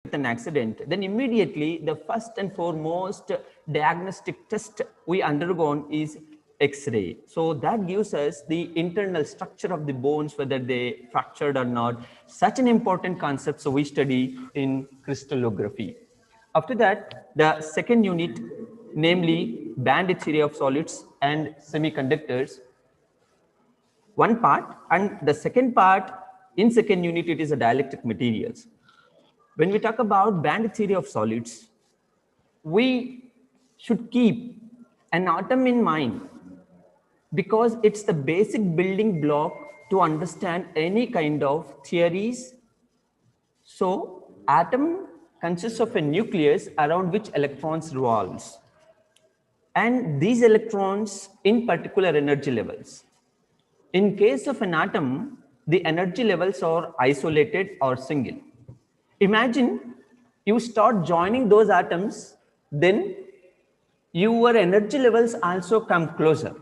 with an accident, then immediately the first and foremost diagnostic test we undergone is X-ray. So that gives us the internal structure of the bones, whether they fractured or not. Such an important concept, so we study in crystallography. After that, the second unit, namely banded theory of solids and semiconductors, one part, and the second part, in second unit, it is a dielectric materials. When we talk about band theory of solids, we should keep an atom in mind because it's the basic building block to understand any kind of theories. So atom consists of a nucleus around which electrons revolves, and these electrons in particular energy levels. In case of an atom, the energy levels are isolated or single. Imagine you start joining those atoms, then your energy levels also come closer.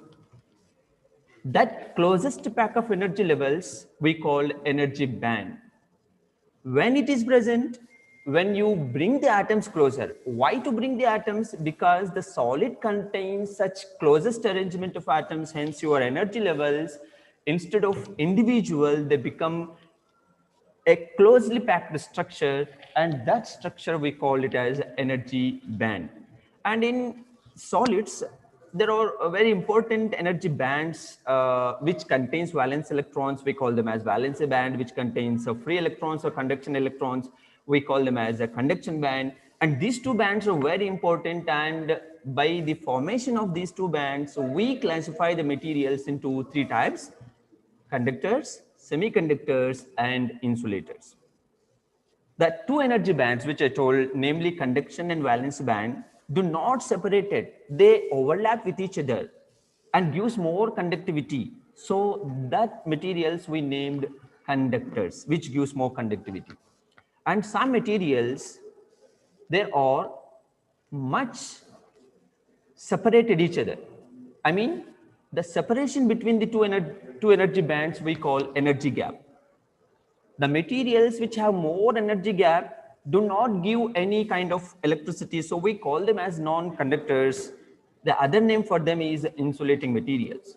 That closest pack of energy levels we call energy band. When it is present, when you bring the atoms closer. Why to bring the atoms? Because the solid contains such closest arrangement of atoms, hence your energy levels, instead of individual, they become a closely packed structure, and that structure we call it as energy band. And in solids, there are very important energy bands which contains valence electrons. We call them as valence band, which contains free electrons or conduction electrons. We call them as a conduction band. And these two bands are very important, and by the formation of these two bands, we classify the materials into three types: conductors, semiconductors, and insulators. The two energy bands which I told, namely conduction and valence band, do not separate it. They overlap with each other and gives more conductivity. So that materials we named conductors, which gives more conductivity. And some materials, they are much separated each other. I mean, the separation between the two energy bands we call energy gap. The materials which have more energy gap do not give any kind of electricity, so we call them as non-conductors. The other name for them is insulating materials.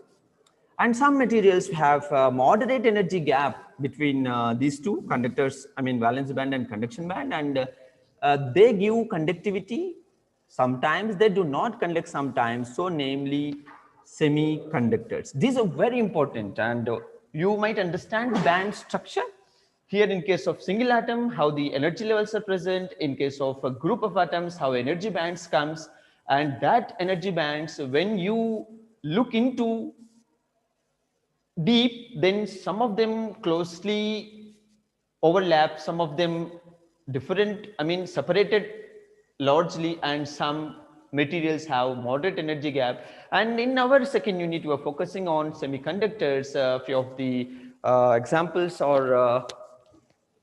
And some materials have moderate energy gap between these two conductors, I mean valence band and conduction band, and they give conductivity. Sometimes they do not conduct sometimes, so namely semiconductors. These are very important, and you might understand band structure. Here in case of single atom, how the energy levels are present. In case of a group of atoms, how energy bands comes. And that energy bands, when you look into deep, then some of them closely overlap, some of them different, I mean separated largely, and some materials have moderate energy gap. And in our second unit, we are focusing on semiconductors. A few of the examples are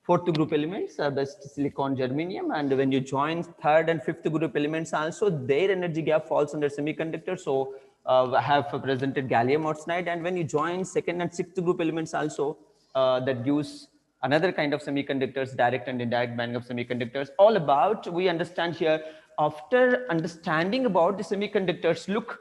fourth group elements, best silicon, germanium, and when you join third and fifth group elements also, their energy gap falls under semiconductor. So I have presented gallium arsenide, and when you join second and sixth group elements also, that gives another kind of semiconductors, direct and indirect band of semiconductors. All about, we understand here. After understanding about the semiconductors, look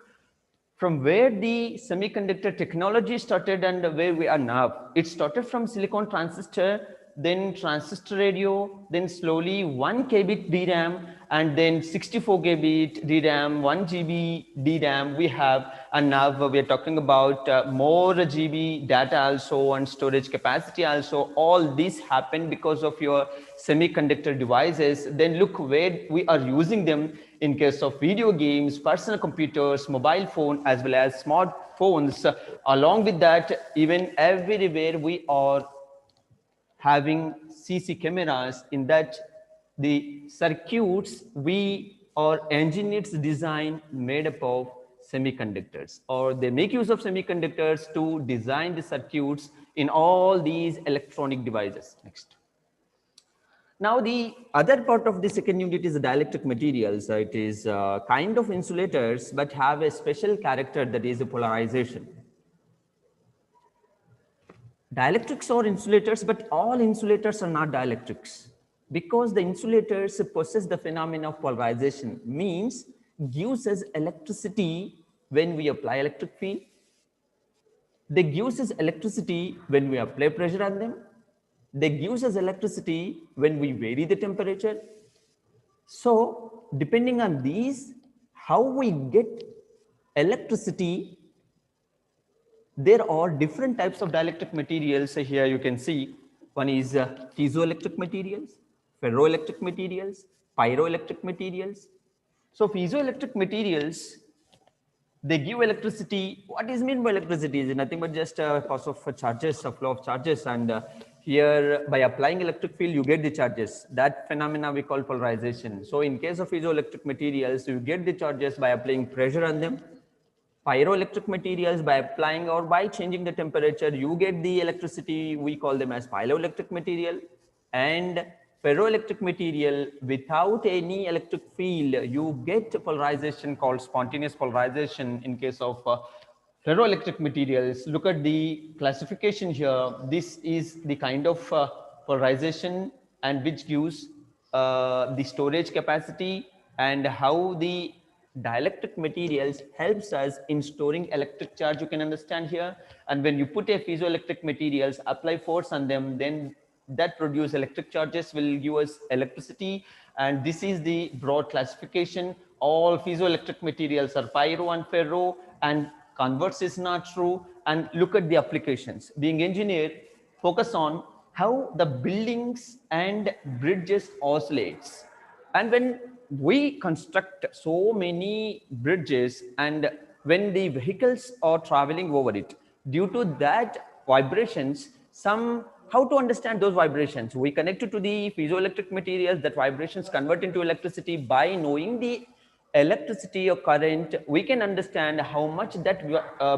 from where the semiconductor technology started and where we are now. It started from silicon transistor, then transistor radio, then slowly 1 kbit DRAM, and then 64 kbit DRAM, 1 GB DRAM we have, and now we are talking about more GB data also and storage capacity also. All this happened because of your semiconductor devices. Then look where we are using them in case of video games, personal computers, mobile phone, as well as smartphones. Along with that, even everywhere we are having CC cameras, in that the circuits we or engineers design made up of semiconductors, or they make use of semiconductors to design the circuits in all these electronic devices. Next. Now, the other part of the second unit is the dielectric materials. It is kind of insulators, but have a special character, that is the polarization. Dielectrics are insulators, but all insulators are not dielectrics. because the insulators possess the phenomenon of polarization, means gives us electricity when we apply electric field. They gives us electricity when we apply pressure on them. They gives us electricity when we vary the temperature. So depending on these, how we get electricity, there are different types of dielectric materials. So here you can see one is piezoelectric materials, ferroelectric materials, pyroelectric materials. So piezoelectric materials, they give electricity. What is meant by electricity is nothing but just a cause of charges, a flow of charges, and here by applying electric field you get the charges. That phenomena we call polarization. So in case of piezoelectric materials, you get the charges by applying pressure on them. Pyroelectric materials, by applying or by changing the temperature, you get the electricity. We call them as piezoelectric material. And ferroelectric material, without any electric field, you get polarization called spontaneous polarization. In case of ferroelectric materials, look at the classification here. This is the kind of polarization, and which gives the storage capacity, and how the dielectric materials helps us in storing electric charge, you can understand here. And when you put a piezoelectric materials, apply force on them, then that produce electric charges will give us electricity. And this is the broad classification. All piezoelectric materials are pyro and ferro, and converse is not true. And look at the applications. Being engineer, focus on how the buildings and bridges oscillates. And when we construct so many bridges, and when the vehicles are traveling over it, due to that vibrations, how to understand those vibrations? We connect it to the piezoelectric materials. That vibrations convert into electricity. By knowing the electricity or current, we can understand how much that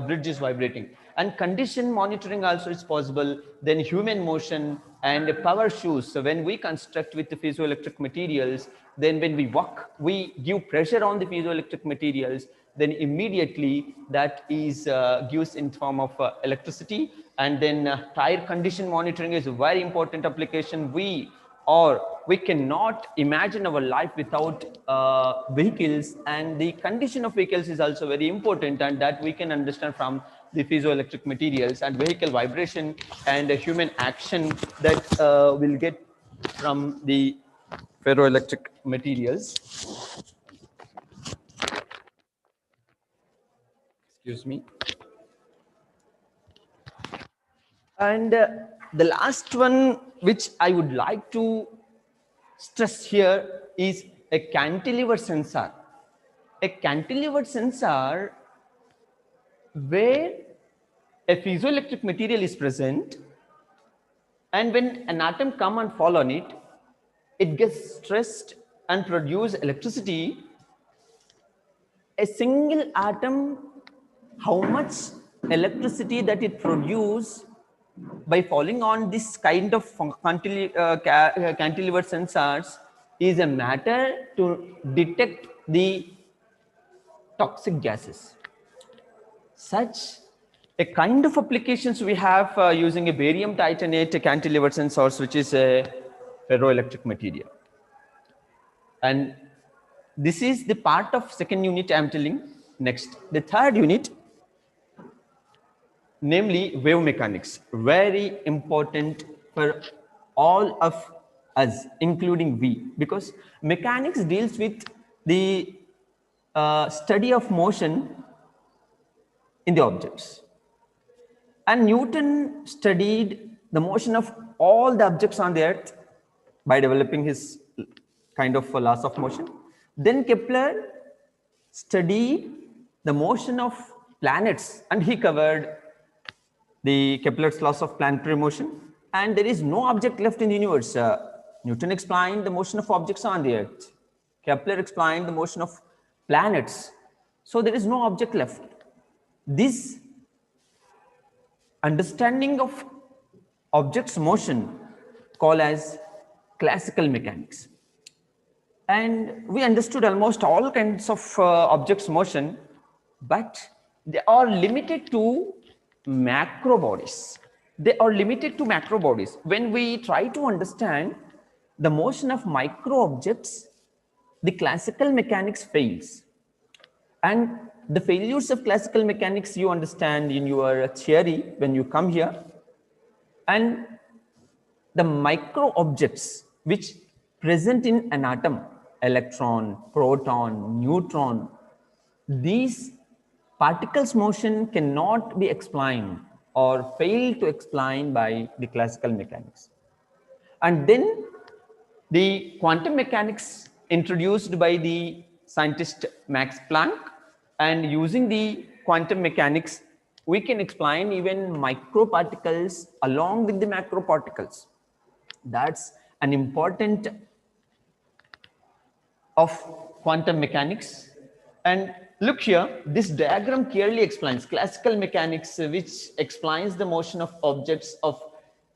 bridge is vibrating. And condition monitoring also is possible. Then human motion and power shoes. So when we construct with the piezoelectric materials, then when we walk, we give pressure on the piezoelectric materials, then immediately that is gives in form of electricity. And then tire condition monitoring is a very important application. We cannot imagine our life without vehicles, and the condition of vehicles is also very important, and that we can understand from the piezoelectric materials. And vehicle vibration and human action, that will get from the ferroelectric materials. Excuse me. And the last one which I would like to stress here is a cantilever sensor. A cantilever sensor where a piezoelectric material is present, and when an atom come and fall on it, it gets stressed and produce electricity. A single atom, how much electricity that it produce by falling on this kind of cantilever sensors is a matter to detect the toxic gases. Such a kind of applications we have using a barium titanate cantilever sensors, which is a ferroelectric material. And this is the part of second unit I'm telling. Next, the third unit, namely wave mechanics, very important for all of us, including we, because mechanics deals with the study of motion in the objects. And Newton studied the motion of all the objects on the earth by developing his kind of laws of motion. Then Kepler studied the motion of planets, and he covered the Kepler's laws of planetary motion. And there is no object left in the universe. Newton explained the motion of objects on the earth. Kepler explained the motion of planets. So there is no object left. This understanding of objects' motion called as classical mechanics. And we understood almost all kinds of objects' motion, but they are limited to macro bodies. They are limited to macro bodies. When we try to understand the motion of micro objects, the classical mechanics fails. And the failures of classical mechanics you understand in your theory when you come here. And the micro objects which present in an atom, electron, proton, neutron, these particles motion cannot be explained or fail to explain by the classical mechanics. And then the quantum mechanics introduced by the scientist Max Planck, and using the quantum mechanics, we can explain even microparticles along with the macroparticles. That's an important of quantum mechanics. And look here, this diagram clearly explains classical mechanics, which explains the motion of objects of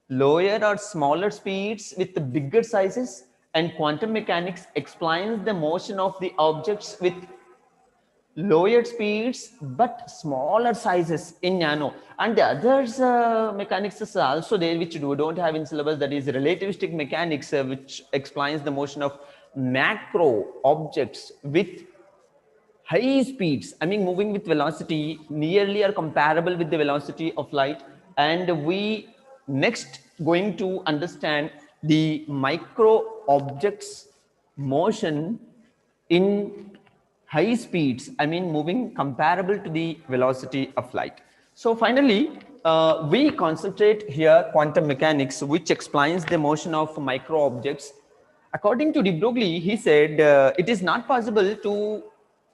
lower or smaller speeds with the bigger sizes, and quantum mechanics explains the motion of the objects with lower speeds but smaller sizes in nano. And the others mechanics is also there which we don't have in syllabus, that is relativistic mechanics, which explains the motion of macro objects with high speeds, I mean moving with velocity nearly or comparable with the velocity of light. And we next going to understand the micro objects motion in high speeds, I mean moving comparable to the velocity of light. So finally, we concentrate here quantum mechanics, which explains the motion of micro objects. According to de Broglie, he said it is not possible to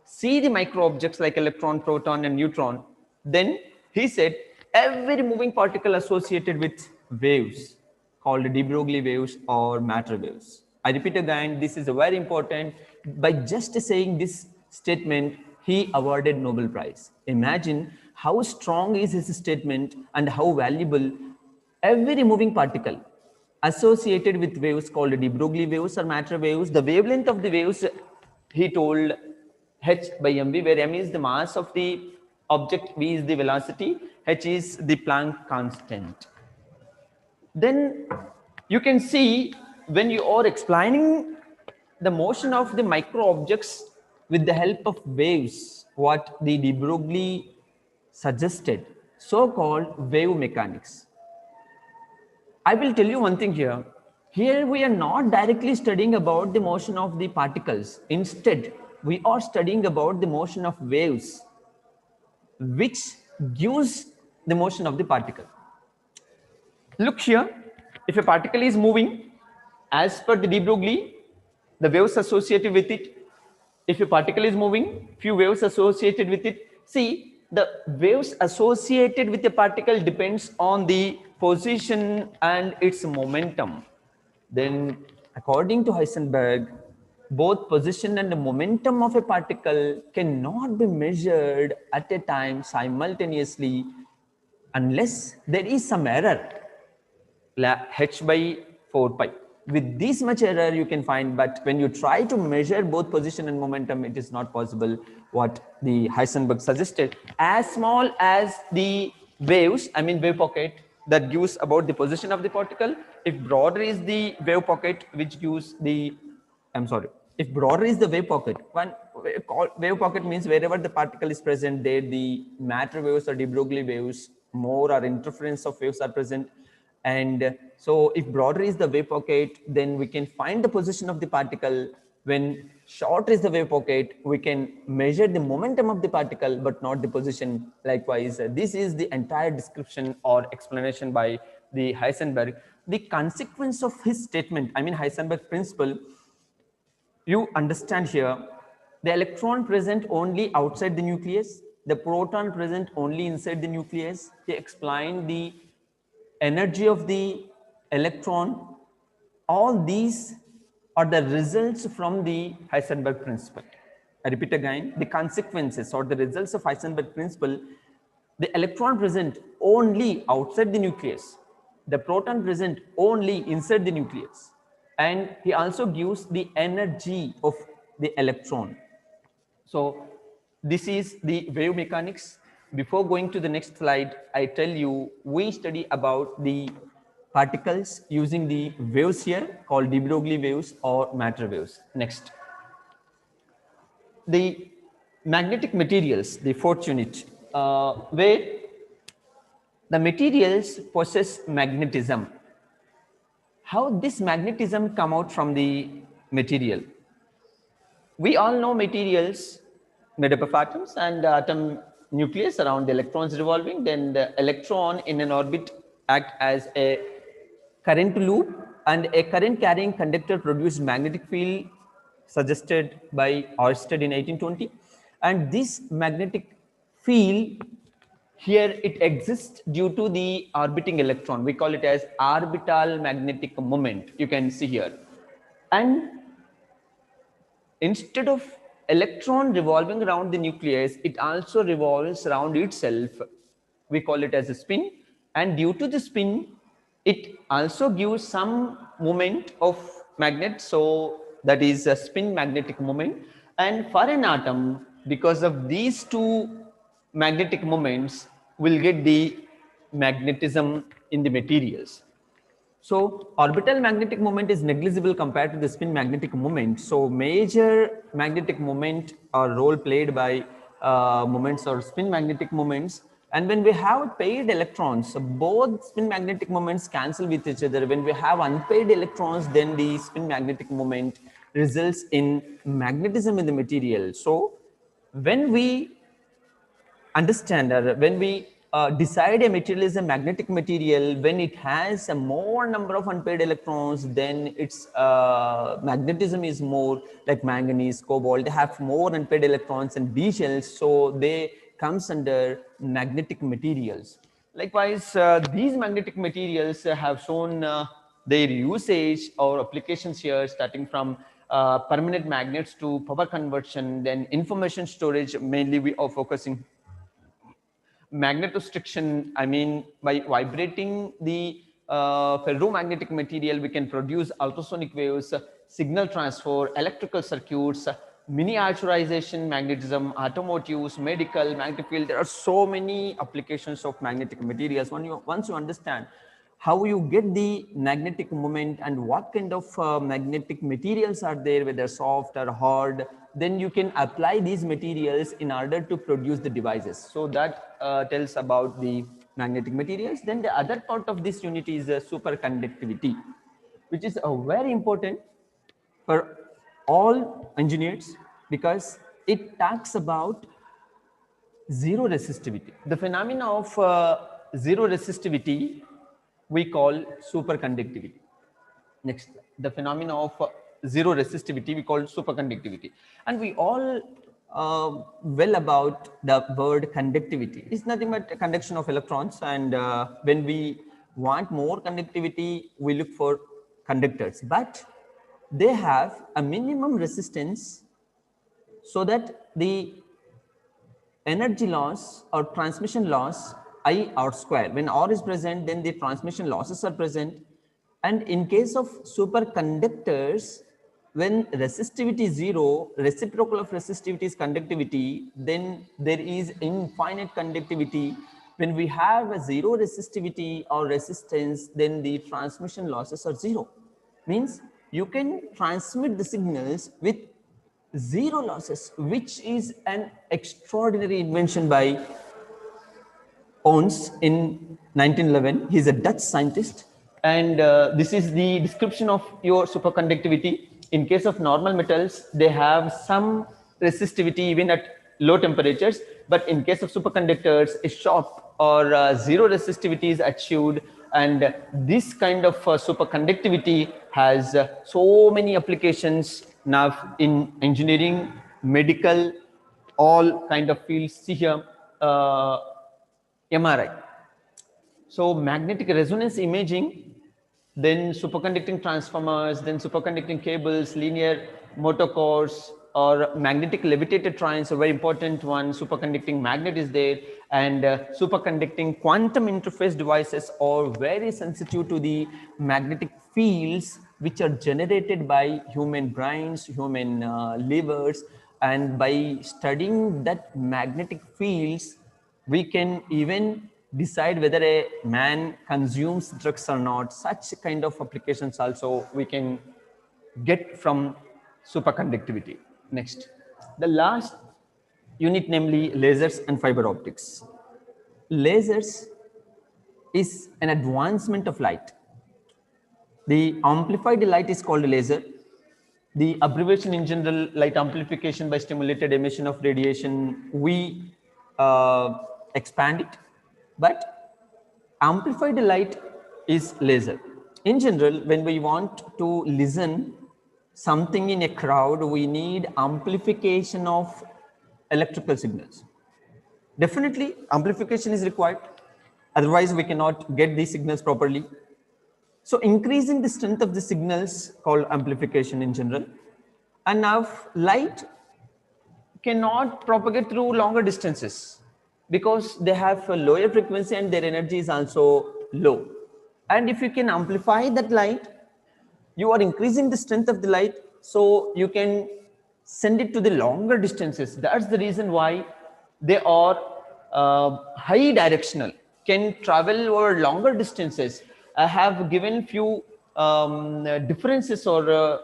see the micro objects like electron, proton, and neutron. Then he said every moving particle associated with waves called de Broglie waves or matter waves. I repeat again, this is a very important. By just saying this statement, he awarded Nobel Prize. Imagine how strong is his statement and how valuable. Every moving particle associated with waves called de Broglie waves or matter waves, the wavelength of the waves, he told h by mv, where m is the mass of the object, v is the velocity, h is the Planck constant. Then you can see when you are explaining the motion of the micro objects with the help of waves, what the de Broglie suggested, so-called wave mechanics. I will tell you one thing here. Here we are not directly studying about the motion of the particles. Instead, we are studying about the motion of waves, which gives the motion of the particle. Look here, if a particle is moving, as per the de Broglie, the waves associated with it. If a particle is moving, few waves associated with it. See, the waves associated with a particle depends on the position and its momentum. Then, according to Heisenberg, both position and the momentum of a particle cannot be measured at a time simultaneously unless there is some error, h by 4 pi. With this much error you can find, but when you try to measure both position and momentum, it is not possible, what the Heisenberg suggested. As small as the waves, I mean wave pocket, that gives about the position of the particle. If broader is the wave pocket, which gives the, if broader is the wave pocket, one wave pocket means wherever the particle is present, there the matter waves or de Broglie waves, more or interference of waves are present. And so if broader is the wave pocket, then we can find the position of the particle. When shorter is the wave pocket, we can measure the momentum of the particle, but not the position. Likewise, this is the entire description or explanation by the Heisenberg. The consequence of his statement, I mean Heisenberg principle, you understand here, the electron present only outside the nucleus, the proton present only inside the nucleus. He explained the energy of the electron. All these are the results from the Heisenberg principle. I repeat again, the consequences or the results of Heisenberg principle: the electron present only outside the nucleus, the proton present only inside the nucleus, and he also gives the energy of the electron. So this is the wave mechanics. Before going to the next slide, I tell you, we study about the particles using the waves here called de Broglie waves or matter waves. Next, the magnetic materials, the fourth unit, where the materials possess magnetism. How this magnetism come out from the material? We all know materials made up of atoms and the atom nucleus around the electrons revolving. Then the electron in an orbit act as a current loop, and a current carrying conductor produced magnetic field suggested by Oersted in 1820. And this magnetic field here, it exists due to the orbiting electron. We call it as orbital magnetic moment. You can see here. And instead of electron revolving around the nucleus, it also revolves around itself. We call it as a spin. And due to the spin, it also gives some moment of magnet. So that is a spin magnetic moment. And for an atom, because of these two magnetic moments, we'll get the magnetism in the materials. So orbital magnetic moment is negligible compared to the spin magnetic moment. So major magnetic moment or role played by moments or spin magnetic moments. And when we have paired electrons, so both spin magnetic moments cancel with each other. When we have unpaired electrons, then the spin magnetic moment results in magnetism in the material. So when we understand, or when we decide a material is a magnetic material, when it has a more number of unpaired electrons, then its magnetism is more, like manganese, cobalt, they have more unpaired electrons and d shells, so they comes under magnetic materials. Likewise, these magnetic materials have shown their usage or applications here, starting from permanent magnets to power conversion, then information storage. Mainly we are focusing magnetostriction. I mean, by vibrating the ferromagnetic material, we can produce ultrasonic waves, signal transfer, electrical circuits, miniaturization, magnetism, automotives, medical, magnetic field. There are so many applications of magnetic materials. Once you understand how you get the magnetic moment and what kind of magnetic materials are there, whether soft or hard, then you can apply these materials in order to produce the devices. So that tells about the magnetic materials. Then the other part of this unit is superconductivity, which is very important for all engineers because it talks about zero resistivity. The phenomena of zero resistivity we call superconductivity. Next, the phenomena of zero resistivity we call superconductivity. And we all well about the word conductivity. It's nothing but conduction of electrons, and when we want more conductivity, we look for conductors, but they have a minimum resistance so that the energy loss or transmission loss I R square. When R is present, then the transmission losses are present. And in case of superconductors, when resistivity is zero, reciprocal of resistivity is conductivity, then there is infinite conductivity. When we have a zero resistivity or resistance, then the transmission losses are zero. Means you can transmit the signals with zero losses, which is an extraordinary invention by Ons in 1911. He's a Dutch scientist, and this is the description of your superconductivity. In case of normal metals, they have some resistivity even at low temperatures, but in case of superconductors, a sharp or zero resistivity is achieved. And this kind of superconductivity has so many applications now in engineering, medical, all kind of fields. See here, MRI. So magnetic resonance imaging, then superconducting transformers, then superconducting cables, linear motor cores, or magnetic levitated trains, a very important one. Superconducting magnet is there, and superconducting quantum interface devices are very sensitive to the magnetic fields which are generated by human brains, human livers, and by studying that magnetic fields, we can even decide whether a man consumes drugs or not. Such kind of applications also we can get from superconductivity. Next, the last unit, namely lasers and fiber optics. Lasers is an advancement of light. The amplified light is called laser. The abbreviation in general, light amplification by stimulated emission of radiation, we expand it. But amplified light is laser. In general, when we want to listen something in a crowd, we need amplification of electrical signals. Definitely, amplification is required. Otherwise, we cannot get these signals properly. So increasing the strength of the signals called amplification in general. And now light cannot propagate through longer distances because they have a lower frequency and their energy is also low. And if you can amplify that light, you are increasing the strength of the light, so you can send it to the longer distances. That's the reason why they are high directional, can travel over longer distances. I have given few differences or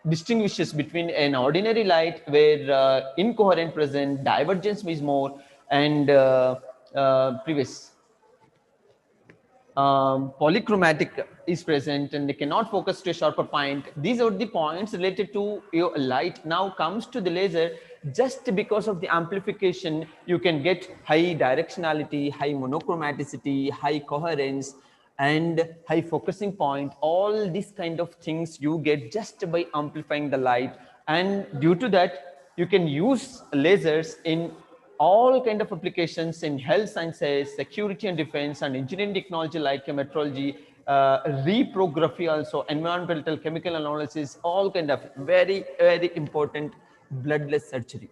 distinguishes between an ordinary light where incoherent present, divergence is more, and previous polychromatic is present, and they cannot focus to a sharper point. These are the points related to your light. Now comes to the laser. Just because of the amplification, you can get high directionality, high monochromaticity, high coherence, and high focusing point. All these kind of things you get just by amplifying the light. And due to that, you can use lasers in all kind of applications in health sciences, security and defense, and engineering technology like metrology, reprography, also environmental chemical analysis, all kind of very, very important. Bloodless surgery.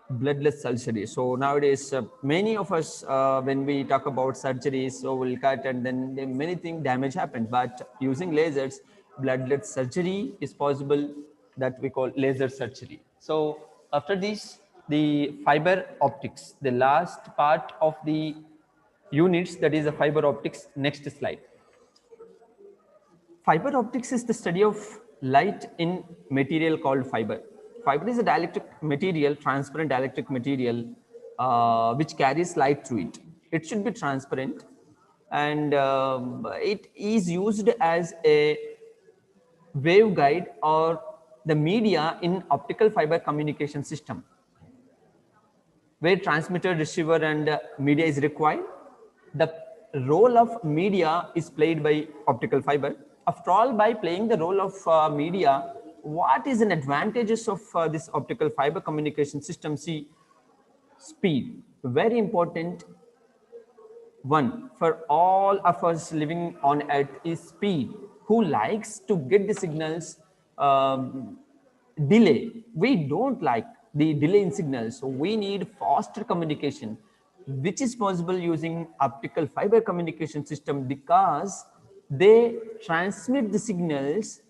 Bloodless surgery. So nowadays, many of us, when we talk about surgeries, so we'll cut and then many things damage happens. But using lasers, bloodless surgery is possible. That we call laser surgery. So after this, the fiber optics, the last part of the units, that is the fiber optics. Next slide. Fiber optics is the study of light in material called fiber. Fiber is a dielectric material, transparent dielectric material, which carries light through it. It should be transparent, and it is used as a waveguide or the media in optical fiber communication system, where transmitter, receiver, and media is required. The role of media is played by optical fiber. After all, by playing the role of media, what is an advantages of this optical fiber communication system? See, speed, very important one for all of us living on earth is speed. Who likes to get the signals delay? We don't like the delay in signals, so we need faster communication, which is possible using optical fiber communication system because they transmit the signals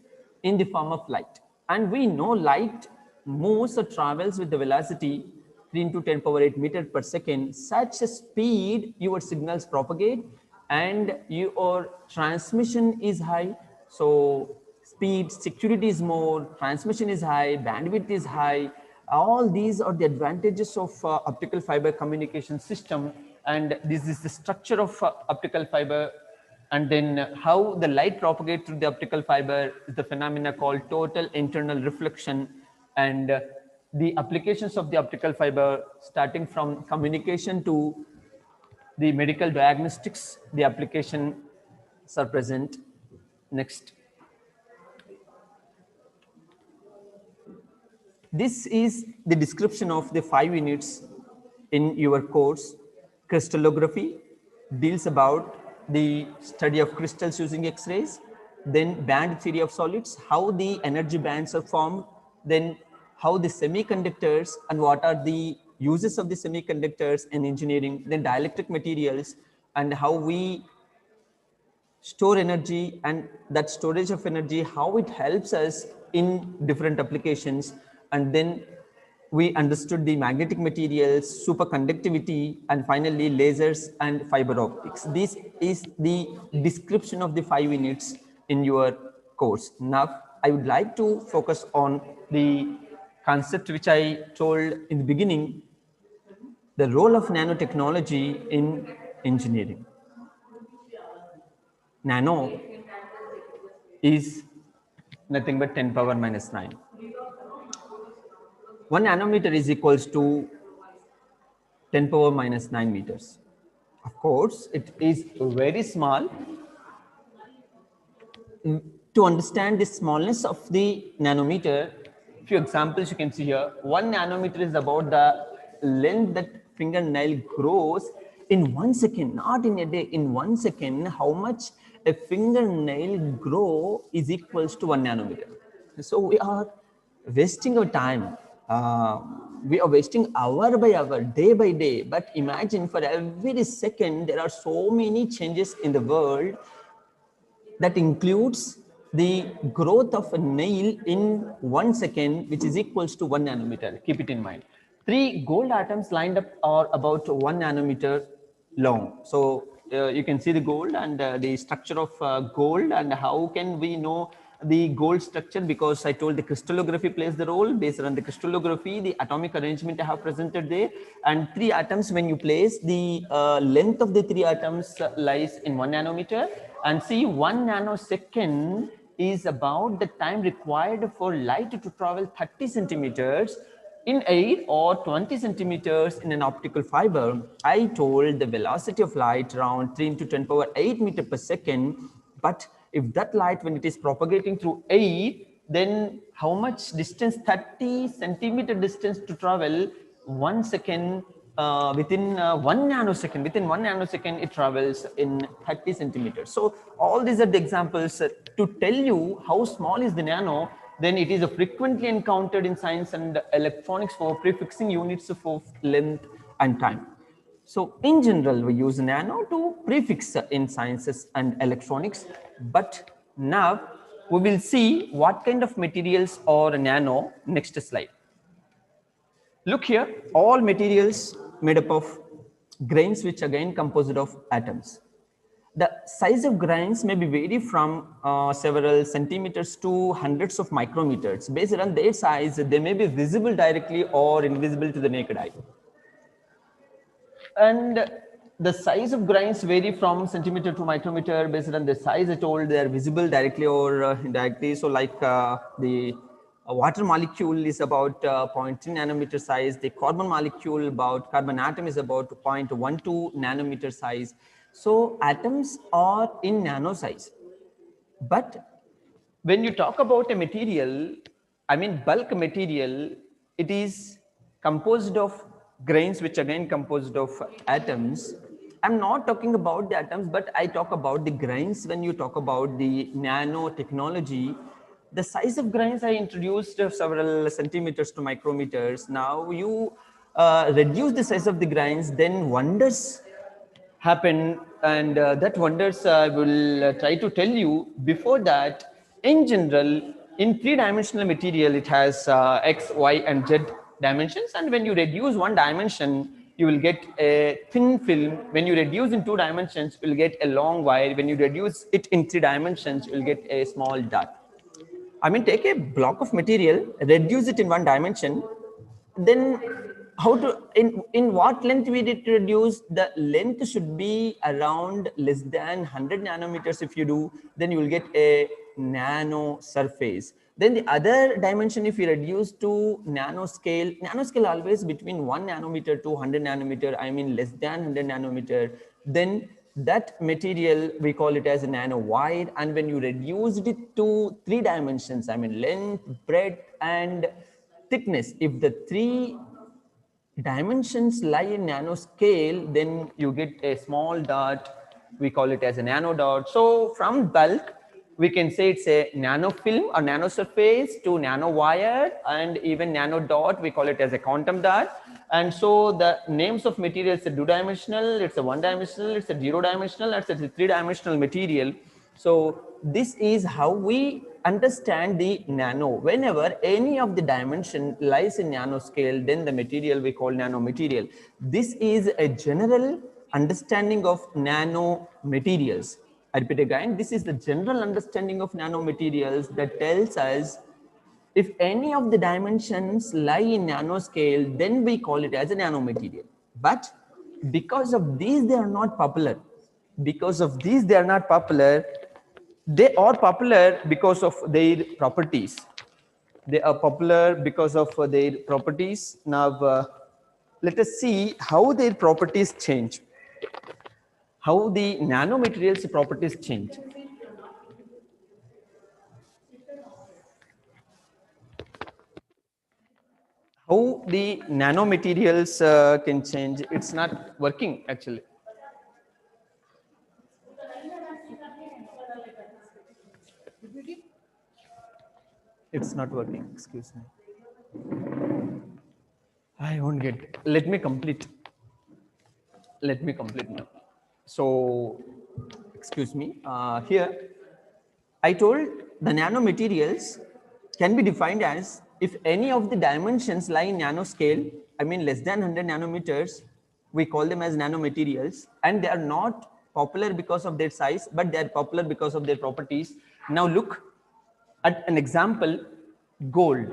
in the form of light. And we know light moves or travels with the velocity 3 into 10 power 8 meter per second. Such a speed your signals propagate and your transmission is high. So speed, security is more, transmission is high, bandwidth is high. All these are the advantages of optical fiber communication system. And this is the structure of optical fiber. And then how the light propagates through the optical fiber is the phenomena called total internal reflection. And the applications of the optical fiber, starting from communication to the medical diagnostics, the applications are present. Next. This is the description of the 5 units in your course. Crystallography deals about the study of crystals using X-rays, then band theory of solids, how the energy bands are formed, then how the semiconductors and what are the uses of the semiconductors in engineering, then dielectric materials and how we store energy and that storage of energy, how it helps us in different applications. And then we understood the magnetic materials, superconductivity, and finally lasers and fiber optics. This is the description of the 5 units in your course. Now, I would like to focus on the concept which I told in the beginning, the role of nanotechnology in engineering. Nano is nothing but 10 power minus 9. 1 nanometer is equals to 10 power minus 9 meters. Of course, it is very small. To understand the smallness of the nanometer, few examples you can see here. 1 nanometer is about the length that fingernail grows in 1 second, not in a day, in 1 second, how much a fingernail grow is equals to 1 nanometer. So we are wasting our time. We are wasting hour by hour, day by day. But imagine for every second, there are so many changes in the world that includes the growth of a nail in 1 second, which is equals to 1 nanometer. Keep it in mind. 3 gold atoms lined up are about 1 nanometer long. So you can see the gold and the structure of gold, and how can we know the gold structure? Because I told the crystallography plays the role. Based on the crystallography, the atomic arrangement I have presented there, and 3 atoms, when you place, the length of the 3 atoms lies in 1 nanometer. And see, 1 nanosecond is about the time required for light to travel 30 centimeters in air or 20 centimeters in an optical fiber. I told the velocity of light around 3 into 10 power 8 meter per second. But if that light, when it is propagating through air, then how much distance? 30 centimeter distance to travel 1 second. Within 1 nanosecond, it travels in 30 centimeters. So all these are the examples to tell you how small is the nano. Then it is a frequently encountered in science and electronics for prefixing units of length and time. So in general, we use nano to prefix in sciences and electronics. But now we will see what kind of materials are nano. Next slide. Look here, all materials made up of grains, which again composed of atoms. The size of grains may be vary from several centimeters to hundreds of micrometers. Based on their size, they may be visible directly or invisible to the naked eye. And the size of grains vary from centimeter to micrometer based on the size. I told they are visible directly or indirectly. So like the water molecule is about 0.3 nanometer size. The carbon molecule, about carbon atom, is about 0.12 nanometer size. So atoms are in nano size. But when you talk about a material, I mean bulk material, it is composed of grains, which again composed of atoms. I'm not talking about the atoms, but I talk about the grains. When you talk about the nanotechnology, the size of grains I introduced several centimeters to micrometers. Now you reduce the size of the grains, then wonders happen, and that wonders I will try to tell you. Before that, in general, in 3-dimensional material, it has X, Y, and Z dimensions, and when you reduce 1 dimension, you will get a thin film. When you reduce in 2 dimensions, you will get a long wire. When you reduce it in 3 dimensions, you will get a small dot. I mean, take a block of material, reduce it in 1 dimension, then how to, in what length we did reduce? The length should be around less than 100 nanometers. If you do, then you will get a nano surface. Then the other dimension, if you reduce to nanoscale always between 1 nanometer to 100 nanometer, I mean less than 100 nanometer, then that material we call it as a nano wide. And when you reduced it to 3 dimensions, I mean length, breadth, and thickness, if the 3 dimensions lie in nanoscale, then you get a small dot. We call it as a nano dot. So from bulk, we can say it's a nanofilm or nanosurface to nanowire, and even nano dot, we call it as a quantum dot. And so the names of materials are 2-dimensional, it's a 1-dimensional, it's a 0-dimensional, it's a 3-dimensional material. So this is how we understand the nano. Whenever any of the dimension lies in nanoscale, then the material we call nanomaterial. This is a general understanding of nanomaterials. I repeat again, this is the general understanding of nanomaterials that tells us if any of the dimensions lie in nanoscale, then we call it as a nanomaterial. But because of these, they are not popular. Because of these, they are not popular. They are popular because of their properties. They are popular because of their properties. Now, let us see how their properties change. How the nanomaterials properties change. How the nanomaterials can change. It's not working actually. It's not working. Excuse me. I won't get it. Let me complete. Let me complete now. So, excuse me. Here, I told the nanomaterials can be defined as if any of the dimensions lie in nanoscale, I mean less than 100 nanometers, we call them as nanomaterials, and they are not popular because of their size, but they are popular because of their properties. Now look at an example, gold.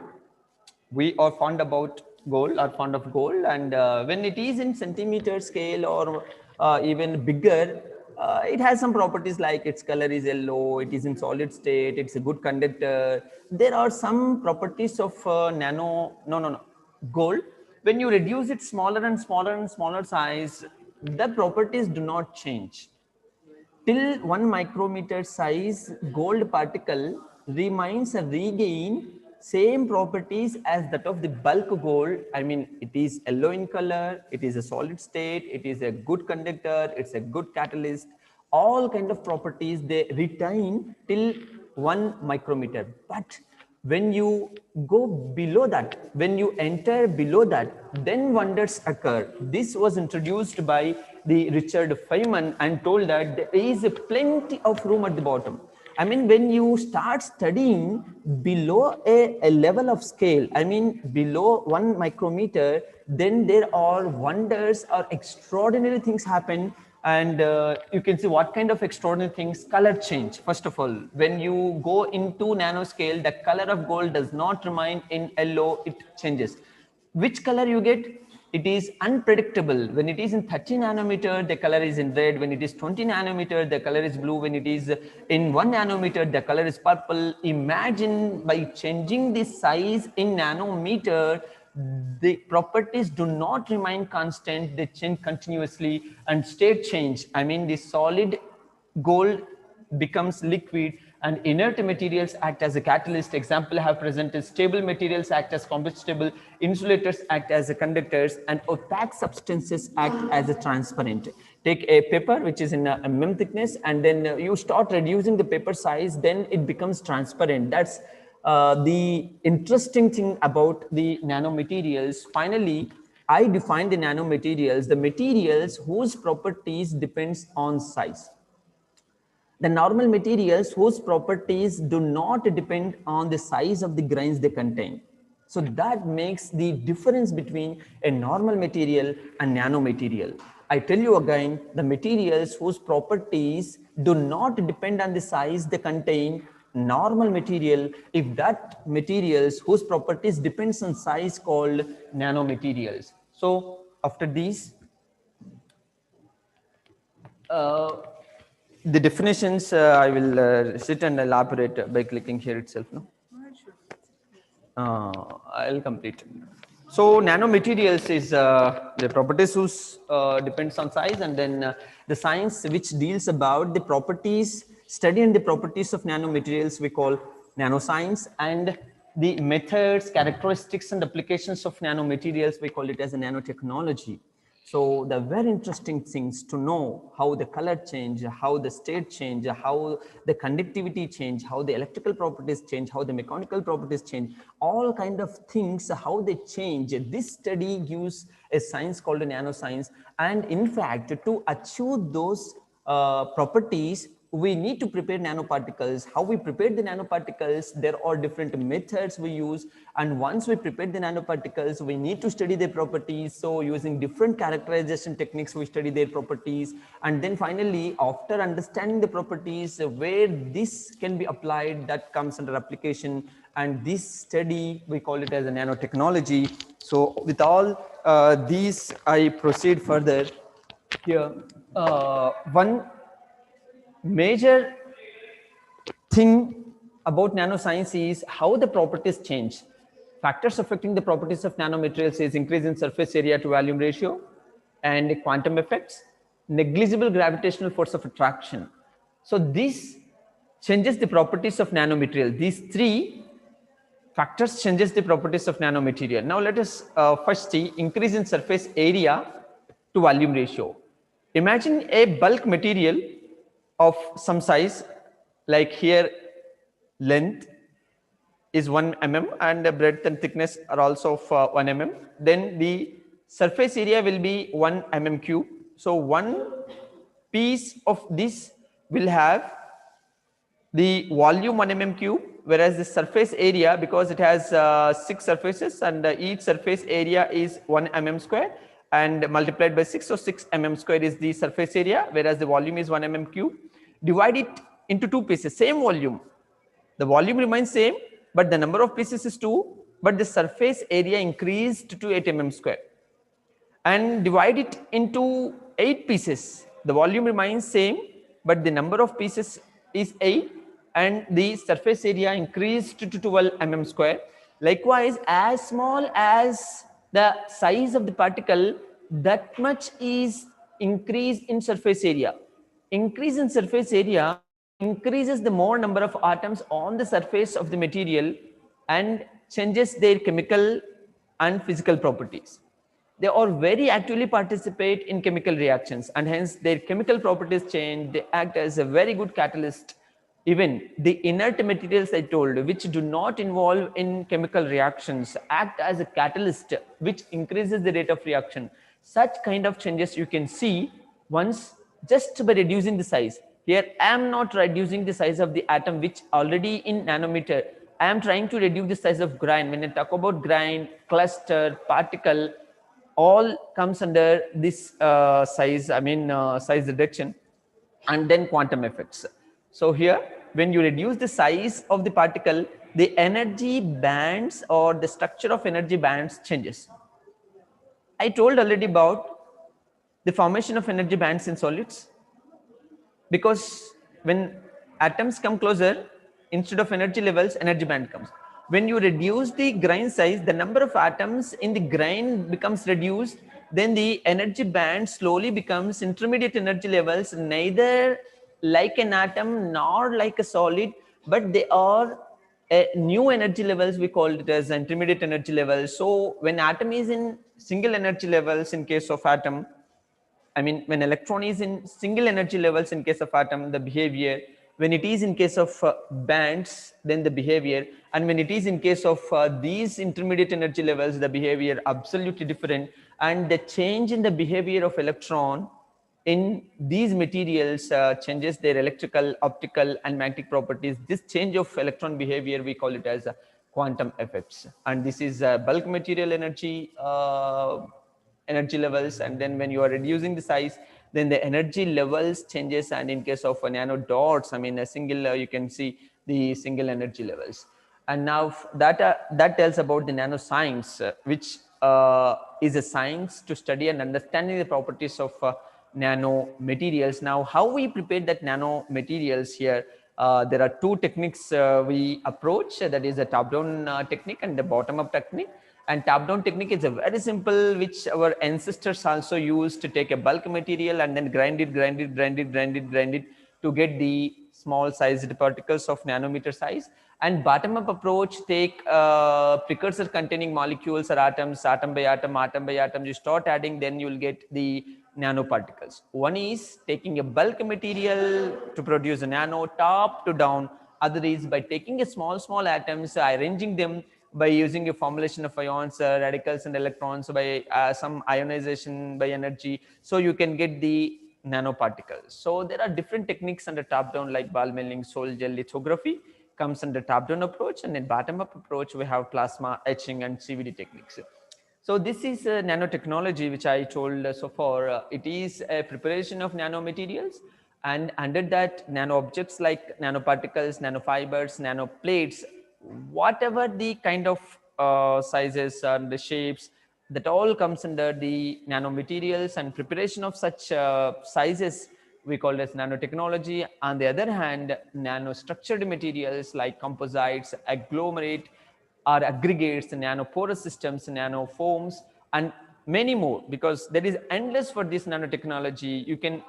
We are fond about gold, are fond of gold, and when it is in centimeter scale or even bigger, it has some properties like its color is yellow, it is in solid state, it's a good conductor. There are some properties of gold. When you reduce it smaller and smaller and smaller size, the properties do not change. Till 1 micrometer size, gold particle remains and regain same properties as that of the bulk gold. I mean, it is yellow in color, it is a solid state, it is a good conductor, it's a good catalyst. All kind of properties they retain till 1 micrometer. But when you go below that, when you enter below that, then wonders occur. This was introduced by the Richard Feynman and told that there is plenty of room at the bottom. I mean, when you start studying below a level of scale, I mean below 1 micrometer, then there are wonders or extraordinary things happen. And you can see what kind of extraordinary things. Color change. First of all, when you go into nanoscale, the color of gold does not remain in yellow, it changes. Which color you get? It is unpredictable. When it is in 30 nanometer, the color is in red. When it is 20 nanometer, the color is blue. When it is in 1 nanometer, the color is purple. Imagine by changing the size in nanometer, the properties do not remain constant, they change continuously. And state change, I mean the solid gold becomes liquid and inert materials act as a catalyst. Example I have presented, stable materials act as combustible, insulators act as a conductors, and opaque substances act as a transparent. Take a paper which is in a mm thickness, and then you start reducing the paper size, then it becomes transparent. That's the interesting thing about the nanomaterials. Finally, I define the nanomaterials, the materials whose properties depends on size. The normal materials whose properties do not depend on the size of the grains they contain. So that makes the difference between a normal material and nanomaterial. I tell you again, the materials whose properties do not depend on the size they contain, normal material. If that materials whose properties depends on size, called nanomaterials. So after these, the definitions I will sit and elaborate by clicking here itself. No, I'll complete. So nanomaterials is the properties whose depends on size, and then the science which deals about the properties, studying the properties of nanomaterials we call nanoscience, and the methods, characteristics, and applications of nanomaterials we call it as a nanotechnology. So the very interesting things to know how the color change, how the state change, how the conductivity change, how the electrical properties change, how the mechanical properties change, all kind of things, how they change. This study gives a science called a nanoscience. And in fact, to achieve those properties, we need to prepare nanoparticles. How we prepare the nanoparticles, there are different methods we use. And once we prepare the nanoparticles, we need to study their properties. So using different characterization techniques, we study their properties. And then finally, after understanding the properties, where this can be applied, that comes under application. And this study, we call it as a nanotechnology. So with all these, I proceed further here. One major thing about nanoscience is how the properties change. Factors affecting the properties of nanomaterials is increase in surface area to volume ratio and quantum effects, negligible gravitational force of attraction. So this changes the properties of nanomaterial. These three factors changes the properties of nanomaterial. Now let us first see increase in surface area to volume ratio. Imagine a bulk material of some size, like here length is 1 mm and the breadth and thickness are also of 1 mm. Then the surface area will be 1 mm cube. So one piece of this will have the volume 1 mm cube, whereas the surface area, because it has 6 surfaces and each surface area is 1 mm square and multiplied by 6, so 6 mm square is the surface area, whereas the volume is 1 mm cube. Divide it into 2 pieces, same volume. The volume remains same, but the number of pieces is 2, but the surface area increased to 8 mm square. And divide it into 8 pieces. The volume remains same, but the number of pieces is 8 and the surface area increased to 12 mm square. Likewise, as small as the size of the particle, that much is increase in surface area. Increase in surface area increases the more number of atoms on the surface of the material and changes their chemical and physical properties. They are very actively participate in chemical reactions and hence their chemical properties change. They act as a very good catalyst. Even the inert materials I told, which do not involve in chemical reactions, act as a catalyst which increases the rate of reaction. Such kind of changes you can see once just by reducing the size. Here I am not reducing the size of the atom which already in nanometer. I am trying to reduce the size of grain. When I talk about grain, cluster, particle, all comes under this size, size reduction, and then quantum effects. So here, when you reduce the size of the particle, the energy bands or the structure of energy bands changes. I told already about the formation of energy bands in solids, because when atoms come closer, instead of energy levels, energy band comes. When you reduce the grain size, the number of atoms in the grain becomes reduced, then the energy band slowly becomes intermediate energy levels, neither like an atom nor like a solid, but they are new energy levels. We call it as intermediate energy levels. So when atom is in single energy levels, in case of atom, when electron is in single energy levels in case of atom, the behavior, when it is in case of bands, then the behavior, and when it is in case of these intermediate energy levels, the behavior absolutely different. And the change in the behavior of electron in these materials changes their electrical, optical, and magnetic properties. This change of electron behavior, we call it as quantum effects. And this is bulk material energy levels, and then when you are reducing the size, then the energy levels changes. And in case of nano dots, a single you can see the single energy levels. And now that tells about the nanoscience, which is a science to study and understanding the properties of nano materials. Now how we prepare that nano materials here, there are two techniques we approach, that is a top down technique and the bottom up technique. And top down technique is a very simple, which our ancestors also used to take a bulk material and then grind it to get the small sized particles of nanometer size. And bottom up approach take precursor containing molecules or atoms, atom by atom, you start adding, then you will get the nanoparticles. One is taking a bulk material to produce a nano top to down. Other is by taking a small atoms, arranging them by using a formulation of ions, radicals and electrons, by some ionization by energy. So you can get the nanoparticles. So there are different techniques under top-down like ball milling, sol gel lithography comes under top-down approach, and in bottom-up approach we have plasma etching and CVD techniques. So this is nanotechnology which I told so far. It is a preparation of nanomaterials, and under that nano objects like nanoparticles, nanofibers, nanoplates, whatever the kind of sizes and the shapes, that all comes under the nanomaterials, and preparation of such sizes we call as nanotechnology. On the other hand, nanostructured materials like composites, agglomerate or aggregates, nanoporous systems, nanofoams, and many more, because there is endless for this nanotechnology. You can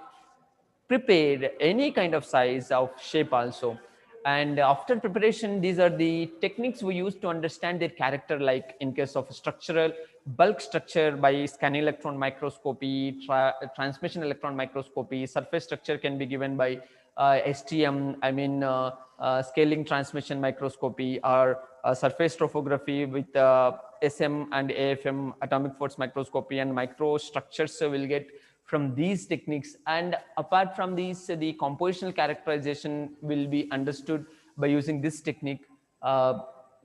prepare any kind of size of shape also, and after preparation these are the techniques we use to understand their character, like in case of structural bulk structure by scanning electron microscopy, transmission electron microscopy. Surface structure can be given by STM, scaling transmission microscopy, or surface topography with SM and AFM, atomic force microscopy, and microstructures will get from these techniques. And apart from these, the compositional characterization will be understood by using this technique.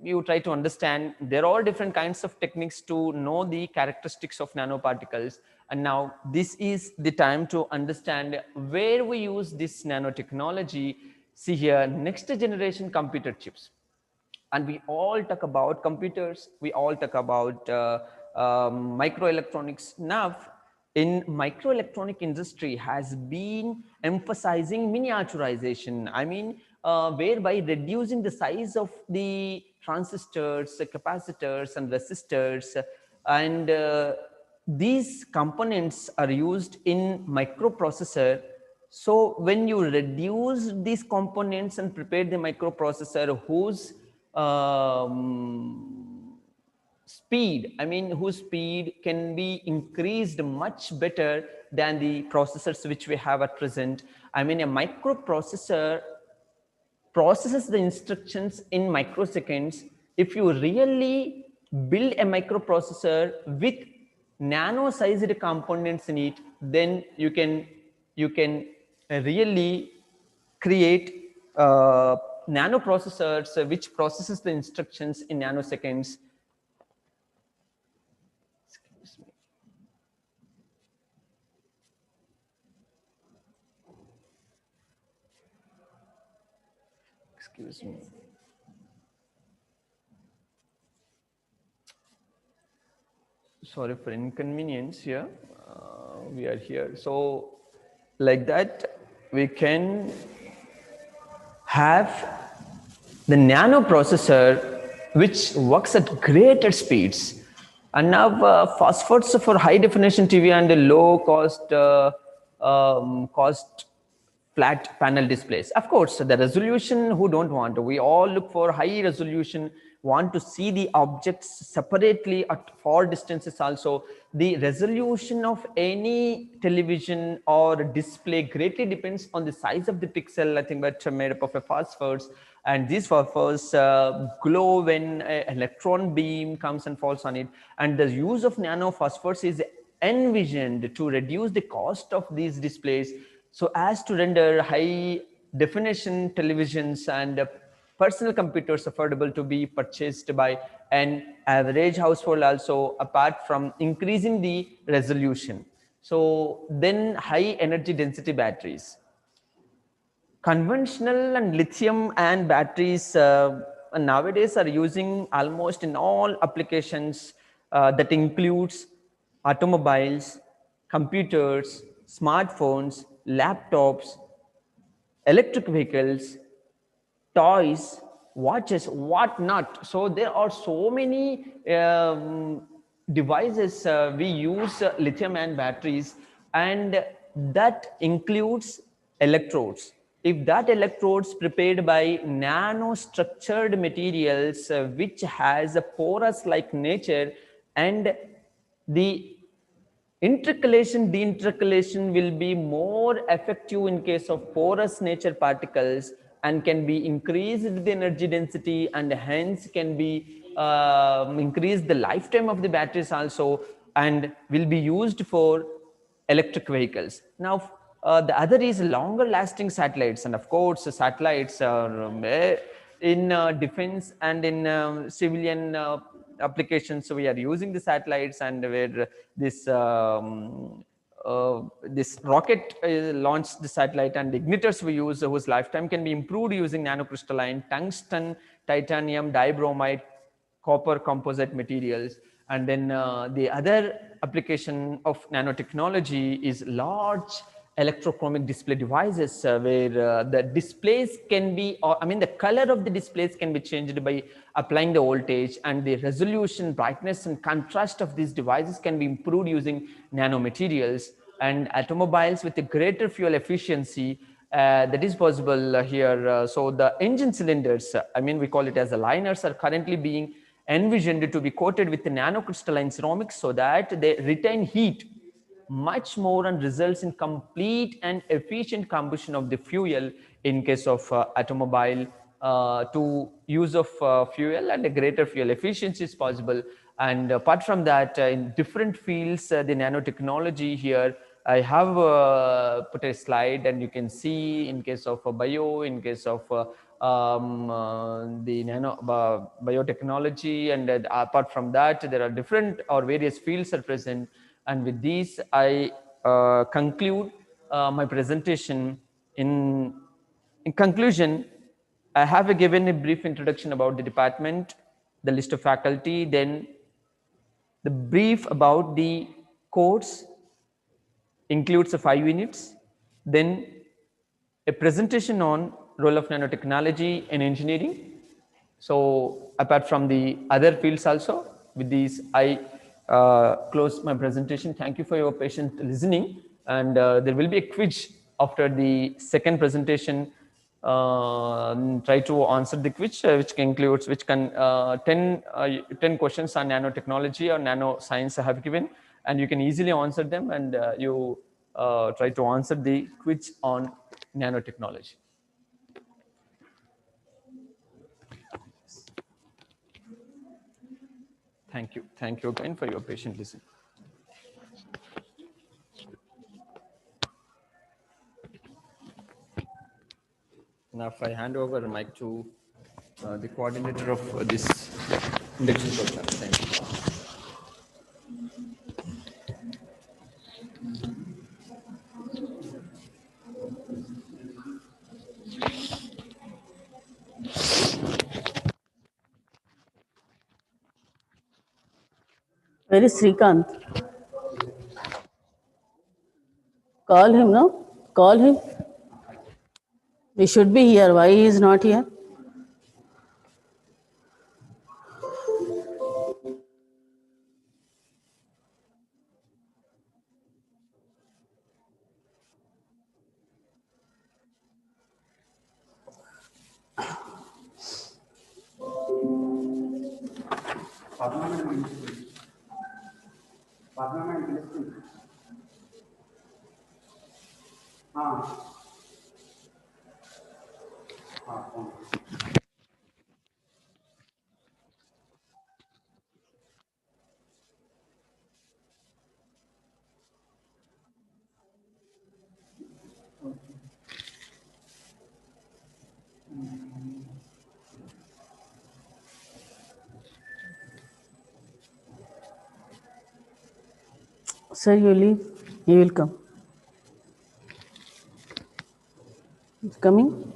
You try to understand there are different kinds of techniques to know the characteristics of nanoparticles, and now this is the time to understand where we use this nanotechnology. See here, next generation computer chips, and we all talk about computers, we all talk about microelectronics. Now in microelectronic industry has been emphasizing miniaturization, whereby reducing the size of the transistors, capacitors and resistors, and these components are used in microprocessor. So when you reduce these components and prepare the microprocessor whose whose speed can be increased much better than the processors which we have at present. A microprocessor processes the instructions in microseconds. If you really build a microprocessor with nano sized components in it, then you can really create nano processors which processes the instructions in nanoseconds. Excuse me. Excuse me. Sorry for inconvenience here. We are here. So like that, we can have the nano processor which works at greater speeds. And now phosphors for high definition TV and low cost flat panel displays. Of course, the resolution, who don't want? We all look for high resolution, want to see the objects separately at far distances also. The resolution of any television or display greatly depends on the size of the pixel, nothing but made up of a phosphors. And these phosphors glow when an electron beam comes and falls on it. And the use of nano phosphors is envisioned to reduce the cost of these displays, so as to render high definition televisions and personal computers affordable to be purchased by an average household also, apart from increasing the resolution. So then high energy density batteries. Conventional and lithium and batteries nowadays are using almost in all applications, that includes automobiles, computers, smartphones, laptops, electric vehicles, toys, watches, whatnot. So there are so many devices we use lithium and batteries, and that includes electrodes. If that electrodes prepared by nano structured materials which has a porous like nature, and the intercalation deintercalation will be more effective in case of porous nature particles, and can be increased the energy density, and hence can be increase the lifetime of the batteries also, and will be used for electric vehicles. Now The other is longer lasting satellites, and of course satellites are in defense and in civilian applications. So we are using the satellites, and where this rocket launched the satellite, and igniters we use whose lifetime can be improved using nanocrystalline tungsten, titanium, dibromide, copper composite materials. And then the other application of nanotechnology is large electrochromic display devices, where the displays can be, or I mean the color of the displays can be changed by applying the voltage, and the resolution, brightness and contrast of these devices can be improved using nanomaterials. And automobiles with a greater fuel efficiency, that is possible here. So the engine cylinders, I mean we call it as the liners, are currently being envisioned to be coated with nanocrystalline ceramics so that they retain heat much more and results in complete and efficient combustion of the fuel in case of automobile. To use of fuel, and a greater fuel efficiency is possible. And apart from that, in different fields, the nanotechnology here, I have put a slide, and you can see in case of bio, in case of the biotechnology, and apart from that, there are different or various fields are present. And with these, I conclude my presentation. In conclusion, I have given a brief introduction about the department, the list of faculty, then the brief about the course includes 5 units, then a presentation on role of nanotechnology in engineering. So apart from the other fields also, with these I close my presentation. Thank you for your patient listening, and there will be a quiz after the second presentation. Try to answer the quiz, which includes 10 questions on nanotechnology or nanoscience I have given, and you can easily answer them, and you try to answer the quiz on nanotechnology. Thank you. Thank you again for your patient listening. Now, if I hand over the mic to the coordinator of this induction program. Thank you. Where is Srikanth? Call him, no? Call him. He should be here. Why he is not here? Sir, you leave. He will come. He's coming.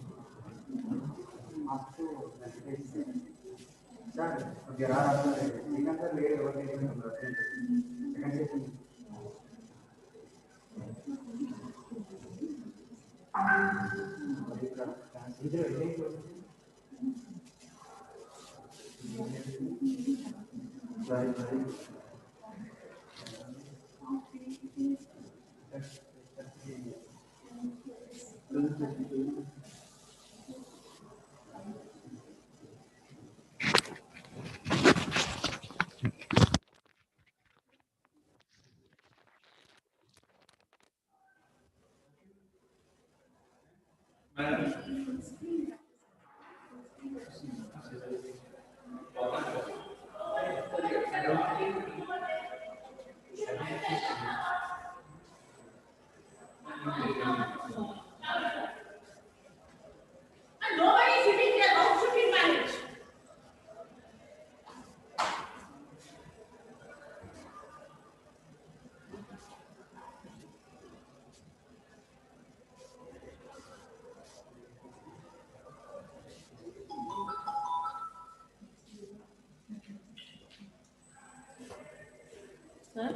Sir,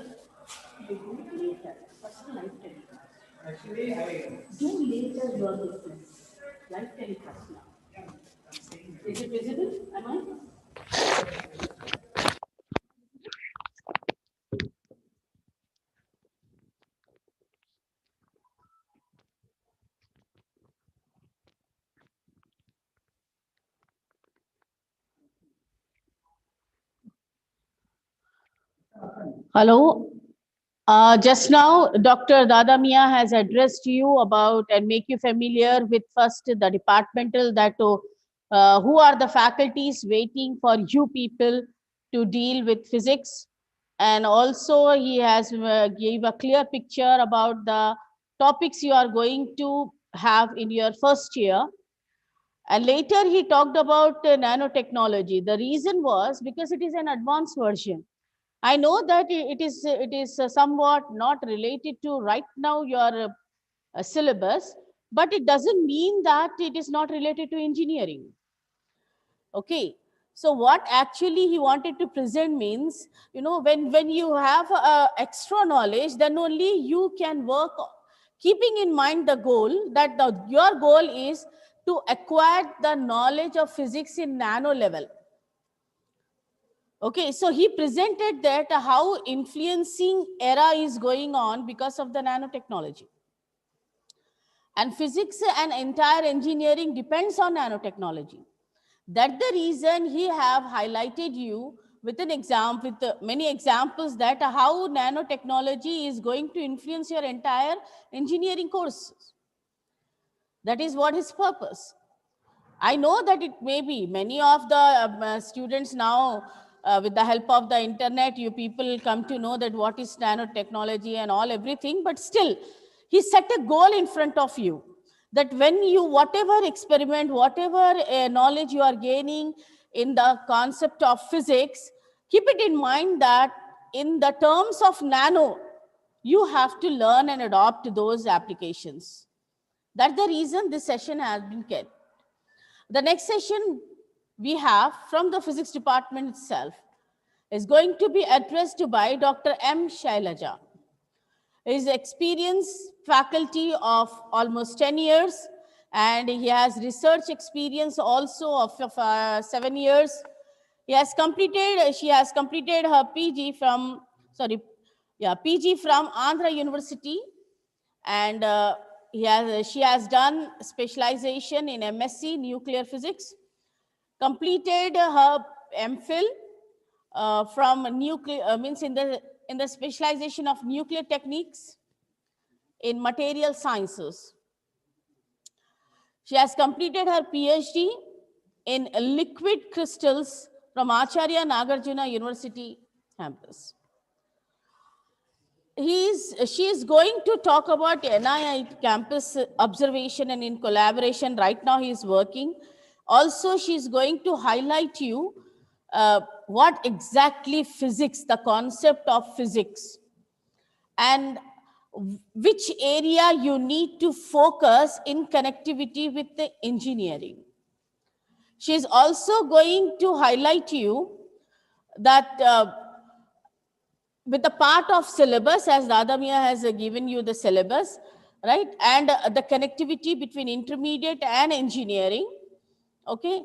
you do later. First live telecast. Actually, I do later your business. Live telecast now. Is it visible? Am I? Hello. Just now, Dr. Dada Mia has addressed you about and make you familiar with first the departmental that who are the faculties waiting for you people to deal with physics, and also he has gave a clear picture about the topics you are going to have in your first year. And later he talked about nanotechnology. The reason was because it is an advanced version. I know that it is somewhat not related to right now your syllabus, but it doesn't mean that it is not related to engineering. Okay. So what actually he wanted to present means, when you have extra knowledge, then only you can work, keeping in mind the goal that your goal is to acquire the knowledge of physics in nano level. Okay, so he presented that how influencing era is going on because of the nanotechnology. And physics and entire engineering depends on nanotechnology. That's the reason he have highlighted you with an example, with many examples that how nanotechnology is going to influence your entire engineering courses. That is what his purpose. I know that it may be many of the students now, with the help of the internet, you people come to know that what is nanotechnology and all everything, but still, he set a goal in front of you that when you, whatever experiment, whatever knowledge you are gaining in the concept of physics, keep it in mind that in the terms of nano, you have to learn and adopt those applications. That's the reason this session has been kept. The next session we have from the physics department itself is going to be addressed by Dr. M. Shailaja. He is experienced faculty of almost 10 years, and he has research experience also of 7 years. She has completed her PG from, PG from Andhra University, and she has done specialization in MSc nuclear physics, completed her MPhil from nuclear means in the specialization of nuclear techniques in material sciences. She has completed her PhD in liquid crystals from Acharya Nagarjuna University campus. She is going to talk about NII campus observation, and in collaboration right now he is working. Also, she is going to highlight you what exactly physics, the concept of physics, and which area you need to focus in connectivity with the engineering. She is also going to highlight you that with the part of syllabus, as Dada Mia has given you the syllabus, right? And the connectivity between intermediate and engineering, okay?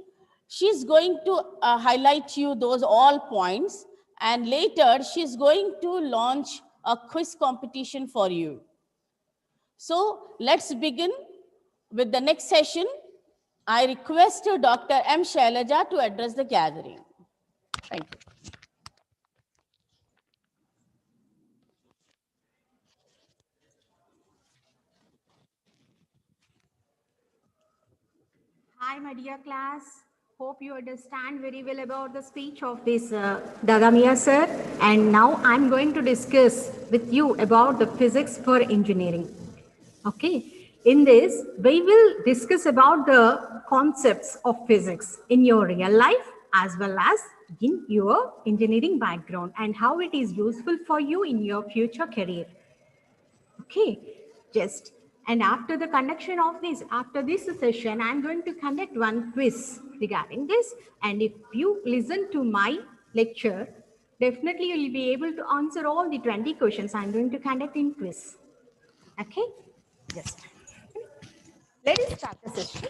She's going to highlight you those all points, and later she's going to launch a quiz competition for you. So let's begin with the next session. I request Dr. M. Shailaja to address the gathering. Thank you. Hi, my dear class. Hope you understand very well about the speech of this Dagamia sir. And now I'm going to discuss with you about the physics for engineering. Okay. In this, we will discuss about the concepts of physics in your real life as well as in your engineering background and how it is useful for you in your future career. Okay, just and after the conduction of this, after this session, I'm going to conduct one quiz regarding this. And if you listen to my lecture, Definitely you'll be able to answer all the 20 questions I'm going to conduct in quiz. Okay? Yes. Let us start the session.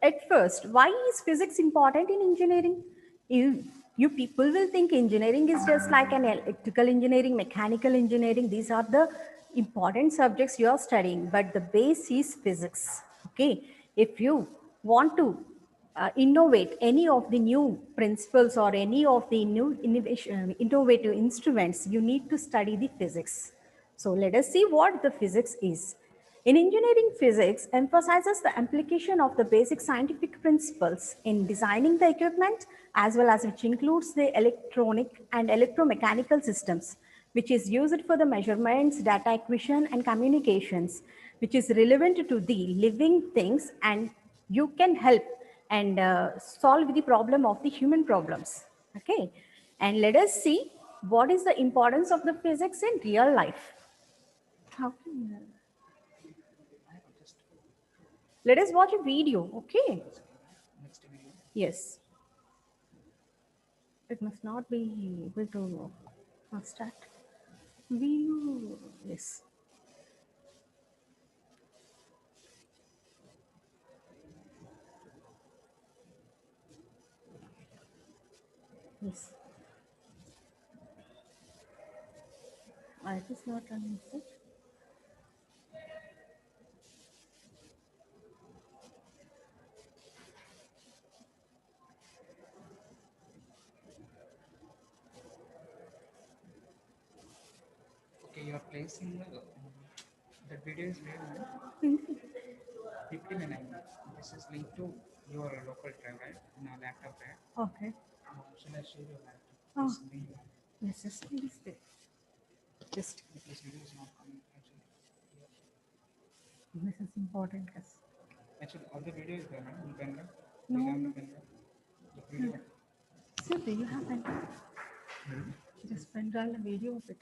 At first, why is physics important in engineering? You people will think engineering is just like an electrical engineering, mechanical engineering. These are the important subjects you are studying, but the base is physics. Okay, if you want to innovate any of the new principles or any of the new innovative instruments, you need to study the physics. So let us see what the physics is. In engineering, physics emphasizes the application of the basic scientific principles in designing the equipment, as well as which includes the electronic and electromechanical systems, which is used for the measurements, data acquisition, and communications, which is relevant to the living things, and you can help and solve the problem of the human problems. Okay, and let us see what is the importance of the physics in real life. How can let us watch a video, okay? Yes. It must not be able to start. Video, yes. Yes. It is not running. Okay, you are placing the video is there, man. 59. This is linked to your local drive, right? In a laptop, right? Okay. Shall I share your laptop? Oh. This link. Yes, yes, please. Just This video is not coming actually. this is important. Yes. Actually, all the video is there, right? In pen drive. No. Do you have the pen drive? The video. Sir, do you have pen drive? Just pen drive the video of it.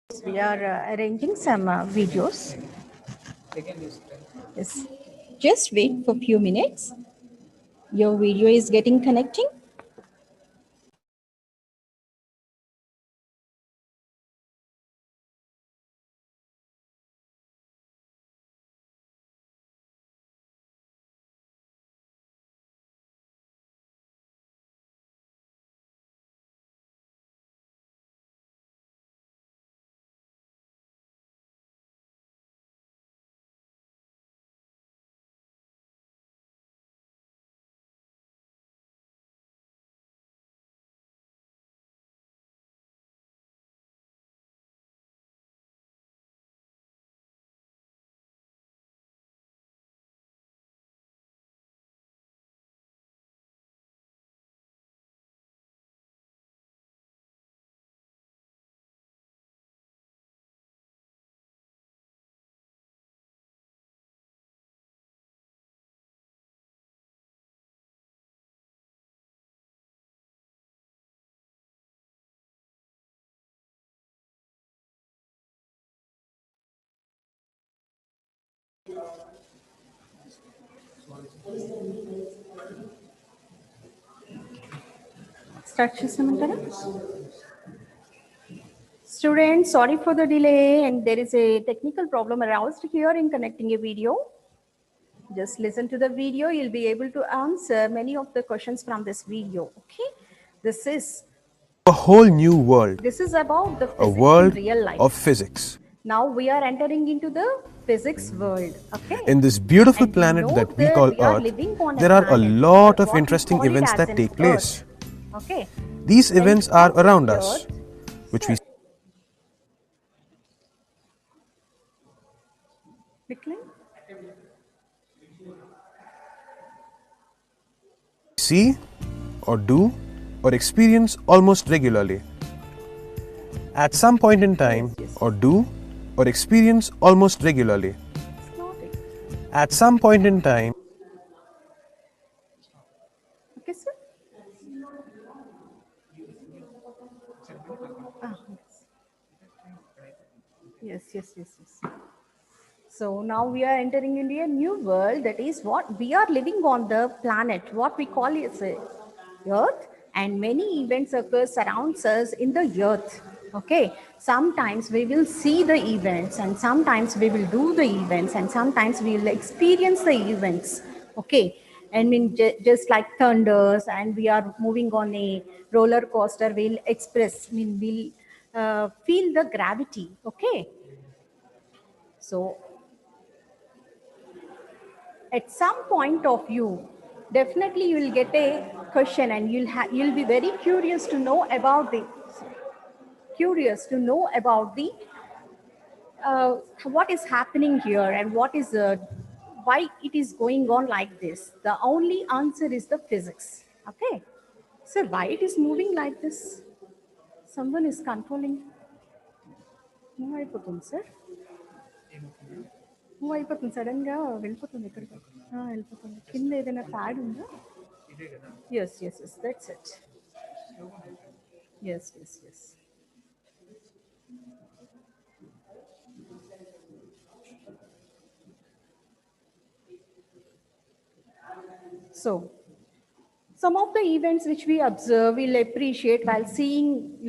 We are arranging some videos. Yes. Just wait for a few minutes. Your video is getting connecting. Start చేసామంటారా? Students, sorry for the delay, and there is a technical problem aroused here in connecting a video. Just listen to the video. You'll be able to answer many of the questions from this video. Okay, this is a whole new world, about the a physics world in real life. of physics. Now we are entering into the physics world. Okay. In this beautiful And we planet know that we that call we are Earth, living on a there are a planet, lot or of what we interesting call it events as that an take place. Earth. Okay. These And events are on around the us, Earth, which we Declan? see, or do, or experience almost regularly. At some point in time, or do, or experience almost regularly. It's not it. At some point in time, Okay, sir. Ah, yes. Yes. So now we are entering into a new world. That is what we are living on the planet, what we call is Earth, and many events occur surrounds us in the Earth. Okay, sometimes we will see the events, and sometimes we will do the events, and sometimes we will experience the events. Okay, I mean just like thunders, and we are moving on a roller coaster. We'll express. I mean we'll feel the gravity. Okay, so at some point of view, definitely you will get a question, and you'll be very curious to know about the what is happening here, and what is why it is going on like this. The only answer is the physics. Okay, so why it is moving like this? Someone is controlling. Move అయిపోతుంది sir, move అయిపోతుంది సడన్గా వెళ్ళిపోతుంది ఎక్కడికి వెళ్ళిపోతుంది. కింద ఏదైనా pad ఉందా? Yes. That's it. Yes. So, some of the events which we observe, we'll appreciate while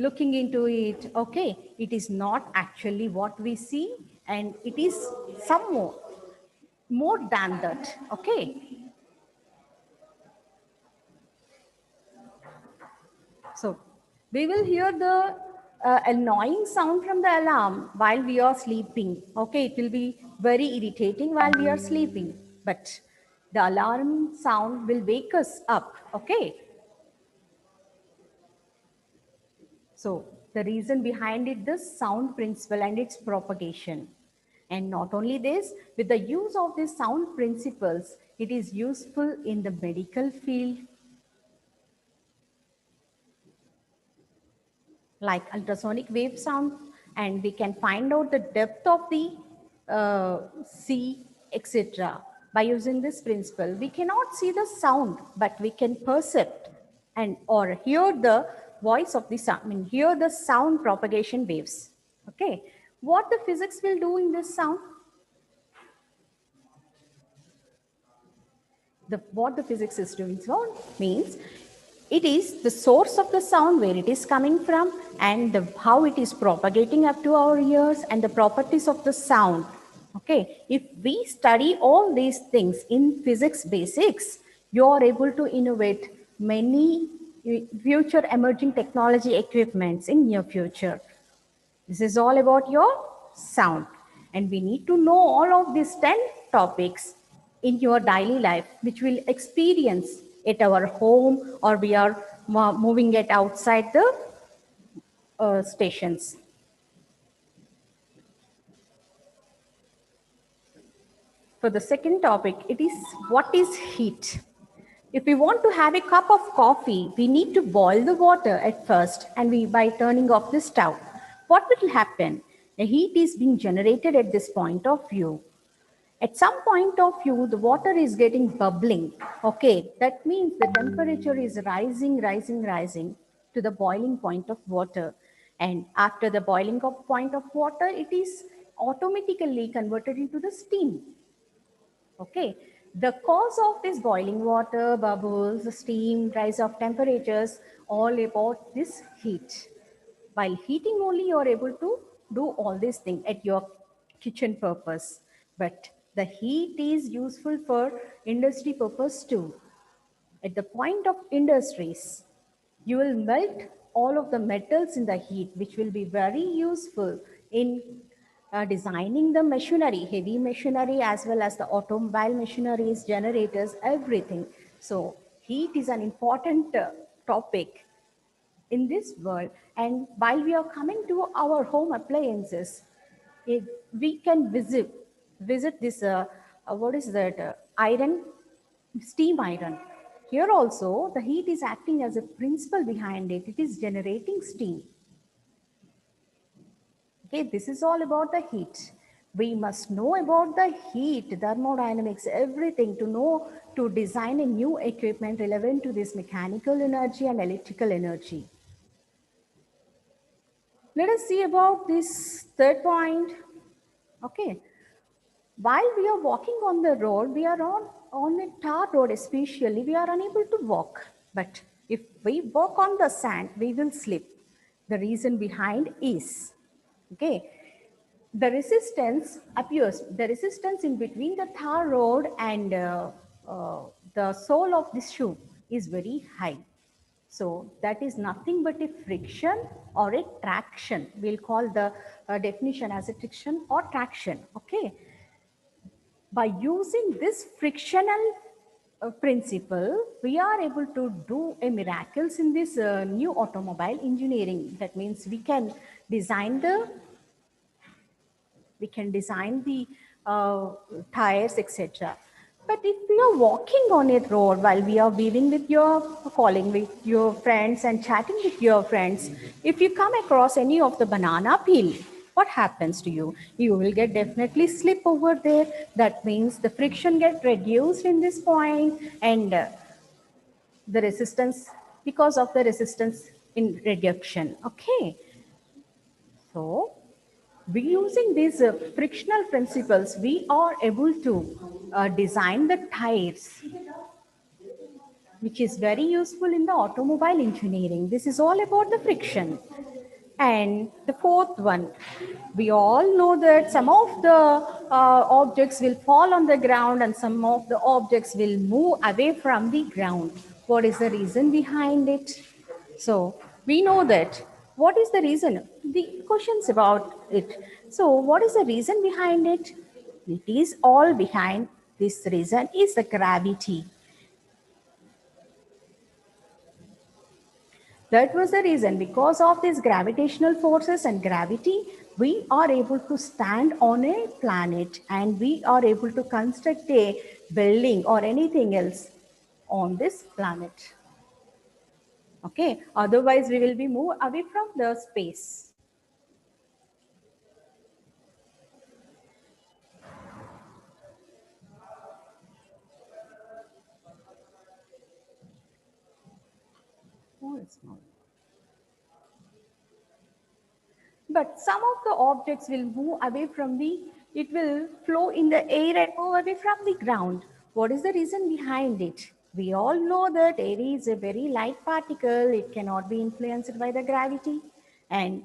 looking into it. Okay, it is not actually what we see, and it is some more than that. Okay. So we will hear the annoying sound from the alarm while we are sleeping. Okay, it will be very irritating while we are sleeping, but the alarm sound will wake us up. Okay. So the reason behind it, the sound principle and its propagation. And not only this, with the use of these sound principles, it is useful in the medical field, like ultrasonic wave sound, and we can find out the depth of the sea, etc. by using this principle. We cannot see the sound, but we can perceive and or hear the voice of the sound, hear the sound propagation waves. Okay, what the physics will do in this sound? What the physics is doing so means it is the source of the sound, where it is coming from, and how it is propagating up to our ears, and the properties of the sound. Okay, if we study all these things in physics basics, you are able to innovate many future emerging technology equipments in near future. This is all about your sound. And we need to know all of these 10 topics in your daily life, which will experience at our home, or we are moving it outside the stations. For the second topic, it is what is heat? If we want to have a cup of coffee, we need to boil the water at first, and by turning off the stove. What will happen? The heat is being generated at this point of view. At some point of view, the water is getting bubbling. Okay, that means the temperature is rising to the boiling point of water. And after the boiling point of water, it is automatically converted into the steam. Okay, the cause of this boiling water, bubbles, steam, rise of temperatures, all about this heat. While heating only, you are able to do all these things at your kitchen purpose. But the heat is useful for industry purpose too. At the point of industries, you will melt all of the metals in the heat, which will be very useful in designing the machinery, heavy machinery, as well as the automobile machineries, generators, everything. So heat is an important topic in this world. And while we are coming to our home appliances, we can visit this, what is that, iron, steam iron. Here also, the heat is acting as a principle behind it. It is generating steam. Okay, this is all about the heat. We must know about the heat, thermodynamics, everything to know, to design a new equipment relevant to this mechanical energy and electrical energy. Let us see about this third point. Okay, while we are walking on the road, we are on a tar road especially, we are unable to walk. But if we walk on the sand, we will slip. The reason behind is, okay, the resistance appears, the resistance in between the tar road and the sole of this shoe is very high. So that is nothing but a friction or a traction. We'll call the definition as a friction or traction. Okay. By using this frictional principle, we are able to do a miracles in this new automobile engineering. That means we can design the tires, etc. But if we are walking on a road while we are weaving with your, calling with your friends and chatting with your friends, if you come across any of the banana peel, what happens to you? You will get definitely slip over there. That means the friction get reduced in this point, and the resistance, because of the resistance in reduction. Okay. So we using these frictional principles, we are able to design the tires, which is very useful in the automobile engineering. This is all about the friction. And the fourth one, we all know that some of the objects will fall on the ground and some of the objects will move away from the ground. What is the reason behind it? So we know that. What is the reason? The questions about it. So what is the reason behind it? It is all behind this reason is the gravity. That was the reason. Because of these gravitational forces and gravity, we are able to stand on a planet and we are able to construct a building or anything else on this planet. Okay, otherwise we will be moved away from the space. But some of the objects will move away from it will flow in the air and move away from the ground. What is the reason behind it? We all know that air is a very light particle. It cannot be influenced by the gravity. And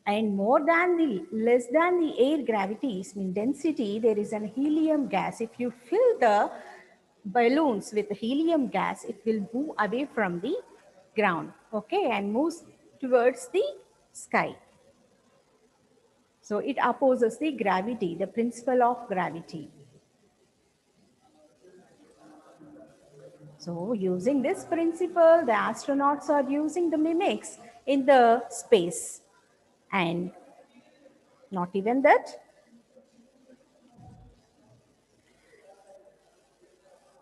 more than less than the air gravity is in density, there is an helium gas. If you fill the balloons with helium gas, it will move away from the ground, okay, and moves towards the sky. So it opposes the gravity, the principle of gravity. So using this principle, the astronauts are using the mimics in the space. And not even that,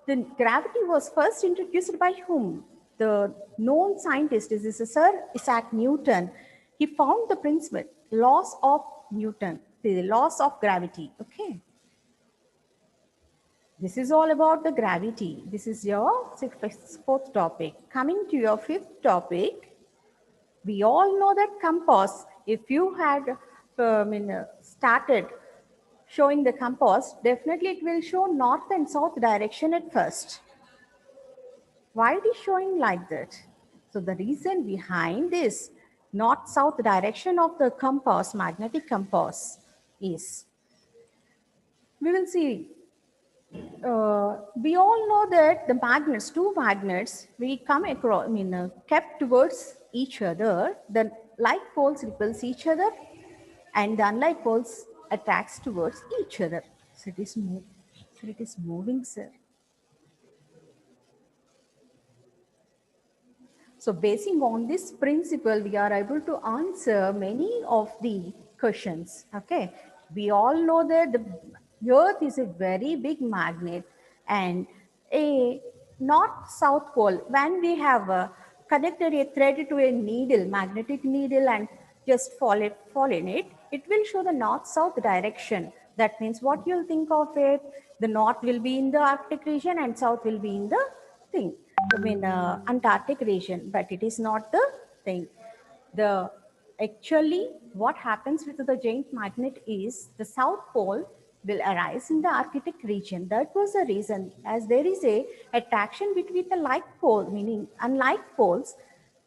the gravity was first introduced by whom? The known scientist is Sir Isaac Newton. He found the principle, laws of Newton, the laws of gravity, okay? This is all about the gravity. This is your fourth topic. Coming to your fifth topic, we all know that compass, if you had started showing the compass, definitely it will show north and south direction at first. Why it is showing like that? So the reason behind this north-south direction of the compass, magnetic compass, is, we will see, we all know that the magnets, two magnets, we come across, kept towards each other, the like poles repels each other and the unlike poles attracts towards each other. So it is moving, sir. So basing on this principle, we are able to answer many of the questions, okay? We all know that the Earth is a very big magnet and a north-south pole, when we have connected a thread to a needle, magnetic needle, and just fall in it, it will show the north-south direction. That means what you'll think of it, the north will be in the Arctic region and south will be in the thing. Antarctic region, but it is not the thing. Actually, what happens with the giant magnet is the south pole will arise in the Arctic region. That was the reason, as there is a attraction between the like pole, meaning unlike poles,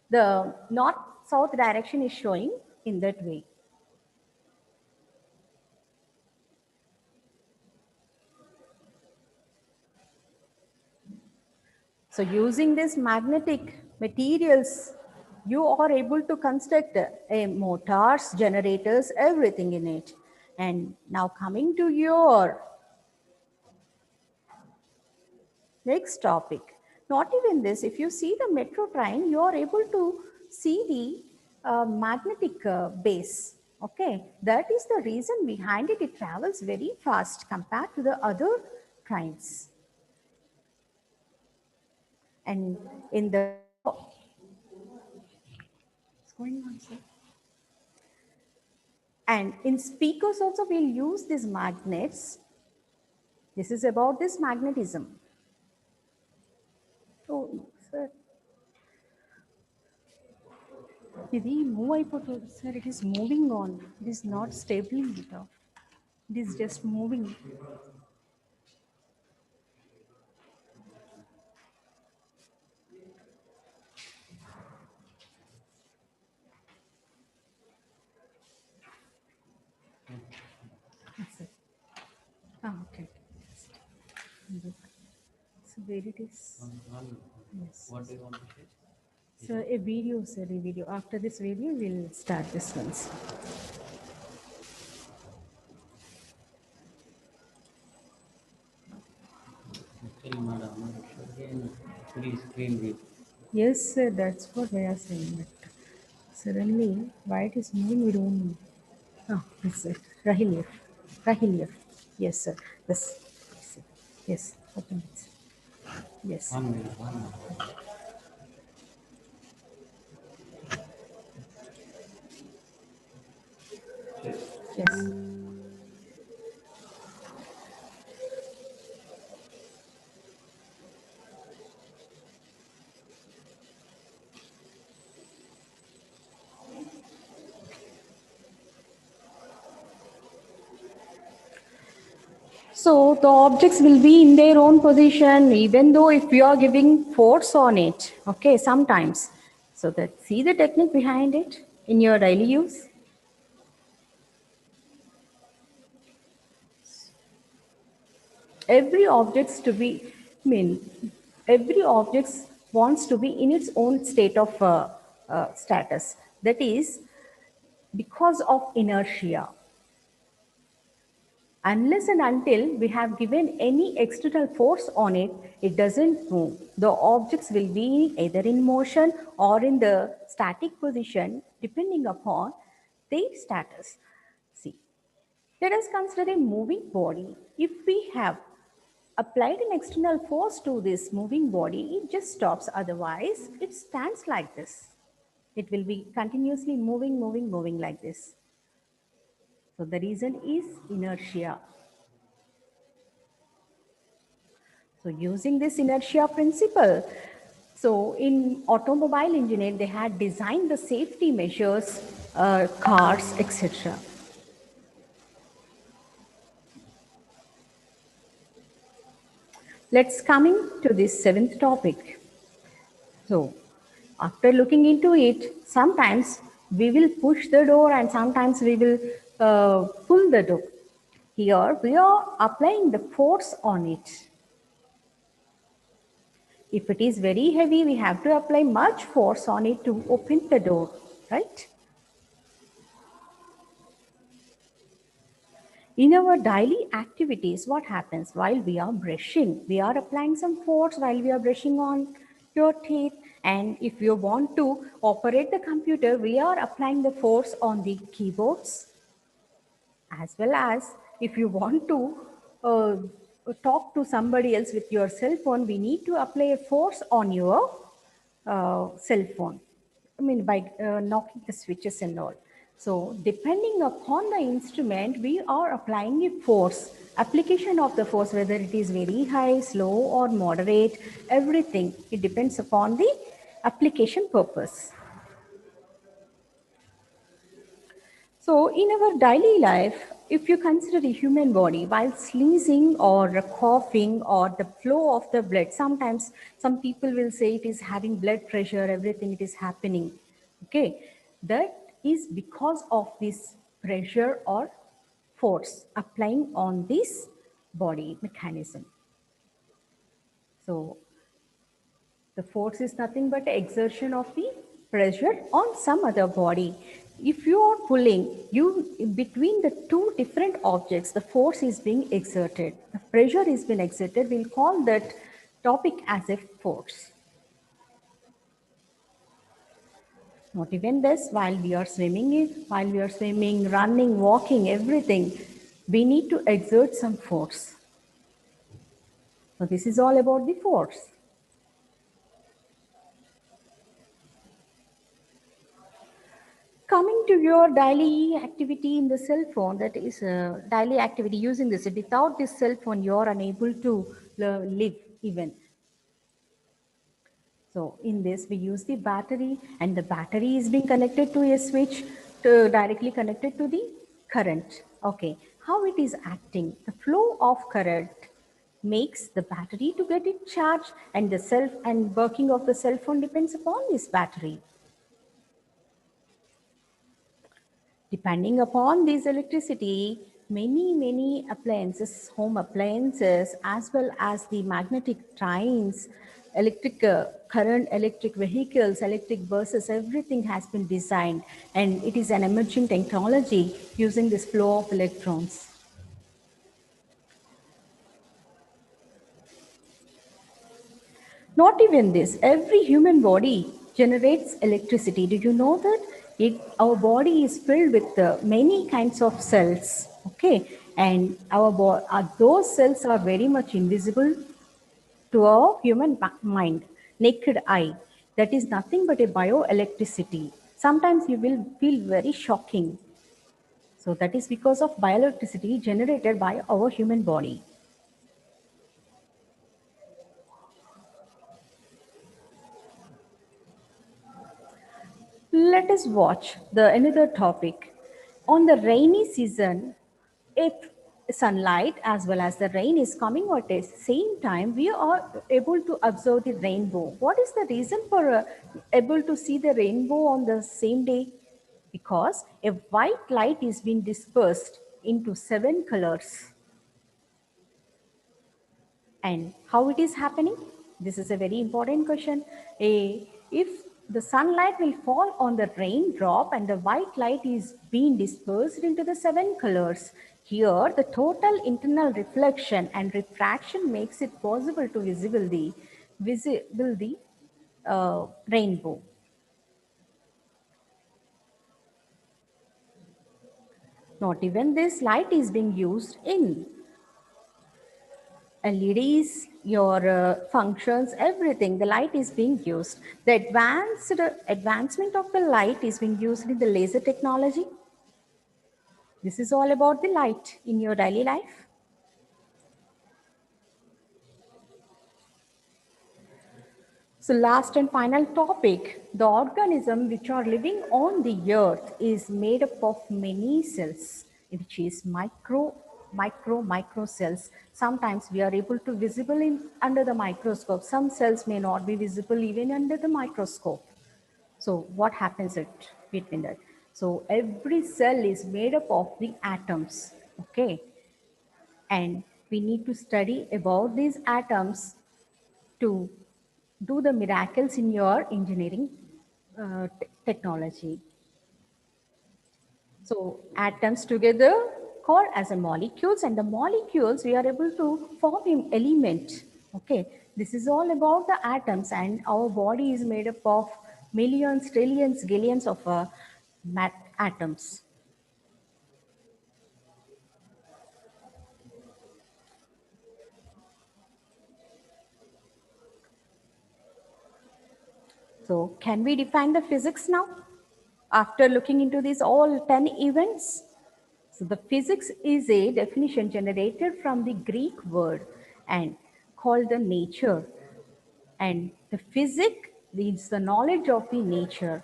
the north-south direction is showing in that way. So using these magnetic materials, you are able to construct motors, generators, everything in it. And now coming to your next topic. Not even this, if you see the metro train, you are able to see the magnetic base. Okay, that is the reason behind it. It travels very fast compared to the other trains. And in the what's going on, sir? And in speakers also we'll use these magnets. This is about this magnetism. Oh, no, sir. Sir, it is moving on. It is not stable. It is just moving. Yes, sir. Ah, okay. So where it is? Yes. What do you want to say? So a video, sir, a video. After this video, we'll start this one. Yes, sir, that's what we are saying. But suddenly, why it is moving, we don't know. Oh, yes, sir. Rahil. Yes, sir. Yes. Yes. Open it. Yes. 1 minute. 1 minute. Yes. So the objects will be in their own position, even though if we are giving force on it, okay, sometimes. So that, see the technique behind it in your daily use. Every objects to be, every objects wants to be in its own state of status. That is because of inertia. Unless and until we have given any external force on it, it doesn't move. The objects will be either in motion or in the static position depending upon their status. See, let us consider a moving body. If we have applied an external force to this moving body, it just stops. Otherwise, it stands like this. It will be continuously moving, moving, moving like this. So the reason is inertia. So using this inertia principle, so in automobile engineering, they had designed the safety measures, cars, etc. Let's coming to this seventh topic. So after looking into it, sometimes we will push the door and sometimes we will pull the door. Here we are applying the force on it. If it is very heavy, we have to apply much force on it to open the door, right? In our daily activities, what happens while we are brushing? We are applying some force while we are brushing on your teeth. And if you want to operate the computer, we are applying the force on the keyboards. As well as if you want to talk to somebody else with your cell phone, we need to apply a force on your cell phone. By knocking the switches and all. So depending upon the instrument, we are applying a force. Application of the force, whether it is very high, slow or moderate, everything, it depends upon the application purpose. So in our daily life, if you consider the human body, while sneezing or coughing or the flow of the blood, sometimes some people will say it is having blood pressure, everything it is happening. Okay, that is because of this pressure or force applying on this body mechanism. So the force is nothing but exertion of the pressure on some other body. If you are pulling, between the two different objects, the force is being exerted. The pressure is being exerted. We'll call that topic as a force. Not even this, while we are swimming, running, walking, everything, we need to exert some force. So this is all about the force. Coming to your daily activity in the cell phone, that is daily activity using this. Without this cell phone, you are unable to live even. So in this, we use the battery, and the battery is being connected to a switch directly connected to the current. Okay, how it is acting? The flow of current makes the battery to get it charged, and the working of the cell phone depends upon this battery. Depending upon this electricity, many appliances, home appliances, as well as the magnetic trains, electric current, electric vehicles, electric buses, everything has been designed, and it is an emerging technology using this flow of electrons. Not even this, every human body generates electricity. Do you know that? Our body is filled with many kinds of cells, okay? And those cells are very much invisible to our human mind, naked eye. That is nothing but a bioelectricity. Sometimes you will feel very shocking. So that is because of bioelectricity generated by our human body. Let us watch another topic. On the rainy season, if sunlight as well as the rain is coming at the same time, we are able to observe the rainbow. What is the reason for able to see the rainbow on the same day? Because a white light is being dispersed into 7 colors. And how it is happening? This is a very important question. If the sunlight will fall on the raindrop and the white light is being dispersed into the 7 colors, here the total internal reflection and refraction makes it possible to visible the rainbow. Not even this light is being used in LEDs, your functions, everything, the light is being used. The advancement of the light is being used in the laser technology. This is all about the light in your daily life. So last and final topic, the organism which are living on the earth is made up of many cells, which is micro cells. Sometimes we are able to visible under the microscope. Some cells may not be visible even under the microscope. So what happens between that? So every cell is made up of the atoms, okay? And we need to study about these atoms to do the miracles in your engineering technology. So atoms together called as a molecules, and the molecules we are able to form an element. Okay, this is all about the atoms, and our body is made up of millions, trillions, billions of atoms. So can we define the physics now? After looking into these all 10 events? So the physics is a definition generated from the Greek word and called the nature. And the physics means the knowledge of the nature.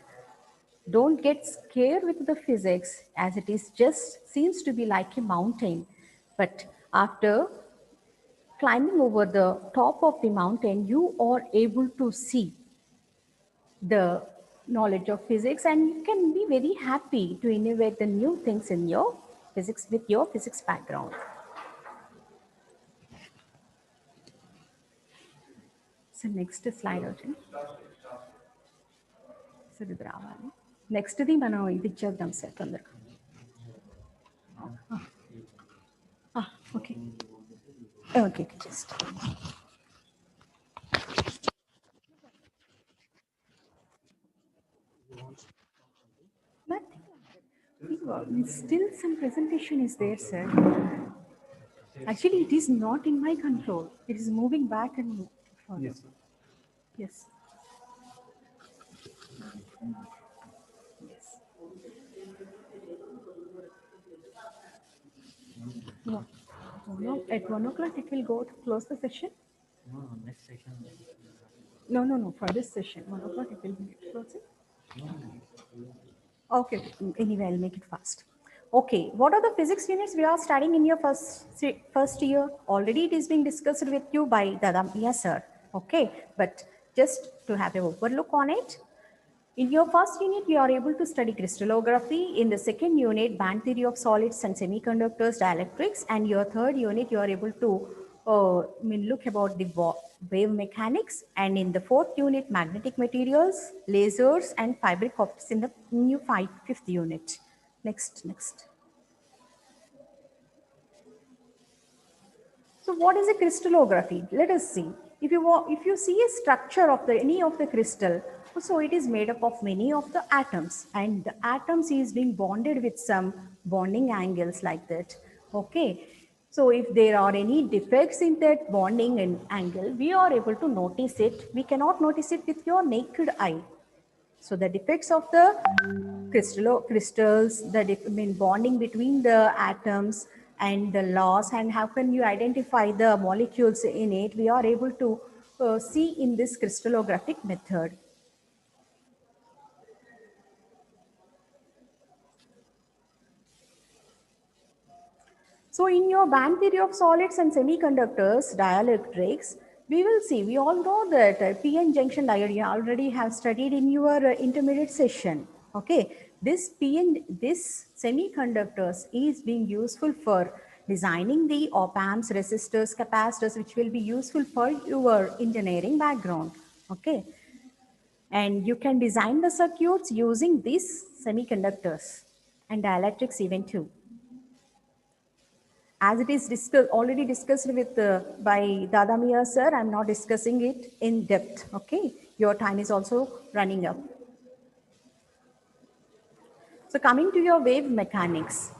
Don't get scared with the physics as it is just seems to be like a mountain. But after climbing over the top of the mountain, you are able to see the knowledge of physics, and you can be very happy to innovate the new things in your physics with your physics background. So next slide వచ్చి sir ఇది రావాలి నెక్స్ట్ది మనం ఇది ఇచ్చేద్దాం sir తొందరగా okay okay just nothing. Still some presentation is there, sir. Actually, it is not in my control. It is moving back and forward. Yes. Yes. Yes. No. No. At 1 o'clock, it will go to close the session. No, next session. No. For this session, 1 o'clock, it will be closing. Okay. Anyway, I'll make it fast. Okay, what are the physics units we are studying in your first year? Already it is being discussed with you by Dadamiya sir. Okay, but just to have a overlook on it. In your first unit, you are able to study crystallography. In the second unit, band theory of solids and semiconductors, dielectrics. And your third unit, you are able to look about the wave mechanics. And in the fourth unit, magnetic materials, lasers, and fabric optics in the new fifth unit. Next. So what is a crystallography? Let us see. If you see a structure of any of the crystal, so it is made up of many of the atoms, and the atoms is being bonded with some bonding angles like that. Okay. So if there are any defects in that bonding angle, we are able to notice it. We cannot notice it with your naked eye. So the defects of the crystals, the bonding between the atoms and the loss, and how can you identify the molecules in it, we are able to see in this crystallographic method. So in your band theory of solids and semiconductors, dielectrics, we will see, we all know that PN junction diode you already have studied in your intermediate session. Okay, this semiconductors is being useful for designing the op amps, resistors, capacitors, which will be useful for your engineering background. Okay, and you can design the circuits using these semiconductors and dielectrics even too. As it is already discussed with by Dadamiya sir, I'm not discussing it in depth. Okay, your time is also running up. So coming to your wave mechanics.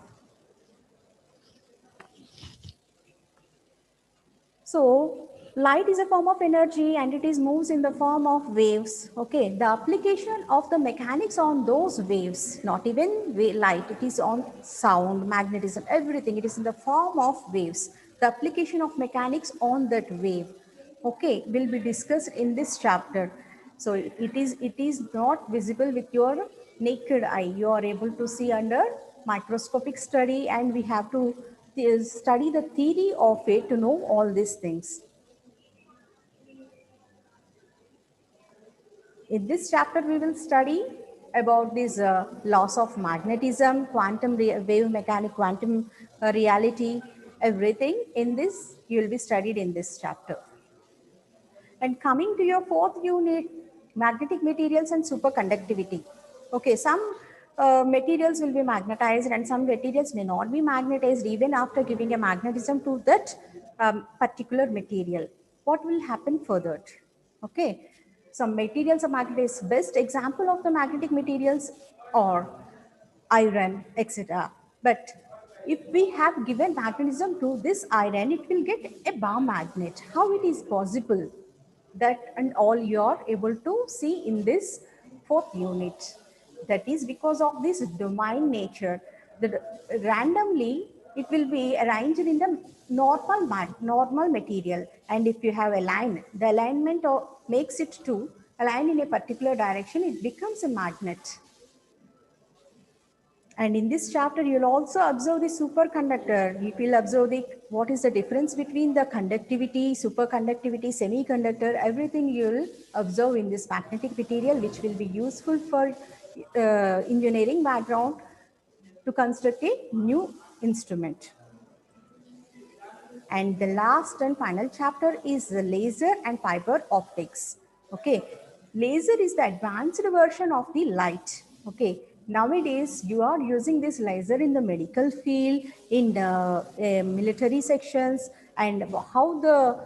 So light is a form of energy and it is moves in the form of waves. Okay, the application of the mechanics on those waves, not even light, it is on sound, magnetism, everything. It is in the form of waves. The application of mechanics on that wave, okay, will be discussed in this chapter. So it is not visible with your naked eye. You are able to see under microscopic study, and we have to study the theory of it to know all these things. In this chapter, we will study about these laws of magnetism, quantum wave mechanics, quantum reality, everything in this you will be studied in this chapter. And coming to your fourth unit, magnetic materials and superconductivity. Okay, some materials will be magnetized and some materials may not be magnetized even after giving a magnetism to that particular material. What will happen further? Okay, some materials are magnetized. Best example of the magnetic materials are iron, etc. But if we have given magnetism to this iron, it will get a bar magnet. How it is possible? That and all you are able to see in this fourth unit. That is because of this domain nature. The randomly it will be arranged in the normal material, and if you have a line, the alignment makes it to align in a particular direction, it becomes a magnet. And in this chapter, you'll also observe the superconductor. You will observe what is the difference between the conductivity, superconductivity, semiconductor, everything you'll observe in this magnetic material, which will be useful for engineering background to construct a new instrument. And the last and final chapter is the laser and fiber optics. Okay, laser is the advanced version of the light. Okay, nowadays you are using this laser in the medical field, in the military sections, and how the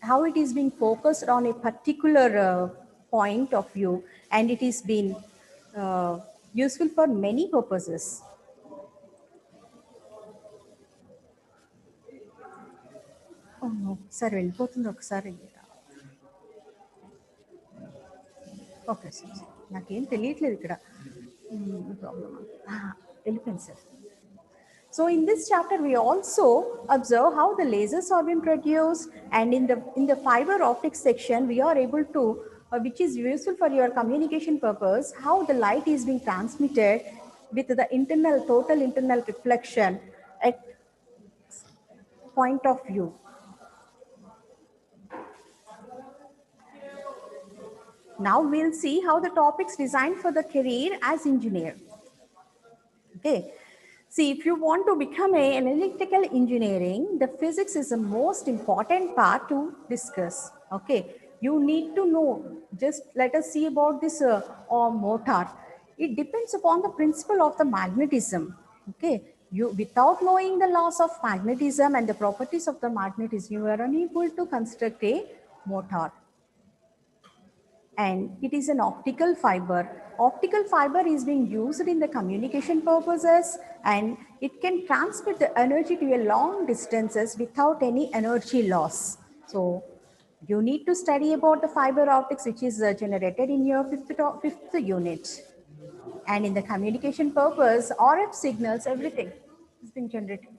how it is being focused on a particular point of view, and it is being useful for many purposes. Oh no, sir, వెళ్ళిపోతుంది ఒకసారి. Okay sir, నాకేం తెలియట్లేదు ఇక్కడ problem వెళ్ళిపోయింది sir. So in this chapter, we also observe how the lasers are being produced, and in the fiber optics section, we are able to, which is useful for your communication purpose, how the light is being transmitted with the total internal reflection at point of view. Now we'll see how the topics designed for the career as engineer. Okay. See, if you want to become an electrical engineering, the physics is the most important part to discuss. Okay, you need to know. Just let us see about this motor. It depends upon the principle of the magnetism. Okay, you without knowing the laws of magnetism and the properties of the magnetism, you are unable to construct a motor. And it is an optical fiber. Optical fiber is being used in the communication purposes, and it can transmit the energy to a long distances without any energy loss. So you need to study about the fiber optics, which is generated in your fifth unit. And in the communication purpose, RF signals, everything is being generated.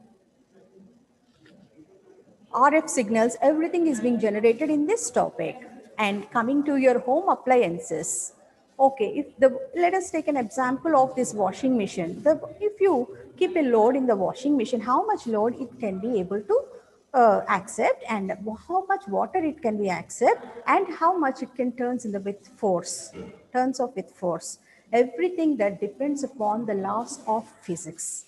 RF signals, everything is being generated in this topic. And coming to your home appliances. Okay, let us take an example of this washing machine. If you keep a load in the washing machine, how much load it can be able to accept, and how much water it can be accept, and how much it can turns in the with force, turns off with force. Everything that depends upon the laws of physics.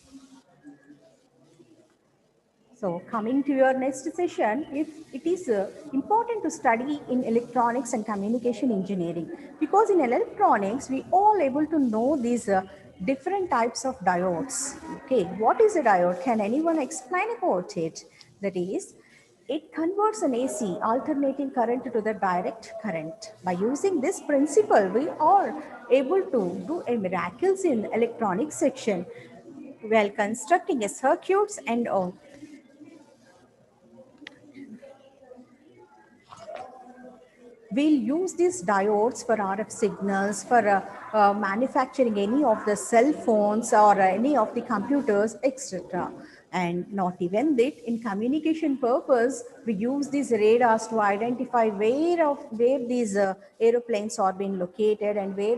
So coming to your next session, if it is important to study in electronics and communication engineering, because in electronics we all able to know these different types of diodes. Okay, what is a diode? Can anyone explain about it? That is, it converts an AC alternating current to the direct current. By using this principle, we are able to do a miracles in electronic section while constructing a circuits and all. We'll use these diodes for RF signals, for manufacturing any of the cell phones or any of the computers, etc. And not even that, in communication purpose, we use these radars to identify where these aeroplanes are being located, and where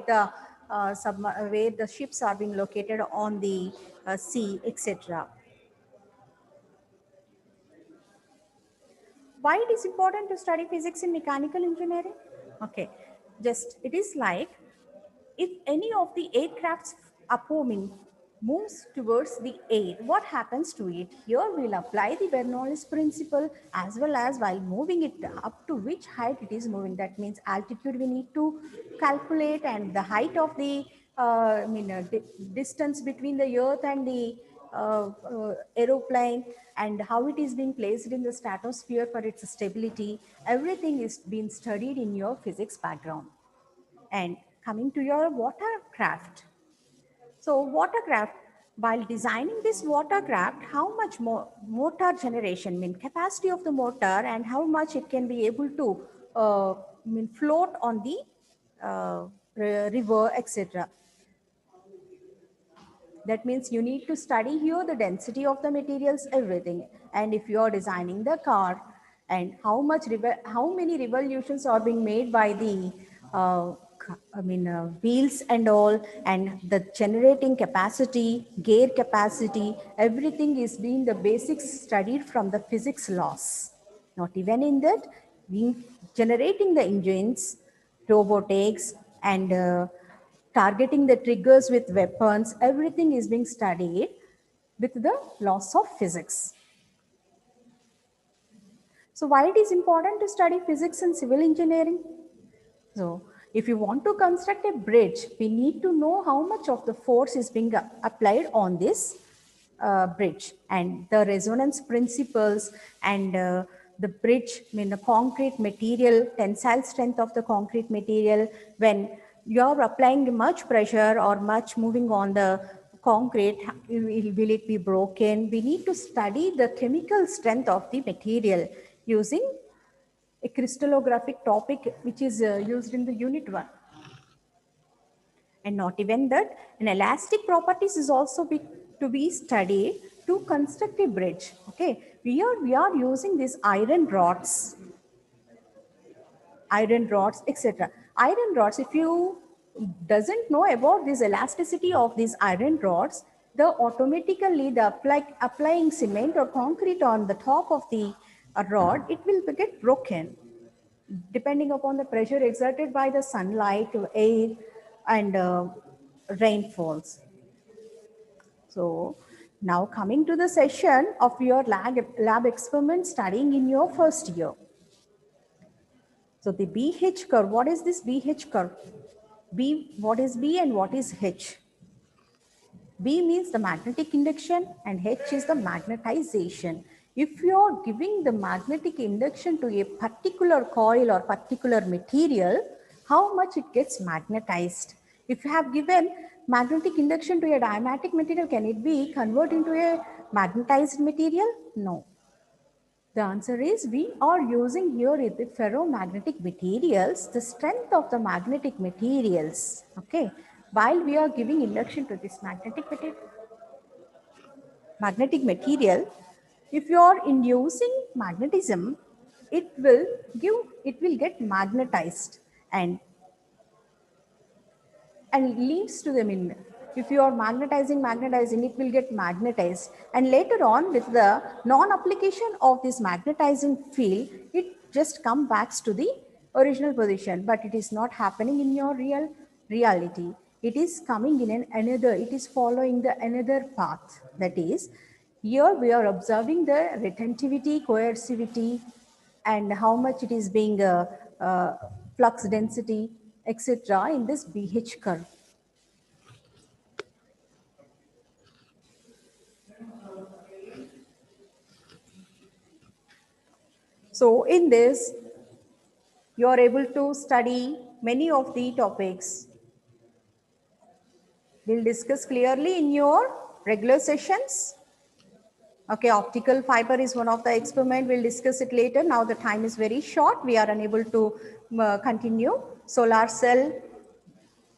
the ships are being located on the sea, etc. Why it is important to study physics in mechanical engineering? Okay, just it is like, if any of the aircraft's upcoming moves towards the air, what happens to it? Here we'll apply the Bernoulli's principle, as well as while moving it up to which height it is moving. That means altitude we need to calculate, and the height of the distance between the earth and the aeroplane, and how it is being placed in the stratosphere for its stability. Everything is being studied in your physics background. And coming to your watercraft. So watercraft, while designing this watercraft, how much more motor generation, mean capacity of the motor, and how much it can be able to float on the river, etc. That means you need to study here the density of the materials, everything. And if you are designing the car, and how many revolutions are being made by the wheels and all, and the generating capacity, gear capacity, everything is being the basics studied from the physics laws. Not even in that, we generating the engines, robotics, and targeting the triggers with weapons, everything is being studied with the laws of physics. So why it is important to study physics in civil engineering? So if you want to construct a bridge, we need to know how much of the force is being applied on this bridge, and the resonance principles, and the bridge, the concrete material, tensile strength of the concrete material. When you're applying much pressure or much moving on the concrete, will it be broken? We need to study the chemical strength of the material using a crystallographic topic, which is used in the unit 1. And not even that, an elastic properties is also to be studied to construct a bridge. Okay, we are using these iron rods, etc. Iron rods, if you doesn't know about this elasticity of these iron rods, the automatically the applying cement or concrete on the top of the rod, it will get broken depending upon the pressure exerted by the sunlight, air, and rainfalls. So now coming to the session of your lab experiment studying in your first year. So the BH curve, what is this BH curve? What is B and what is H? B means the magnetic induction and H is the magnetization. If you are giving the magnetic induction to a particular coil or particular material, how much it gets magnetized? If you have given magnetic induction to a diamagnetic material, can it be converted into a magnetized material? No. The answer is, we are using here the ferromagnetic materials, the strength of the magnetic materials. Okay, while we are giving induction to this magnetic material, if you are inducing magnetism, it will get magnetized, and and leads to the min. If you are magnetizing, it will get magnetized. And later on, with the non-application of this magnetizing field, it just comes back to the original position. But it is not happening in your reality. It is coming in another, it is following the another path. That is, here we are observing the retentivity, coercivity, and how much it is being flux density, etc. in this BH curve. So in this, you are able to study many of the topics. We'll discuss clearly in your regular sessions. Okay, optical fiber is one of the experiment. We'll discuss it later. Now the time is very short. We are unable to continue. Solar cell,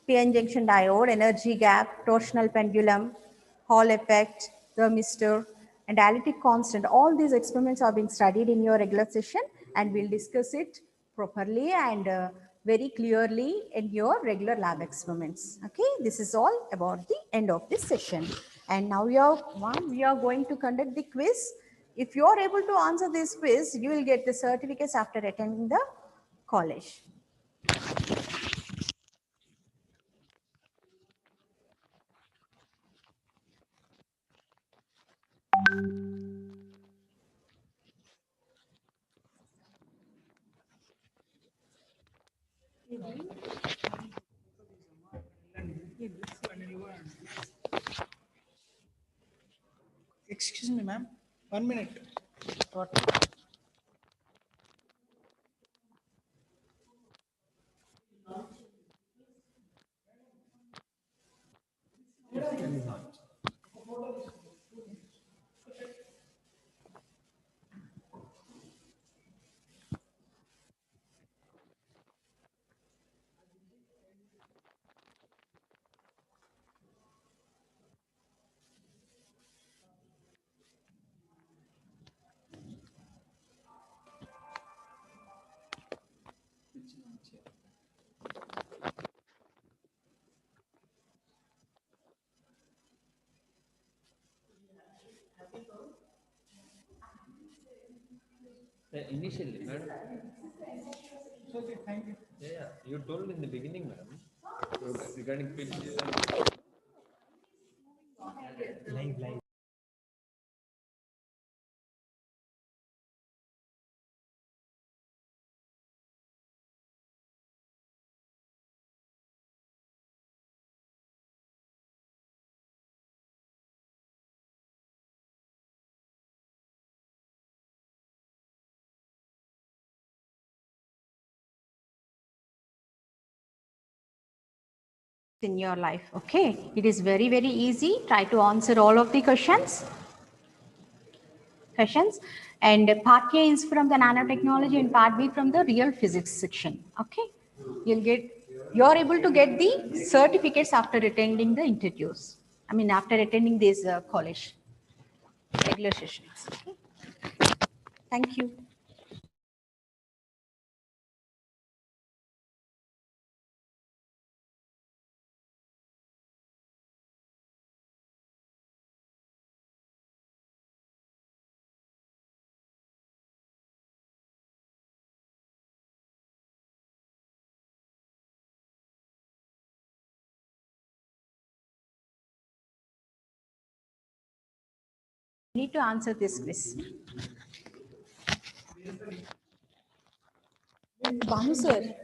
PN junction diode, energy gap, torsional pendulum, Hall effect, thermistor, and dielectric constant. All these experiments are being studied in your regular session, and we'll discuss it properly and very clearly in your regular lab experiments. Okay, this is all about the end of this session. And now we are going to conduct the quiz. If you are able to answer this quiz, you will get the certificates after attending the college. Excuse me, ma'am. 1 minute. What? Initially, madam. Okay, thank you. Yeah, you told in the beginning, madam, regarding pitch. Live. In your life. Okay, it is very, very easy. Try to answer all of the questions. And part A is from the nanotechnology and part B from the real physics section. Okay, you're able to get the certificates after attending the interviews. I mean, after attending these college regular sessions. Okay. Thank you. Need to answer this quiz. Banu sir.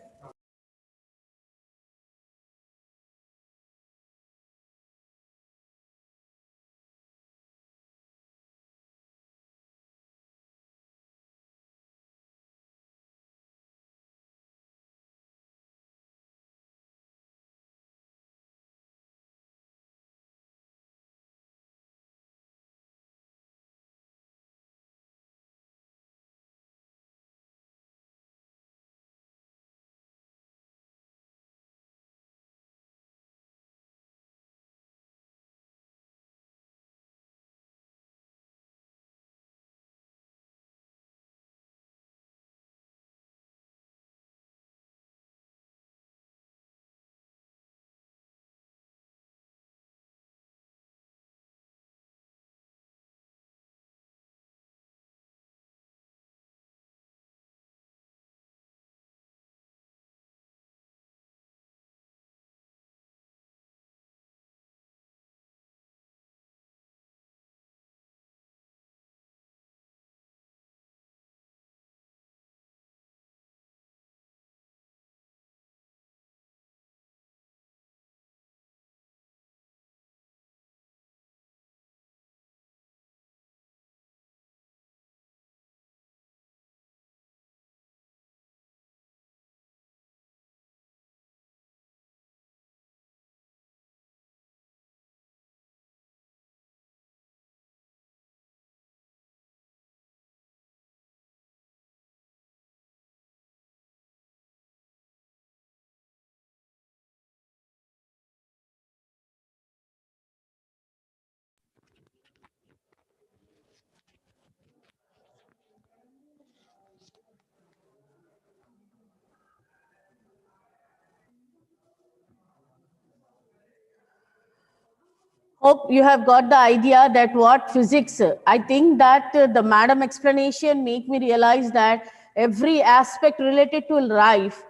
Hope you have got the idea that what physics. I think that the madam explanation make me realize that every aspect related to life,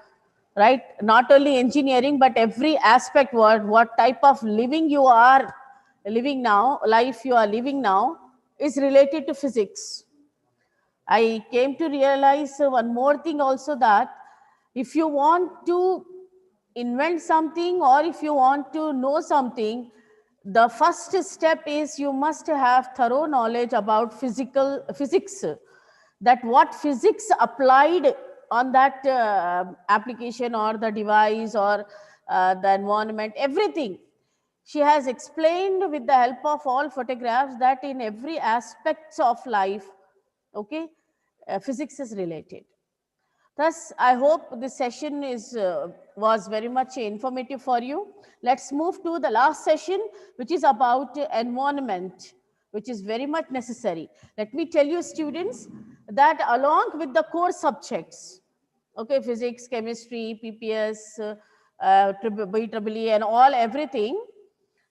right? Not only engineering, but every aspect, what type of living you are living now, life you are living now, is related to physics. I came to realize one more thing also, that if you want to invent something or if you want to know something, the first step is you must have thorough knowledge about physics, that what physics applied on that application or the device or the environment, everything. She has explained with the help of all photographs that in every aspects of life, okay, physics is related. Thus, I hope this session was very much informative for you. Let's move to the last session, which is about environment, which is very much necessary. Let me tell you, students, that along with the core subjects, okay, physics, chemistry, PPS, BEEE, and all everything,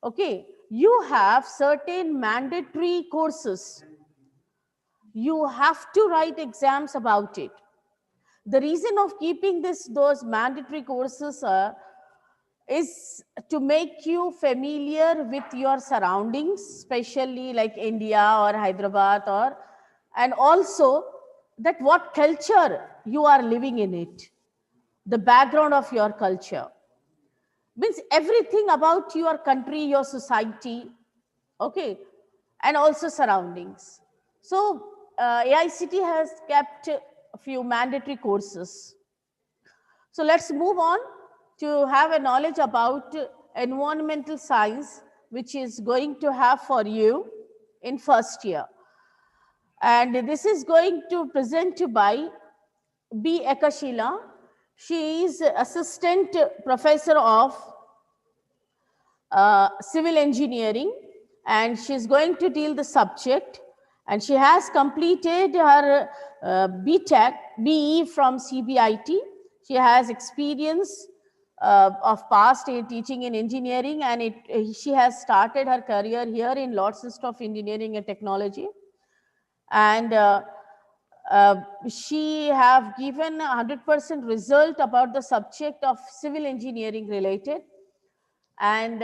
okay, you have certain mandatory courses. You have to write exams about it. The reason of keeping those mandatory courses is to make you familiar with your surroundings, especially like India or Hyderabad, and also that what culture you are living in it, the background of your culture, means everything about your country, your society, okay, and also surroundings. So AICT has kept a few mandatory courses. So let's move on to have a knowledge about environmental science, which is going to have for you in first year. And this is going to present to by B. Ekashila. She is assistant professor of civil engineering, and she's going to deal the subject, and she has completed her BTech, BE from CBIT. She has experience of past in teaching in engineering, and she has started her career here in Lord's Institute of Engineering and Technology. And she have given 100% result about the subject of civil engineering related. And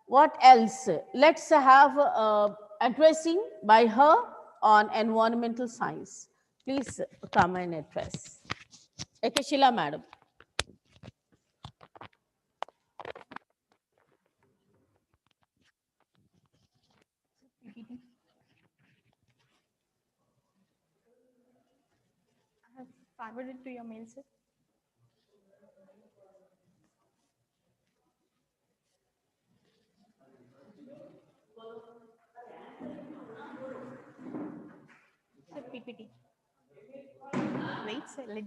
what else? Let's have addressing by her on environmental science. Please come and address. Ekashila madam. I have forwarded to your mail, sir. Sir, PPT. Wait, sir.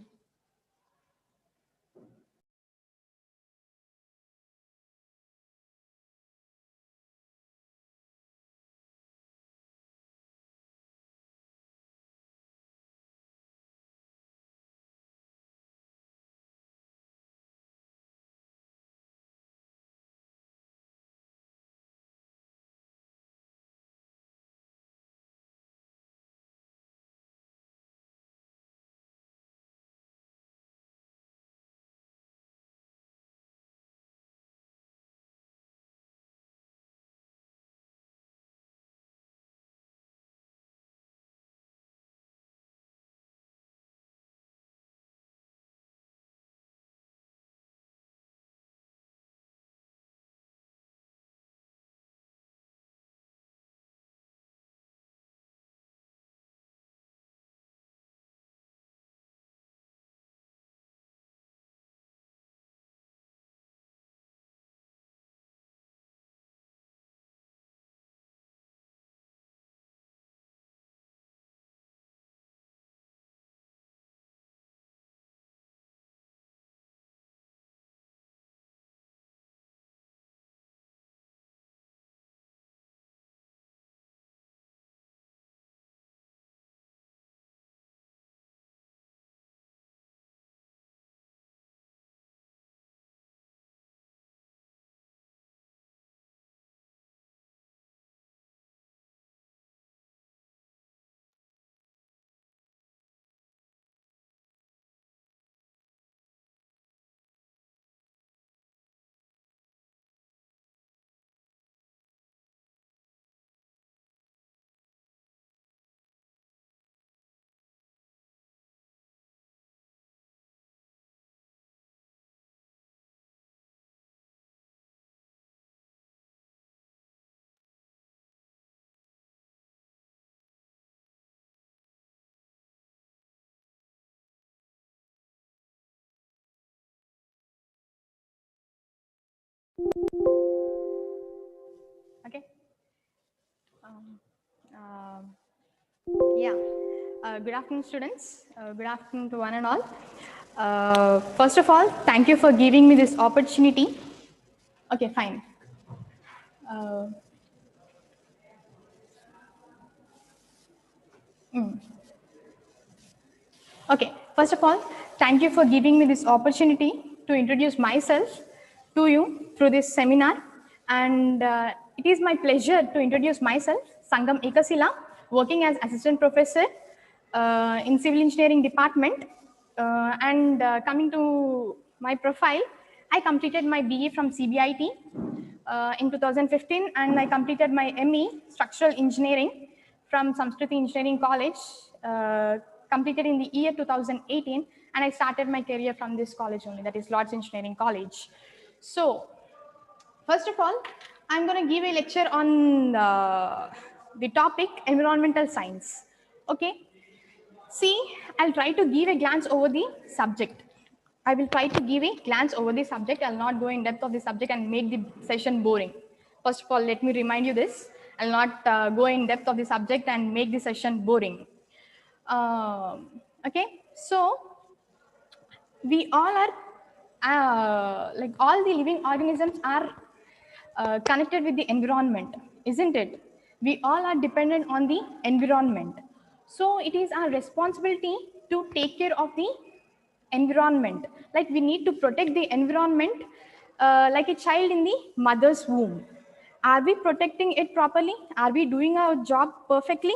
Okay. Yeah. Good afternoon, students. Good afternoon to one and all. First of all, thank you for giving me this opportunity. Okay, fine. Uh, Okay, first of all, thank you for giving me this opportunity to introduce myself to you through this seminar. And it is my pleasure to introduce myself, Sangam Ekasila, working as assistant professor in civil engineering department. Coming to my profile, I completed my BA from CBIT in 2015, and I completed my ME structural engineering from Samskriti Engineering College, completed in the year 2018, and I started my career from this college only, that is Lord's Engineering College. So first of all, I'm going to give a lecture on the topic environmental science. Okay, see, I'll try to give a glance over the subject. I will try to give a glance over the subject. I'll not go in depth of the subject and make the session boring. First of all, let me remind you this. I'll not go in depth of the subject and make the session boring. Okay, so we all are, like all the living organisms are connected with the environment, isn't it? We all are dependent on the environment. So it is our responsibility to take care of the environment. Like we need to protect the environment like a child in the mother's womb. Are we protecting it properly? Are we doing our job perfectly?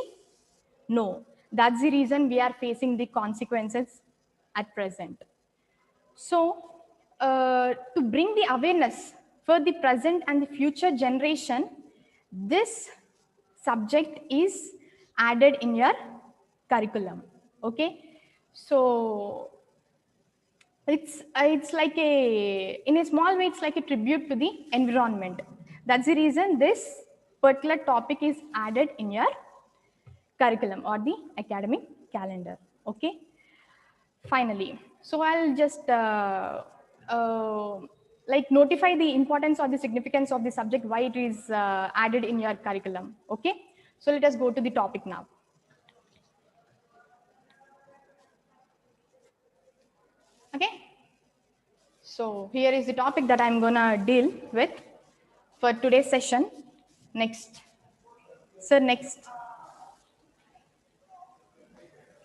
No. That's the reason we are facing the consequences at present. So, to bring the awareness for the present and the future generation, this subject is added in your curriculum. Okay, so it's like in a small way, it's like a tribute to the environment. That's the reason this particular topic is added in your curriculum or the academic calendar. Okay. Finally, so I'll just like notify the importance or the significance of the subject, why it is added in your curriculum. Okay, so let us go to the topic now. Okay, so here is the topic that I'm gonna deal with for today's session. Next, sir, next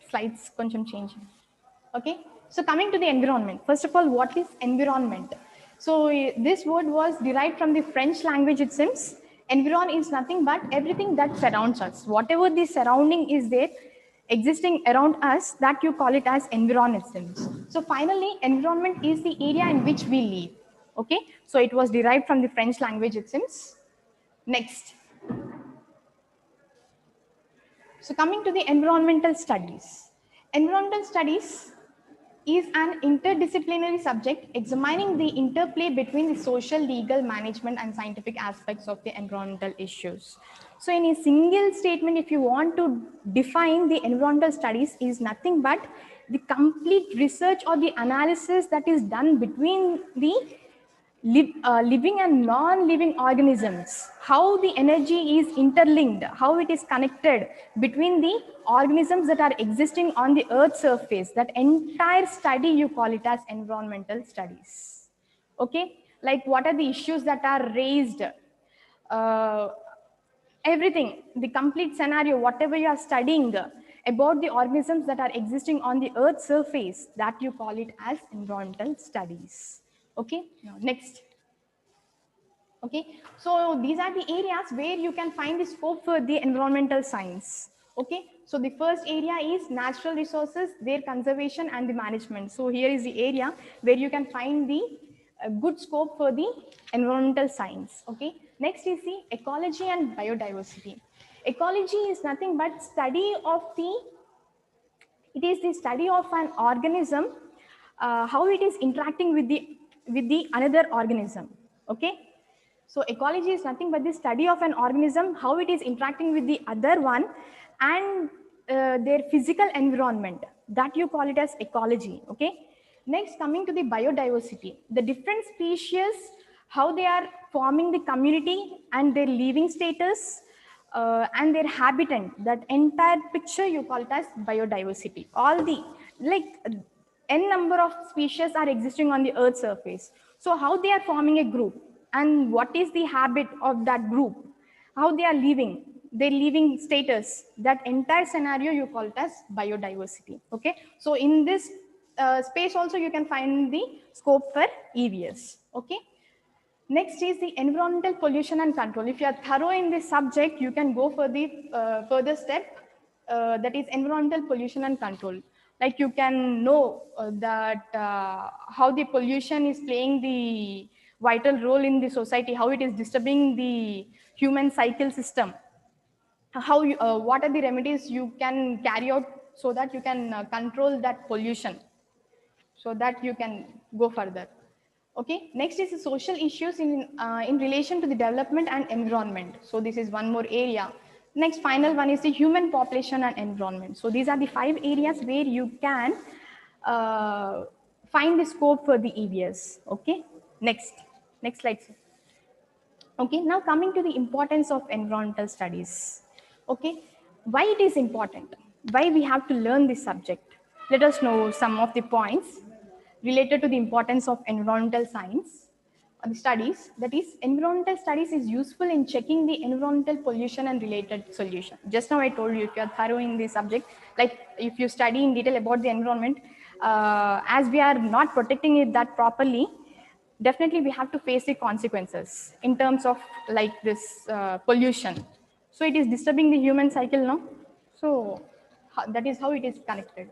slides, koncham change. Okay, so coming to the environment, first of all, what is environment? So this word was derived from the French language. It seems environ is nothing but everything that surrounds us. Whatever the surrounding is there existing around us, that you call it as environment. So finally, environment is the area in which we live. Okay, so it was derived from the French language, it seems. Next. So coming to the environmental studies. Environmental studies is an interdisciplinary subject examining the interplay between the social, legal, management, and scientific aspects of the environmental issues. So in a single statement, if you want to define the environmental studies, is nothing but the complete research or the analysis that is done between the living and non-living organisms, how the energy is interlinked, how it is connected between the organisms that are existing on the Earth's surface. That entire study, you call it as environmental studies. Okay, like what are the issues that are raised, everything, the complete scenario, whatever you are studying about the organisms that are existing on the Earth's surface, that you call it as environmental studies. Okay, now next. Okay, so these are the areas where you can find the scope for the environmental science. Okay, so the first area is natural resources, their conservation and the management. So here is the area where you can find the good scope for the environmental science. Okay, next is the ecology and biodiversity. Ecology is nothing but study of the, it is the study of an organism, how it is interacting with the another organism. Okay, so ecology is nothing but the study of an organism, how it is interacting with the other one and their physical environment, that you call it as ecology. Okay, next, coming to the biodiversity, the different species, how they are forming the community and their living status and their habitat. That entire picture you call it as biodiversity. All the like n number of species are existing on the earth surface. So how they are forming a group and what is the habit of that group, how they are living, their living status, that entire scenario you call it as biodiversity. Okay, so in this space also you can find the scope for EVS. Okay, next is the environmental pollution and control. If you are thorough in this subject, you can go for the further step, that is environmental pollution and control. Like you can know that how the pollution is playing the vital role in the society, how it is disturbing the human cycle system, how you, what are the remedies you can carry out so that you can control that pollution, so that you can go further. Okay, next is the social issues in relation to the development and environment. So this is one more area. Next, final one is the human population and environment. So these are the 5 areas where you can find the scope for the EVS. Okay, next slide. Okay, now coming to the importance of environmental studies. Okay, why it is important? Why we have to learn this subject? Let us know some of the points related to the importance of environmental science or the studies. That is, environmental studies is useful in checking the environmental pollution and related solution. Just now I told you, if you are thorough in this subject, like if you study in detail about the environment, as we are not protecting it that properly, definitely we have to face the consequences in terms of like this pollution. So it is disturbing the human cycle, no? So that is how it is connected.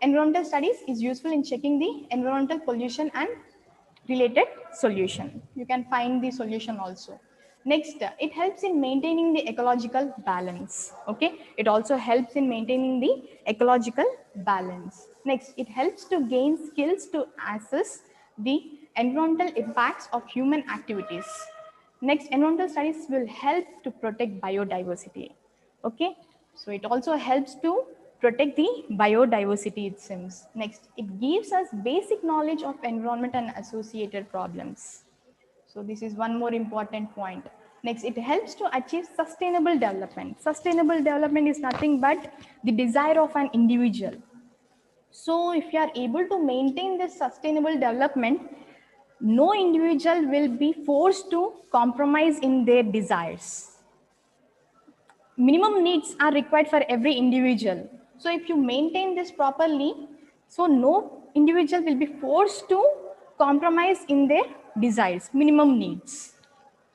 Environmental studies is useful in checking the environmental pollution and related solution. You can find the solution also. Next, it helps in maintaining the ecological balance. Okay, it also helps in maintaining the ecological balance. Next, it helps to gain skills to assess the environmental impacts of human activities. Next, environmental studies will help to protect biodiversity. Okay, so it also helps to protect the biodiversity, it seems. Next, it gives us basic knowledge of environment and associated problems. So this is one more important point. Next, it helps to achieve sustainable development. Sustainable development is nothing but the desire of an individual. So if you are able to maintain this sustainable development, no individual will be forced to compromise in their desires. Minimum needs are required for every individual. So if you maintain this properly, so no individual will be forced to compromise in their desires, minimum needs.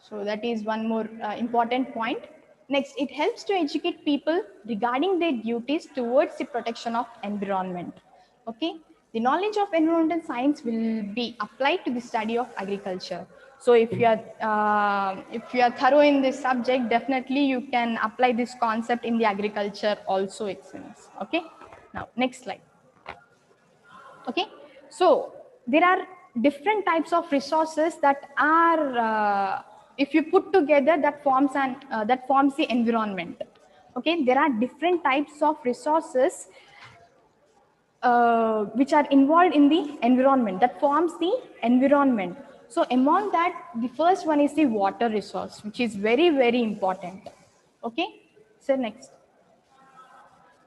So that is one more important point. Next, it helps to educate people regarding their duties towards the protection of environment. Okay, the knowledge of environmental science will be applied to the study of agriculture. So if you are thorough in this subject, definitely you can apply this concept in the agriculture also, it seems. Okay, now next slide. Okay, so there are different types of resources that are if you put together, that forms the environment. Okay, there are different types of resources which are involved in the environment, that forms the environment. So among that, the first one is the water resource, which is very, very important. Okay, so next.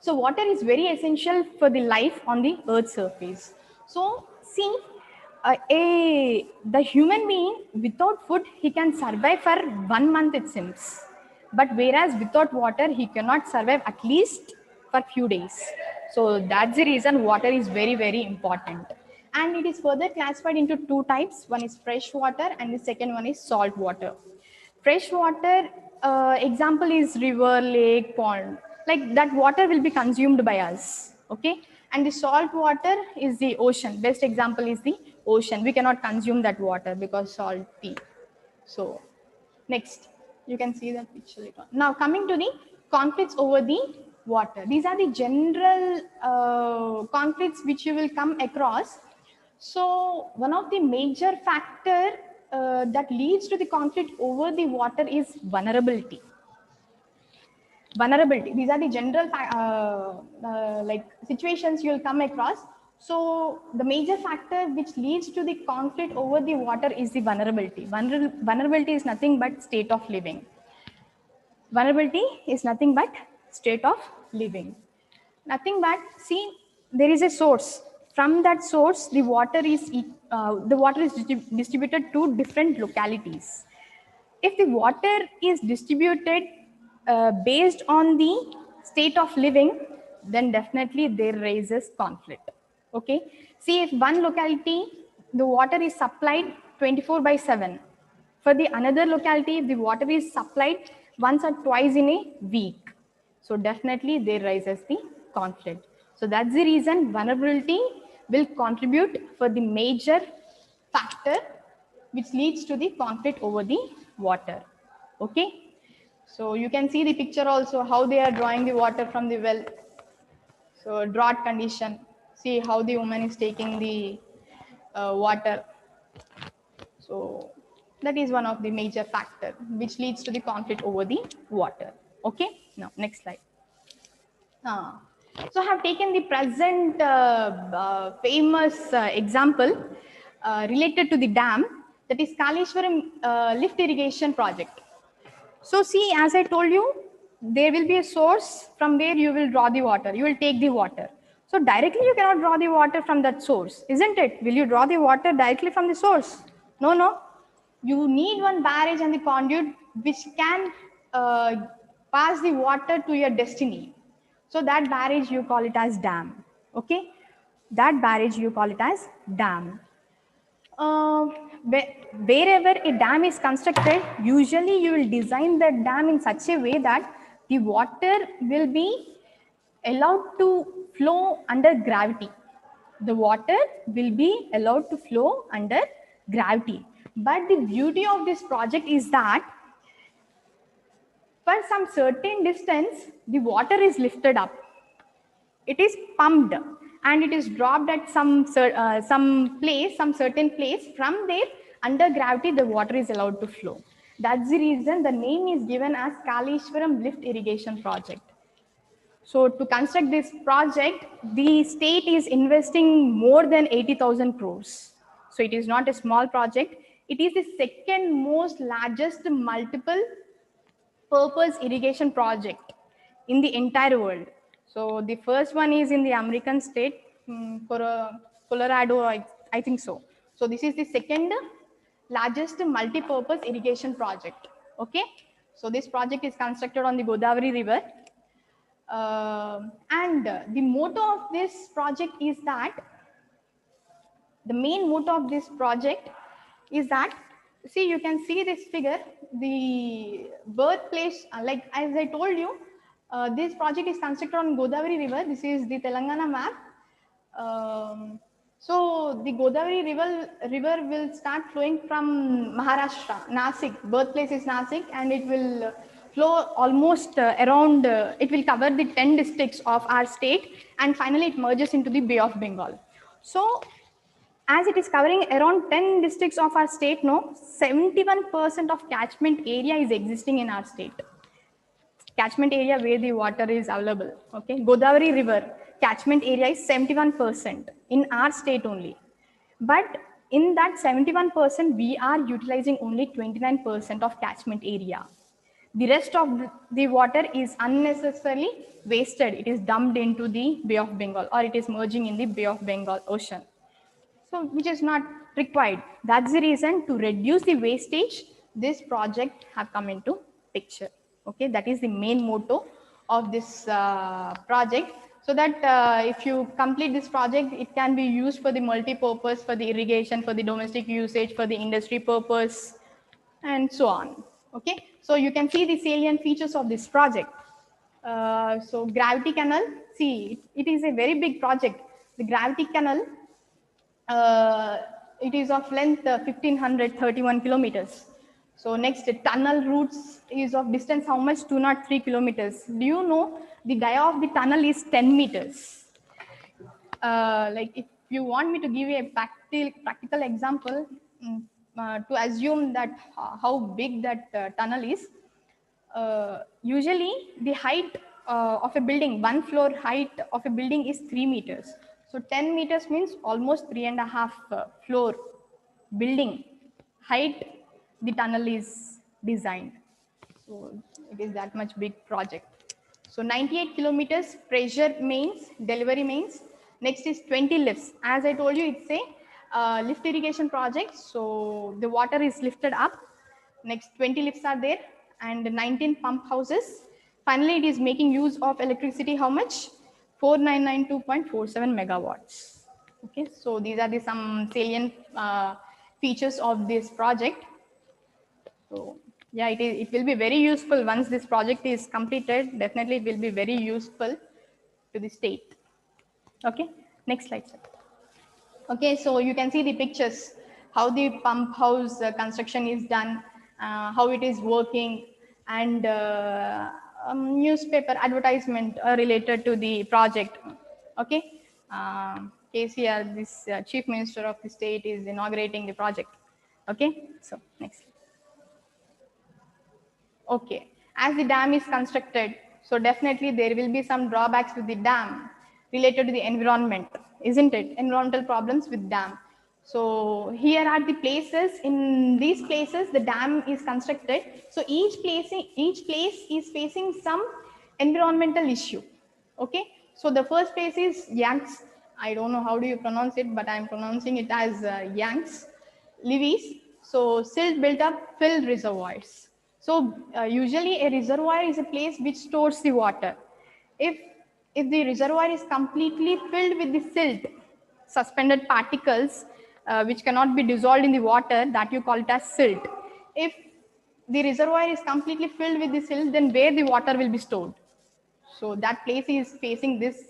So water is very essential for the life on the earth's surface. So see, the human being without food, he can survive for 1 month, it seems. But whereas without water, he cannot survive at least for few days. So that's the reason water is very, very important. And it is further classified into 2 types. One is fresh water and the second one is salt water. Fresh water, example is river, lake, pond. Like that water will be consumed by us. Okay. And the salt water is the ocean. Best example is the ocean. We cannot consume that water because salty. So next, you can see that picture later on. Now coming to the conflicts over the water. These are the general conflicts which you will come across. So one of the major factor that leads to the conflict over the water is vulnerability. Vulnerability. These are the general like situations you will come across. So the major factor which leads to the conflict over the water is the vulnerability. Vulnerability is nothing but state of living. Vulnerability is nothing but state of living. Nothing but, see, there is a source. From that source, the water is distributed to different localities. If the water is distributed based on the state of living, then definitely there raises conflict. Okay. See, if one locality, the water is supplied 24/7. For the another locality, the water is supplied once or twice in a week. So definitely there rises the conflict. So that's the reason vulnerability will contribute for the major factor which leads to the conflict over the water. Okay. So you can see the picture also how they are drawing the water from the well. So drought condition. See how the woman is taking the water. So that is one of the major factor which leads to the conflict over the water. Okay. Now next slide. So I have taken the present famous example related to the dam, that is Kaleshwaram lift irrigation project. So see, as I told you, there will be a source from where you will draw the water, you will take the water. So directly you cannot draw the water from that source, isn't it? Will you draw the water directly from the source? No, no. You need one barrage and the conduit which can pass the water to your destiny. So that barrage you call it as dam. Okay, that barrage you call it as dam. Wherever a dam is constructed, usually you will design the dam in such a way that the water will be allowed to flow under gravity. The water will be allowed to flow under gravity. But the beauty of this project is that for some certain distance, the water is lifted up. It is pumped and it is dropped at some certain place. From there, under gravity, the water is allowed to flow. That's the reason the name is given as Kaleshwaram Lift Irrigation Project. So to construct this project, the state is investing more than 80,000 crores. So it is not a small project. It is the second most largest multiple purpose irrigation project in the entire world. So the first one is in the American state, Colorado, I think so. So this is the second largest multi-purpose irrigation project. Okay. So this project is constructed on the Godavari River. And the motto of this project is that, the main motto of this project is that, see, you can see this figure, the birthplace, like as I told you, this project is constructed on Godavari River. This is the Telangana map. So the Godavari river will start flowing from Maharashtra, Nasik. Birthplace is Nasik, and it will flow almost around, it will cover the 10 districts of our state, and finally it merges into the Bay of Bengal. So as it is covering around 10 districts of our state, no, 71% of catchment area is existing in our state. Catchment area where the water is available. Okay, Godavari River catchment area is 71% in our state only. But in that 71%, we are utilizing only 29% of catchment area. The rest of the water is unnecessarily wasted. It is dumped into the Bay of Bengal, or it is merging in the Bay of Bengal Ocean. So which is not required. That's the reason, to reduce the wastage, this project have come into picture. Okay, that is the main motto of this project. So that if you complete this project, it can be used for the multi-purpose, for the irrigation, for the domestic usage, for the industry purpose, and so on. Okay, so you can see the salient features of this project. So gravity canal, see, it is a very big project. The gravity canal, it is of length 1531 kilometers. So next, tunnel routes is of distance how much? 203 kilometers. Do you know the dia of the tunnel is 10 meters? Like if you want me to give you a practical example, to assume that how big that tunnel is, usually the height of a building, one floor height of a building is 3 meters. So 10 meters means almost 3.5 floor building height the tunnel is designed. So it is that much big project. So 98 kilometers pressure mains, delivery mains. Next is 20 lifts. As I told you, it's a lift irrigation project. So the water is lifted up. Next 20 lifts are there and 19 pump houses. Finally, it is making use of electricity. How much? 4992.47 megawatts. Okay, so these are the some salient features of this project. So yeah, it will be very useful once this project is completed. Definitely, it will be very useful to the state. Okay, next slide, sir. Okay, so you can see the pictures, how the pump house construction is done, how it is working, and newspaper advertisement related to the project. Okay, KCR, this Chief Minister of the state, is inaugurating the project. Okay, so next. Okay, as the dam is constructed, so definitely there will be some drawbacks with the dam related to the environment, isn't it? Environmental problems with dam. So here are the places. In these places, the dam is constructed. So each place is facing some environmental issue. Okay, so the first place is Yanks. I don't know how do you pronounce it, but I'm pronouncing it as Yanks, levees. So silt built up filled reservoirs. So usually a reservoir is a place which stores the water. If the reservoir is completely filled with the silt, suspended particles which cannot be dissolved in the water, that you call it as silt. If the reservoir is completely filled with the silt, then where the water will be stored? So that place is facing this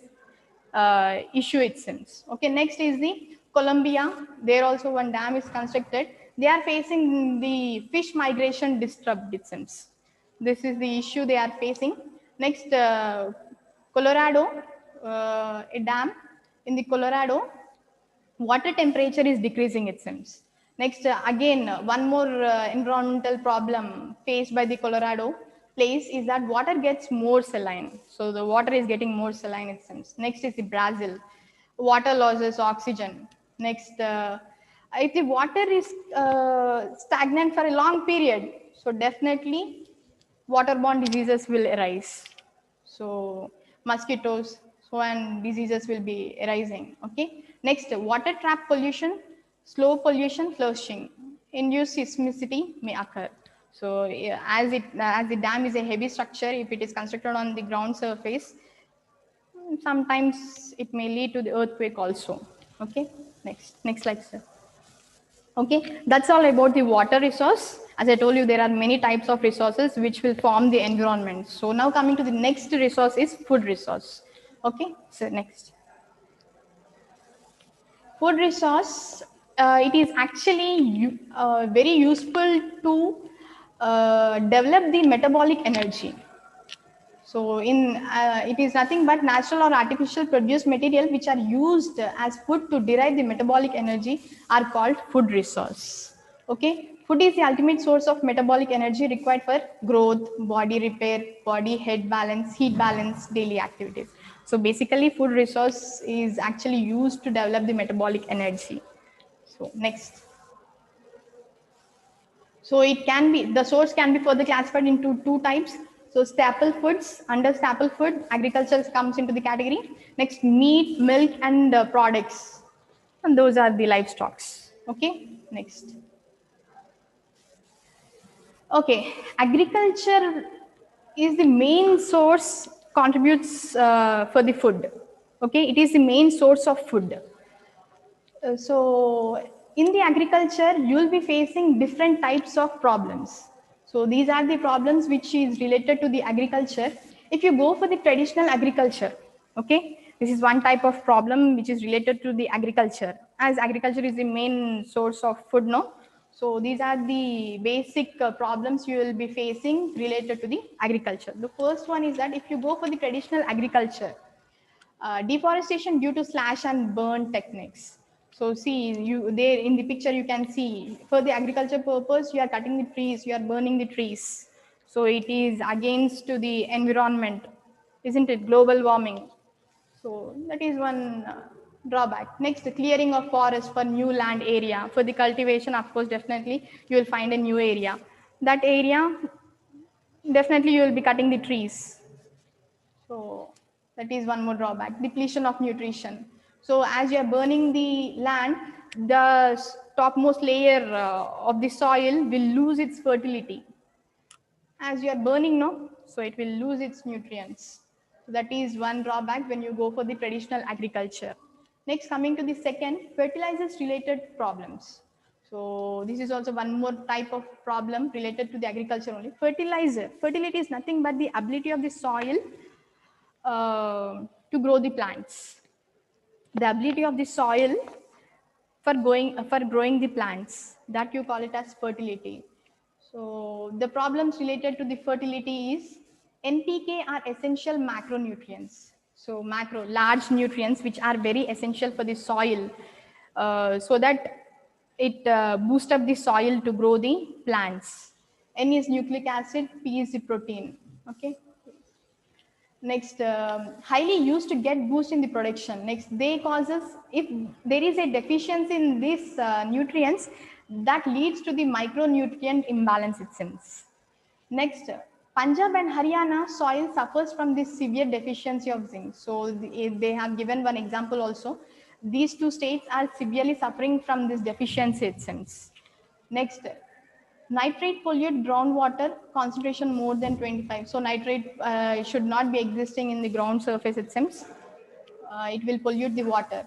issue, it seems. Okay, next is the Colombia. There also one dam is constructed. They are facing the fish migration disturbed, it seems. This is the issue they are facing. Next, Colorado, a dam in the Colorado, water temperature is decreasing, it seems. Next, again, one more environmental problem faced by the Colorado place is that water gets more saline. So the water is getting more saline, it seems. Next is the Brazil, water losses oxygen. Next, if the water is stagnant for a long period, so definitely waterborne diseases will arise. So mosquitoes, so and diseases will be arising. Okay. Next, water trap pollution, slow pollution, flushing, induced seismicity may occur. So as the dam is a heavy structure, if it is constructed on the ground surface, sometimes it may lead to the earthquake also. Okay. Next slide, sir. Okay, that's all about the water resource. As I told you, there are many types of resources which will form the environment. So now coming to the next resource is food resource. Okay, so next. Food resource, it is actually very useful to develop the metabolic energy. So it is nothing but natural or artificial produced material which are used as food to derive the metabolic energy are called food resource. Okay, food is the ultimate source of metabolic energy required for growth, body repair, body head balance, heat balance, daily activities. So basically food resource is actually used to develop the metabolic energy. So next. So it can be, the source can be further classified into two types. So staple foods, under staple food, agriculture comes into the category. Next, meat, milk, and products. And those are the livestock. Okay, next. Okay, agriculture is the main source, contributes for the food. Okay, it is the main source of food. So in the agriculture, you will be facing different types of problems. So these are the problems which is related to the agriculture. If you go for the traditional agriculture, okay, this is one type of problem which is related to the agriculture, as agriculture is the main source of food, no? So these are the basic problems you will be facing related to the agriculture. The first one is that if you go for the traditional agriculture, deforestation due to slash and burn techniques. So see, you there in the picture you can see for the agriculture purpose you are cutting the trees, you are burning the trees. So it is against to the environment, isn't it? Global warming. So that is one Drawback. Next, the clearing of forest for new land area. For the cultivation, of course, definitely you will find a new area. That area, definitely you will be cutting the trees. So that is one more drawback. Depletion of nutrition. So as you are burning the land, the topmost layer of the soil will lose its fertility. As you are burning, no, so it will lose its nutrients. So that is one drawback when you go for the traditional agriculture. Next, coming to the second, fertilizers related problems. So this is also one more type of problem related to the agriculture only. Fertilizer. Fertility is nothing but the ability of the soil to grow the plants. The ability of the soil for growing the plants, that you call it as fertility. So the problems related to the fertility is NPK are essential macronutrients. So macro, large nutrients which are very essential for the soil, so that it boosts up the soil to grow the plants. N is nucleic acid, P is the protein. Okay. Next, highly used to get boost in the production. Next, they causes, if there is a deficiency in these nutrients, that leads to the micronutrient imbalance, it seems. Next, Punjab and Haryana soil suffers from this severe deficiency of zinc. So they have given one example also. These two states are severely suffering from this deficiency, it seems. Next, nitrate pollute groundwater concentration more than 25. So nitrate should not be existing in the ground surface, it seems. It will pollute the water.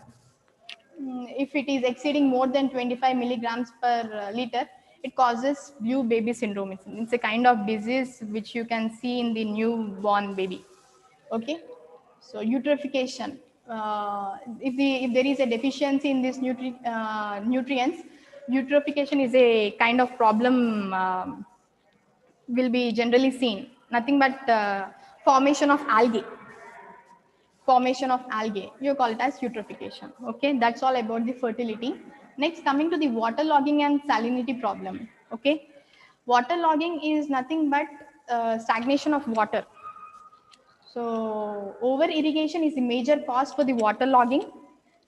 If it is exceeding more than 25 milligrams per liter, it causes blue baby syndrome. It's a kind of disease which you can see in the newborn baby. Okay, so eutrophication. If there is a deficiency in these nutrients, eutrophication is a kind of problem will be generally seen. Nothing but formation of algae. Formation of algae. You call it as eutrophication. Okay, that's all about the fertility. Next, coming to the waterlogging and salinity problem. Okay, waterlogging is nothing but stagnation of water. So over irrigation is the major cause for the waterlogging.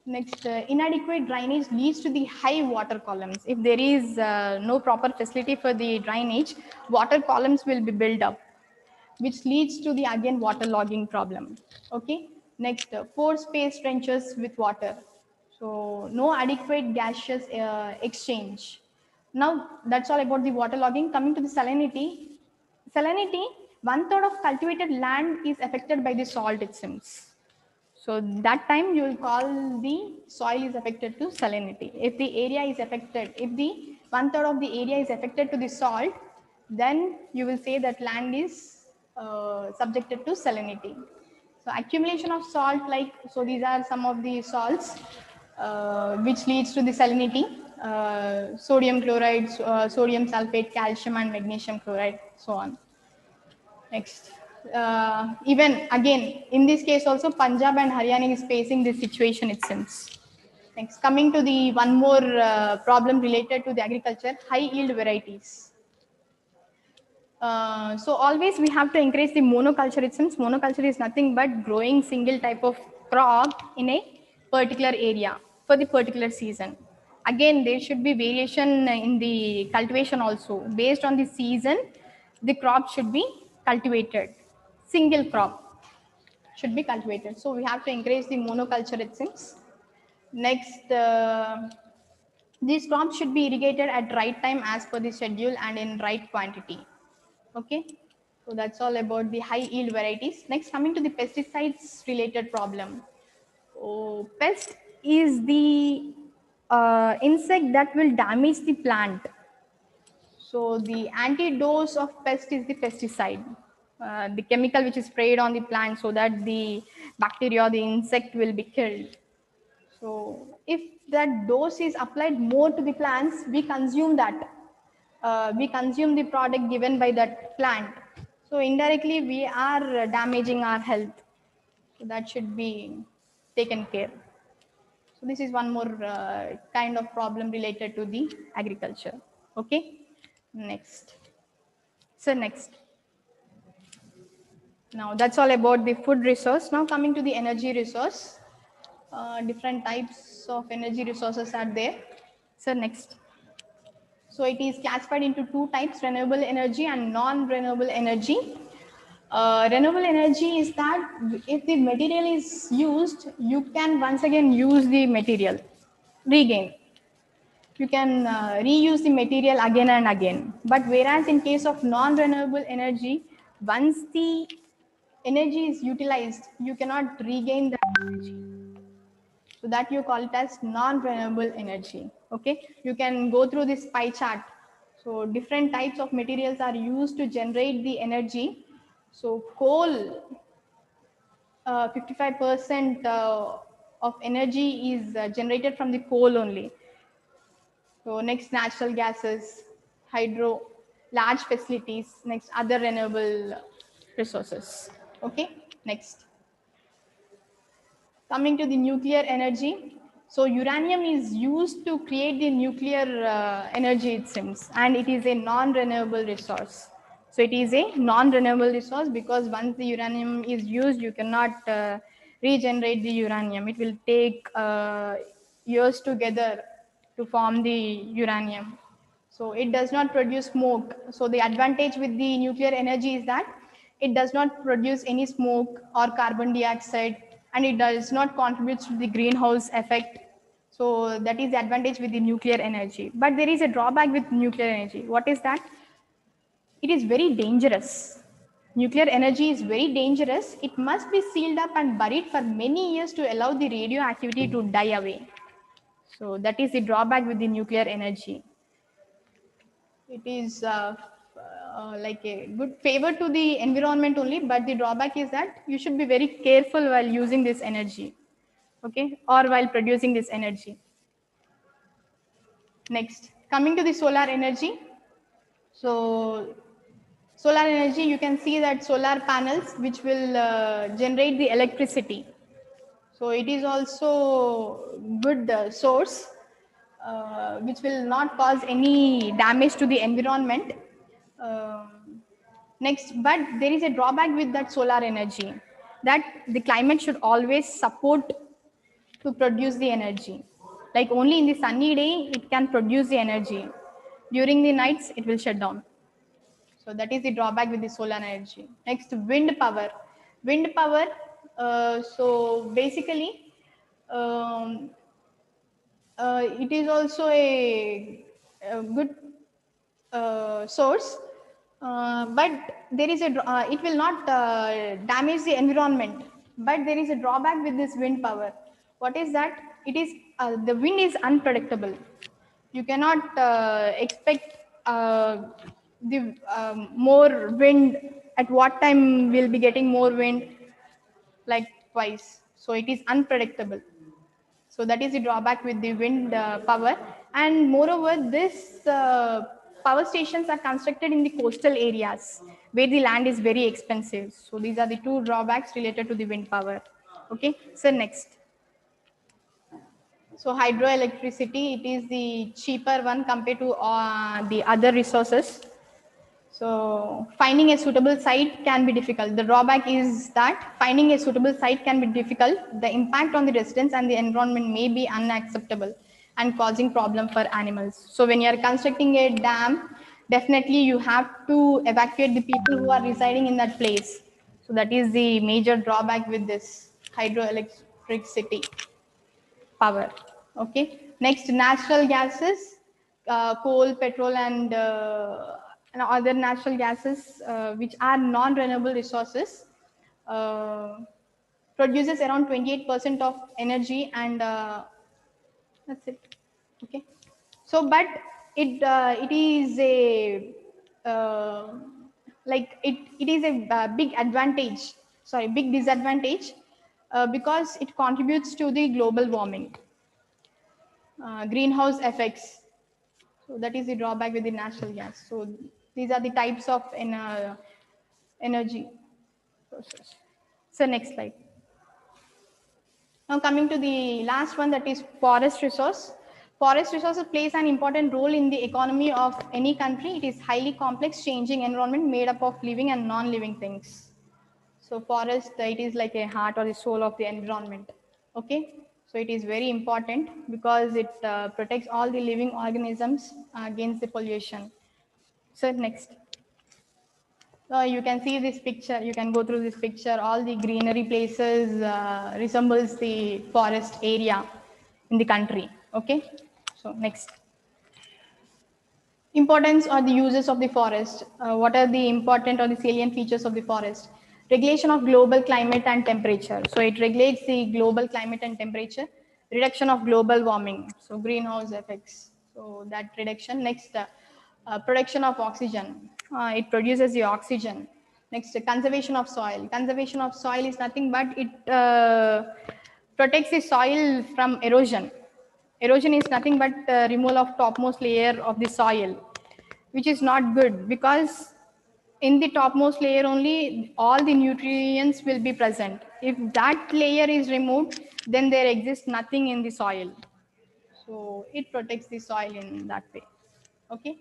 Next, inadequate drainage leads to the high water columns. If there is no proper facility for the drainage, water columns will be built up, which leads to the again waterlogging problem. Okay. Next, pore space trenches with water. So no adequate gaseous exchange. Now that's all about the waterlogging. Coming to the salinity. Salinity, 1/3 of cultivated land is affected by the salt, it seems. So that time you will call the soil is affected to salinity. If the area is affected, if the 1/3 of the area is affected to the salt, then you will say that land is subjected to salinity. So accumulation of salt, like, so these are some of the salts which leads to the salinity. Sodium chloride, sodium sulfate, calcium and magnesium chloride, so on. Next, even again, in this case also Punjab and Haryana is facing this situation, it seems. Next, coming to the one more problem related to the agriculture, high yield varieties. So always we have to encourage the monoculture, it seems. Monoculture is nothing but growing single type of crop in a particular area for the particular season. Again, there should be variation in the cultivation also. Based on the season, the crop should be cultivated. Single crop should be cultivated. So we have to encourage the monoculture, it seems. Next, these crops should be irrigated at right time as per the schedule and in right quantity. Okay, so that's all about the high yield varieties. Next, coming to the pesticides related problem. Oh, pest is the insect that will damage the plant. So the antidote of pest is the pesticide, the chemical which is sprayed on the plant so that the bacteria or the insect will be killed. So if that dose is applied more to the plants, we consume that. We consume the product given by that plant. So indirectly, we are damaging our health. So that should be taken care. So this is one more kind of problem related to the agriculture. Okay. Next. So next. Now that's all about the food resource. Now coming to the energy resource. different types of energy resources are there. So next. So it is classified into two types, renewable energy and non-renewable energy. Renewable energy is that if the material is used, you can once again use the material, regain. You can reuse the material again and again. But whereas in case of non-renewable energy, once the energy is utilized, you cannot regain that energy. So that you call it as non-renewable energy. Okay, you can go through this pie chart. So different types of materials are used to generate the energy. So coal, 55% of energy is generated from the coal only. So next, natural gases, hydro, large facilities, next other renewable resources. Okay, next. Coming to the nuclear energy. So uranium is used to create the nuclear energy, it seems, and it is a non-renewable resource. So it is a non-renewable resource because once the uranium is used, you cannot regenerate the uranium. It will take years together to form the uranium. So it does not produce smoke. So the advantage with the nuclear energy is that it does not produce any smoke or carbon dioxide, and it does not contribute to the greenhouse effect. So that is the advantage with the nuclear energy. But there is a drawback with nuclear energy. What is that? It is very dangerous. Nuclear energy is very dangerous. It must be sealed up and buried for many years to allow the radioactivity to die away. So that is the drawback with the nuclear energy. It is like a good favor to the environment only, but the drawback is that you should be very careful while using this energy, okay, or while producing this energy. Next, coming to the solar energy. So solar energy, you can see that solar panels which will generate the electricity. So it is also good source which will not cause any damage to the environment. Next, but there is a drawback with that solar energy, that the climate should always support to produce the energy. Like only in the sunny day, it can produce the energy. During the nights, it will shut down. So that is the drawback with the solar energy. Next, wind power. Wind power, so basically, um, it is also a good source, but there is it will not damage the environment, but there is a drawback with this wind power. What is that? It is the wind is unpredictable. You cannot expect the more wind, at what time we'll be getting more wind, like twice. So it is unpredictable. So that is the drawback with the wind power. And moreover, this power stations are constructed in the coastal areas where the land is very expensive. So these are the two drawbacks related to the wind power. Okay, so next. So hydroelectricity, it is the cheaper one compared to the other resources. So finding a suitable site can be difficult. The drawback is that finding a suitable site can be difficult. The impact on the residents and the environment may be unacceptable and causing problem for animals. So when you are constructing a dam, definitely you have to evacuate the people who are residing in that place. So that is the major drawback with this hydroelectricity power. Okay. Next, natural gases, coal, petrol, and other natural gases which are non-renewable resources, produces around 28% of energy, and that's it. Okay. So, but it is a like it is a big advantage. Sorry, big disadvantage because it contributes to the global warming. Greenhouse effects. So that is the drawback with the natural gas. So these are the types of energy sources. So next slide. Now coming to the last one, that is forest resource. Forest resources plays an important role in the economy of any country. It is highly complex, changing environment made up of living and non-living things. So forest, it is like a heart or the soul of the environment. Okay. So it is very important because it protects all the living organisms against the pollution. So next. You can see this picture, you can go through this picture, all the greenery places resembles the forest area in the country, okay? So next. Importance or the uses of the forest. What are the important or the salient features of the forest? Regulation of global climate and temperature. So it regulates the global climate and temperature. Reduction of global warming, so greenhouse effects. So that reduction. Next, production of oxygen. It produces the oxygen. Next, conservation of soil. Conservation of soil is nothing but it protects the soil from erosion. Erosion is nothing but removal of topmost layer of the soil, which is not good because in the topmost layer only all the nutrients will be present. If that layer is removed, then there exists nothing in the soil. So it protects the soil in that way. Okay.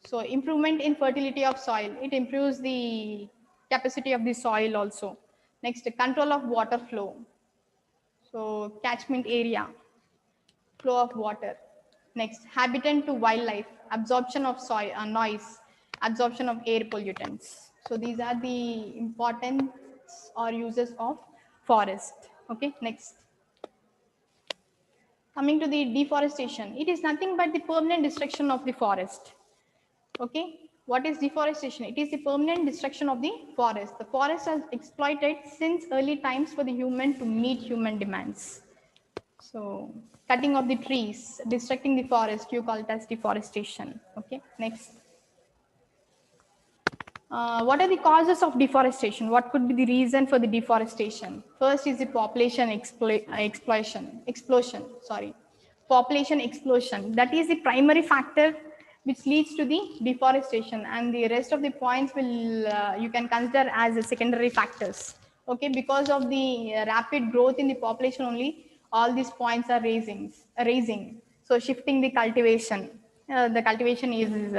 So improvement in fertility of soil. It improves the capacity of the soil also. Next, control of water flow. So catchment area, flow of water. Next, habitat to wildlife, absorption of soil, noise, absorption of air pollutants. So these are the importance or uses of forest. Okay, next. Coming to the deforestation, it is nothing but the permanent destruction of the forest. Okay, what is deforestation? It is the permanent destruction of the forest. The forest has exploited since early times for the human to meet human demands. So cutting of the trees, destructing the forest, you call it as deforestation. Okay, next. What are the causes of deforestation? What could be the reason for the deforestation? First is the population explosion. Sorry, population explosion. That is the primary factor which leads to the deforestation, and the rest of the points will you can consider as the secondary factors. Okay, because of the rapid growth in the population only, all these points are raising. So shifting the cultivation. The cultivation is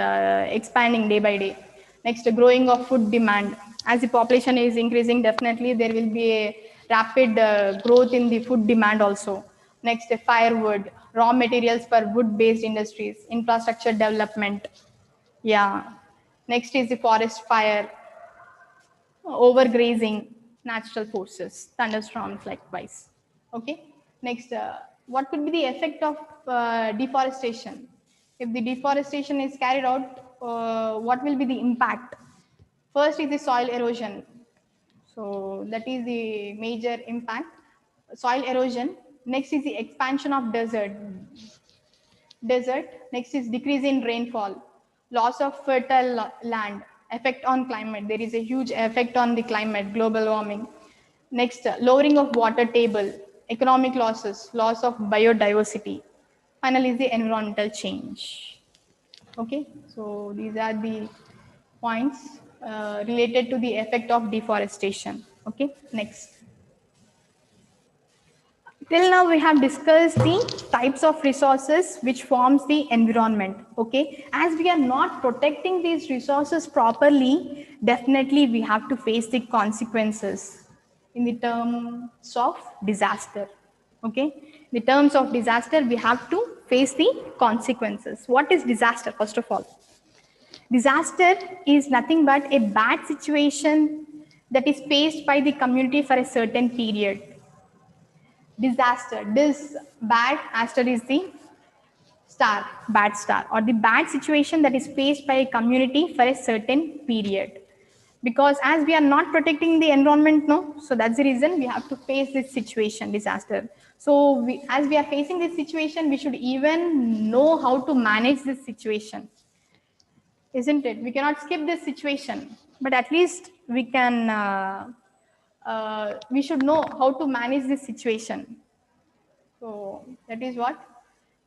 expanding day by day. Next, growing of food demand. As the population is increasing, definitely there will be a rapid growth in the food demand also. Next, firewood, raw materials for wood-based industries, infrastructure development. Yeah. Next is the forest fire, overgrazing, natural forces, thunderstorms likewise. Okay. Next, what could be the effect of deforestation? If the deforestation is carried out, what will be the impact? First is the soil erosion. So that is the major impact, soil erosion. Next is the expansion of desert. Next is decrease in rainfall, loss of fertile land, effect on climate. There is a huge effect on the climate, global warming. Next, lowering of water table, economic losses, loss of biodiversity. Finally is the environmental change. Okay, so these are the points related to the effect of deforestation. Okay, next. Till now we have discussed the types of resources which forms the environment. Okay, as we are not protecting these resources properly, definitely we have to face the consequences in the terms of disaster. Okay, in the terms of disaster we have to face the consequences. What is disaster? First of all, disaster is nothing but a bad situation that is faced by the community for a certain period. Disaster, this bad, aster is the star, bad star, or the bad situation that is faced by a community for a certain period. Because as we are not protecting the environment, no, so that's the reason we have to face this situation, disaster. So as we are facing this situation, we should even know how to manage this situation, isn't it? We cannot skip this situation, but at least we can, we should know how to manage this situation. So that is what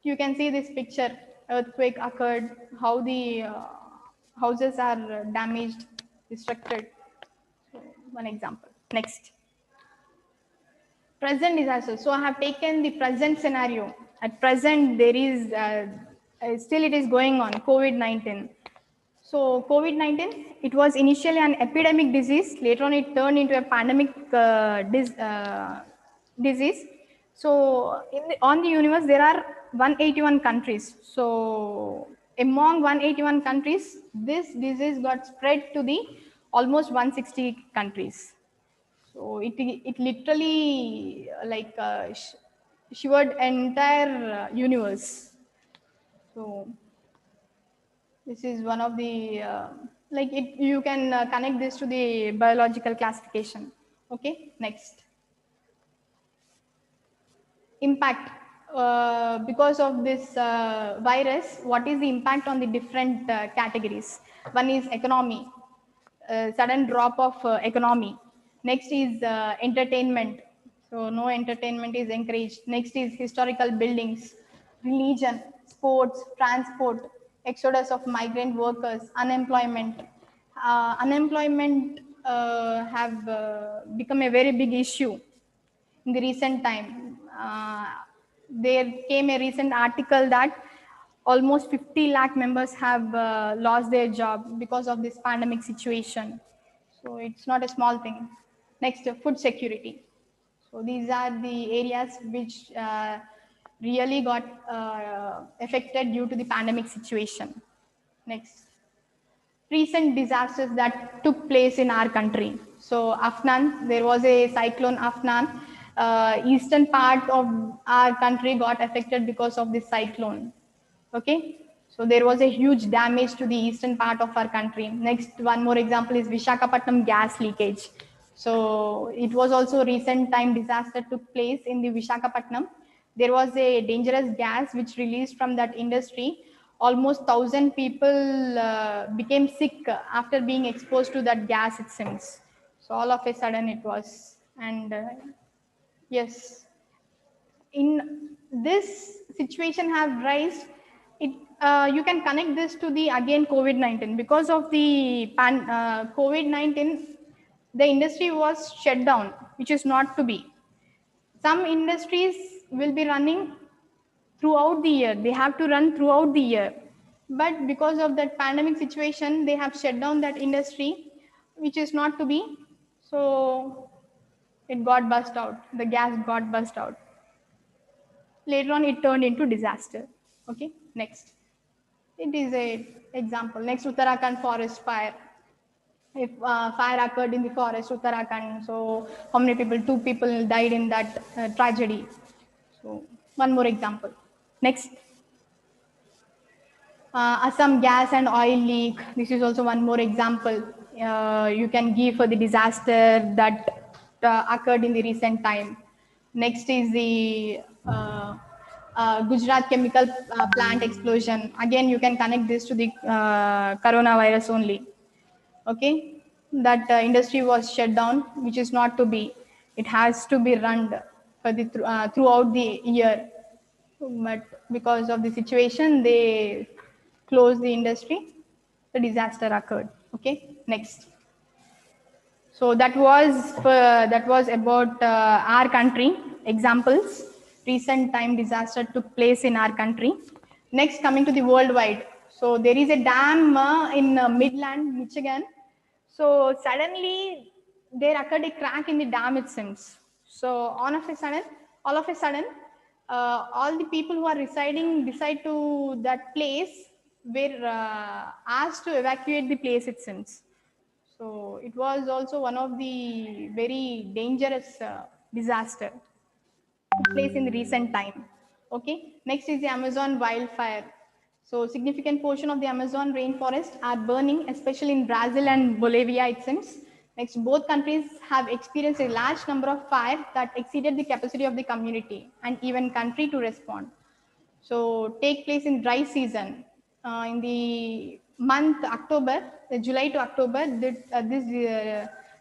you can see this picture. Earthquake occurred, how the houses are damaged, destructed. So one example. Next, present disaster. So I have taken the present scenario. At present, there is still it is going on, COVID-19. So COVID-19, it was initially an epidemic disease. Later on, it turned into a pandemic disease. So on the universe, there are 181 countries. So among 181 countries, this disease got spread to the almost 160 countries. So it literally like shivered entire universe. So this is one of the like it. You can connect this to the biological classification. Okay, next. Impact because of this virus. What is the impact on the different categories? One is economy, sudden drop of economy. Next is entertainment, so no entertainment is encouraged. Next is historical buildings, religion, sports, transport, exodus of migrant workers, unemployment. Unemployment have become a very big issue in the recent time. There came a recent article that almost 50 lakh members have lost their job because of this pandemic situation. So it's not a small thing. Next, food security. So these are the areas which really got affected due to the pandemic situation. Next, recent disasters that took place in our country. So Afnan, there was a cyclone Afnan. Eastern part of our country got affected because of this cyclone. Okay, so there was a huge damage to the eastern part of our country. Next, one more example is Vishakhapatnam gas leakage. So it was also a recent time disaster took place in the Vishakhapatnam. There was a dangerous gas which released from that industry. Almost 1,000 people became sick after being exposed to that gas, it seems. So all of a sudden it was, and yes, in this situation have raised it. You can connect this to the again COVID-19. Because of the COVID-19, the industry was shut down, which is not to be. Some industries will be running throughout the year. They have to run throughout the year, but because of that pandemic situation, they have shut down that industry, which is not to be. So it got burst out. The gas got burst out. Later on, it turned into disaster. Okay, next. It is a example. Next, Uttarakhand forest fire. If fire occurred in the forest, Uttarakhand, so how many people? 2 people died in that tragedy. So one more example. Next, Assam gas and oil leak. This is also one more example you can give for the disaster that occurred in the recent time. Next is the Gujarat chemical plant explosion. Again, you can connect this to the coronavirus only. Okay, that industry was shut down, which is not to be. It has to be run for the throughout the year, but because of the situation, they closed the industry. The disaster occurred. Okay, next. So that was about our country examples. Recent time disaster took place in our country. Next, coming to the worldwide. So there is a dam in Midland, Michigan. So suddenly there occurred a crack in the dam, it seems. So all of a sudden, all the people who are residing beside to that place were asked to evacuate the place, it seems. So it was also one of the very dangerous disaster took place in the recent time. Okay, next is the Amazon wildfire. So significant portion of the Amazon rainforest are burning, especially in Brazil and Bolivia, it seems. Next, both countries have experienced a large number of fires that exceeded the capacity of the community and even country to respond. So take place in dry season. In the month October, July to October, this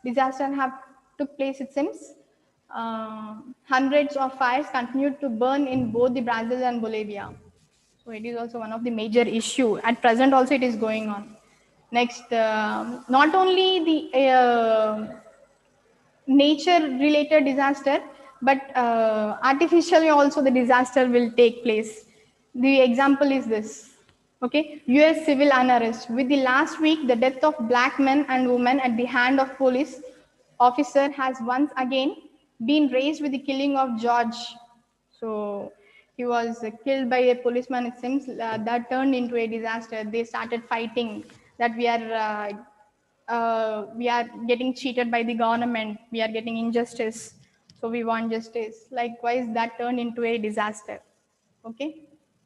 disaster have took place, it seems. Hundreds of fires continued to burn in both the Brazil and Bolivia. So it is also one of the major issue. At present also it is going on. Next, not only the nature related disaster, but artificially also the disaster will take place. The example is this. Okay, US civil unrest. With the last week, the death of black men and women at the hand of police officer has once again been raised with the killing of George So he was killed by a policeman, it seems. That turned into a disaster. They started fighting that we are getting cheated by the government, we are getting injustice, so we want justice. Likewise, that turned into a disaster. Okay,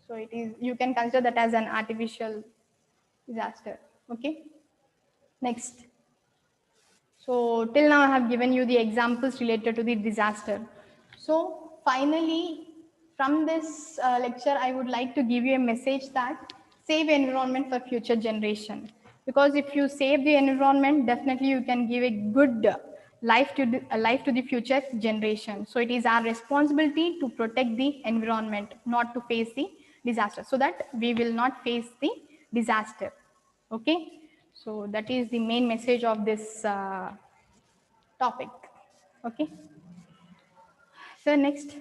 so it is, you can consider that as an artificial disaster. Okay, next. So till now I have given you the examples related to the disaster. So finally, from this lecture, I would like to give you a message that save environment for future generation. Because if you save the environment, definitely you can give a good life to the future generation. So it is our responsibility to protect the environment, not to face the disaster, so that we will not face the disaster. Okay, so that is the main message of this topic. Okay, so next,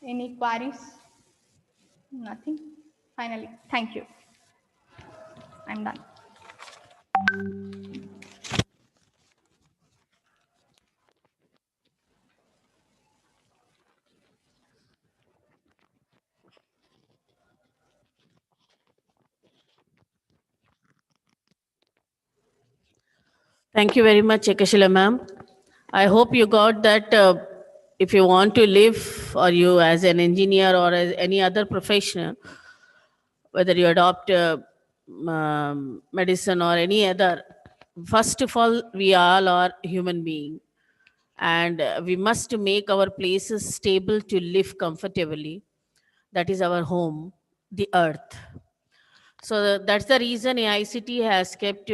any queries? Nothing. Finally, thank you. I'm done. Thank you very much, Ekashila ma'am. I hope you got that if you want to live, or you as an engineer or as any other professional, whether you adopt medicine or any other, first of all, we all are human being, and we must make our places stable to live comfortably. That is our home, the earth. So that's the reason AICT has kept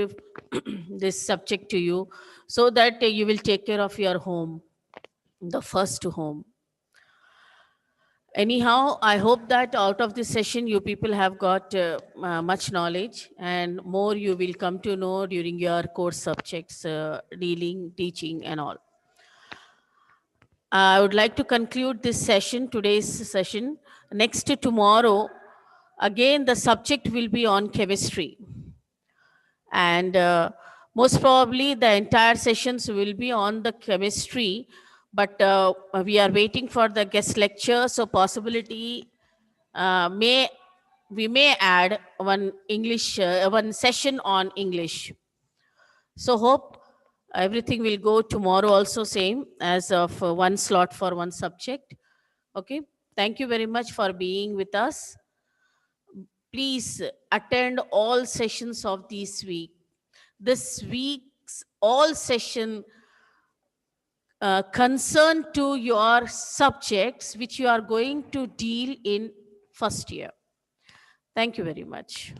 this subject to you, so that you will take care of your home, the first home. Anyhow, I hope that out of this session, you people have got much knowledge, and more you will come to know during your course subjects, dealing, teaching, and all. I would like to conclude this session, today's session. Next to tomorrow, again, the subject will be on chemistry. And most probably the entire sessions will be on the chemistry, but we are waiting for the guest lecture, so possibility we may add one session on English. So hope everything will go tomorrow also same as of one slot for one subject. Okay, thank you very much for being with us. Please attend all sessions of this week. This week's all session concern to your subjects which you are going to deal in first year. Thank you very much.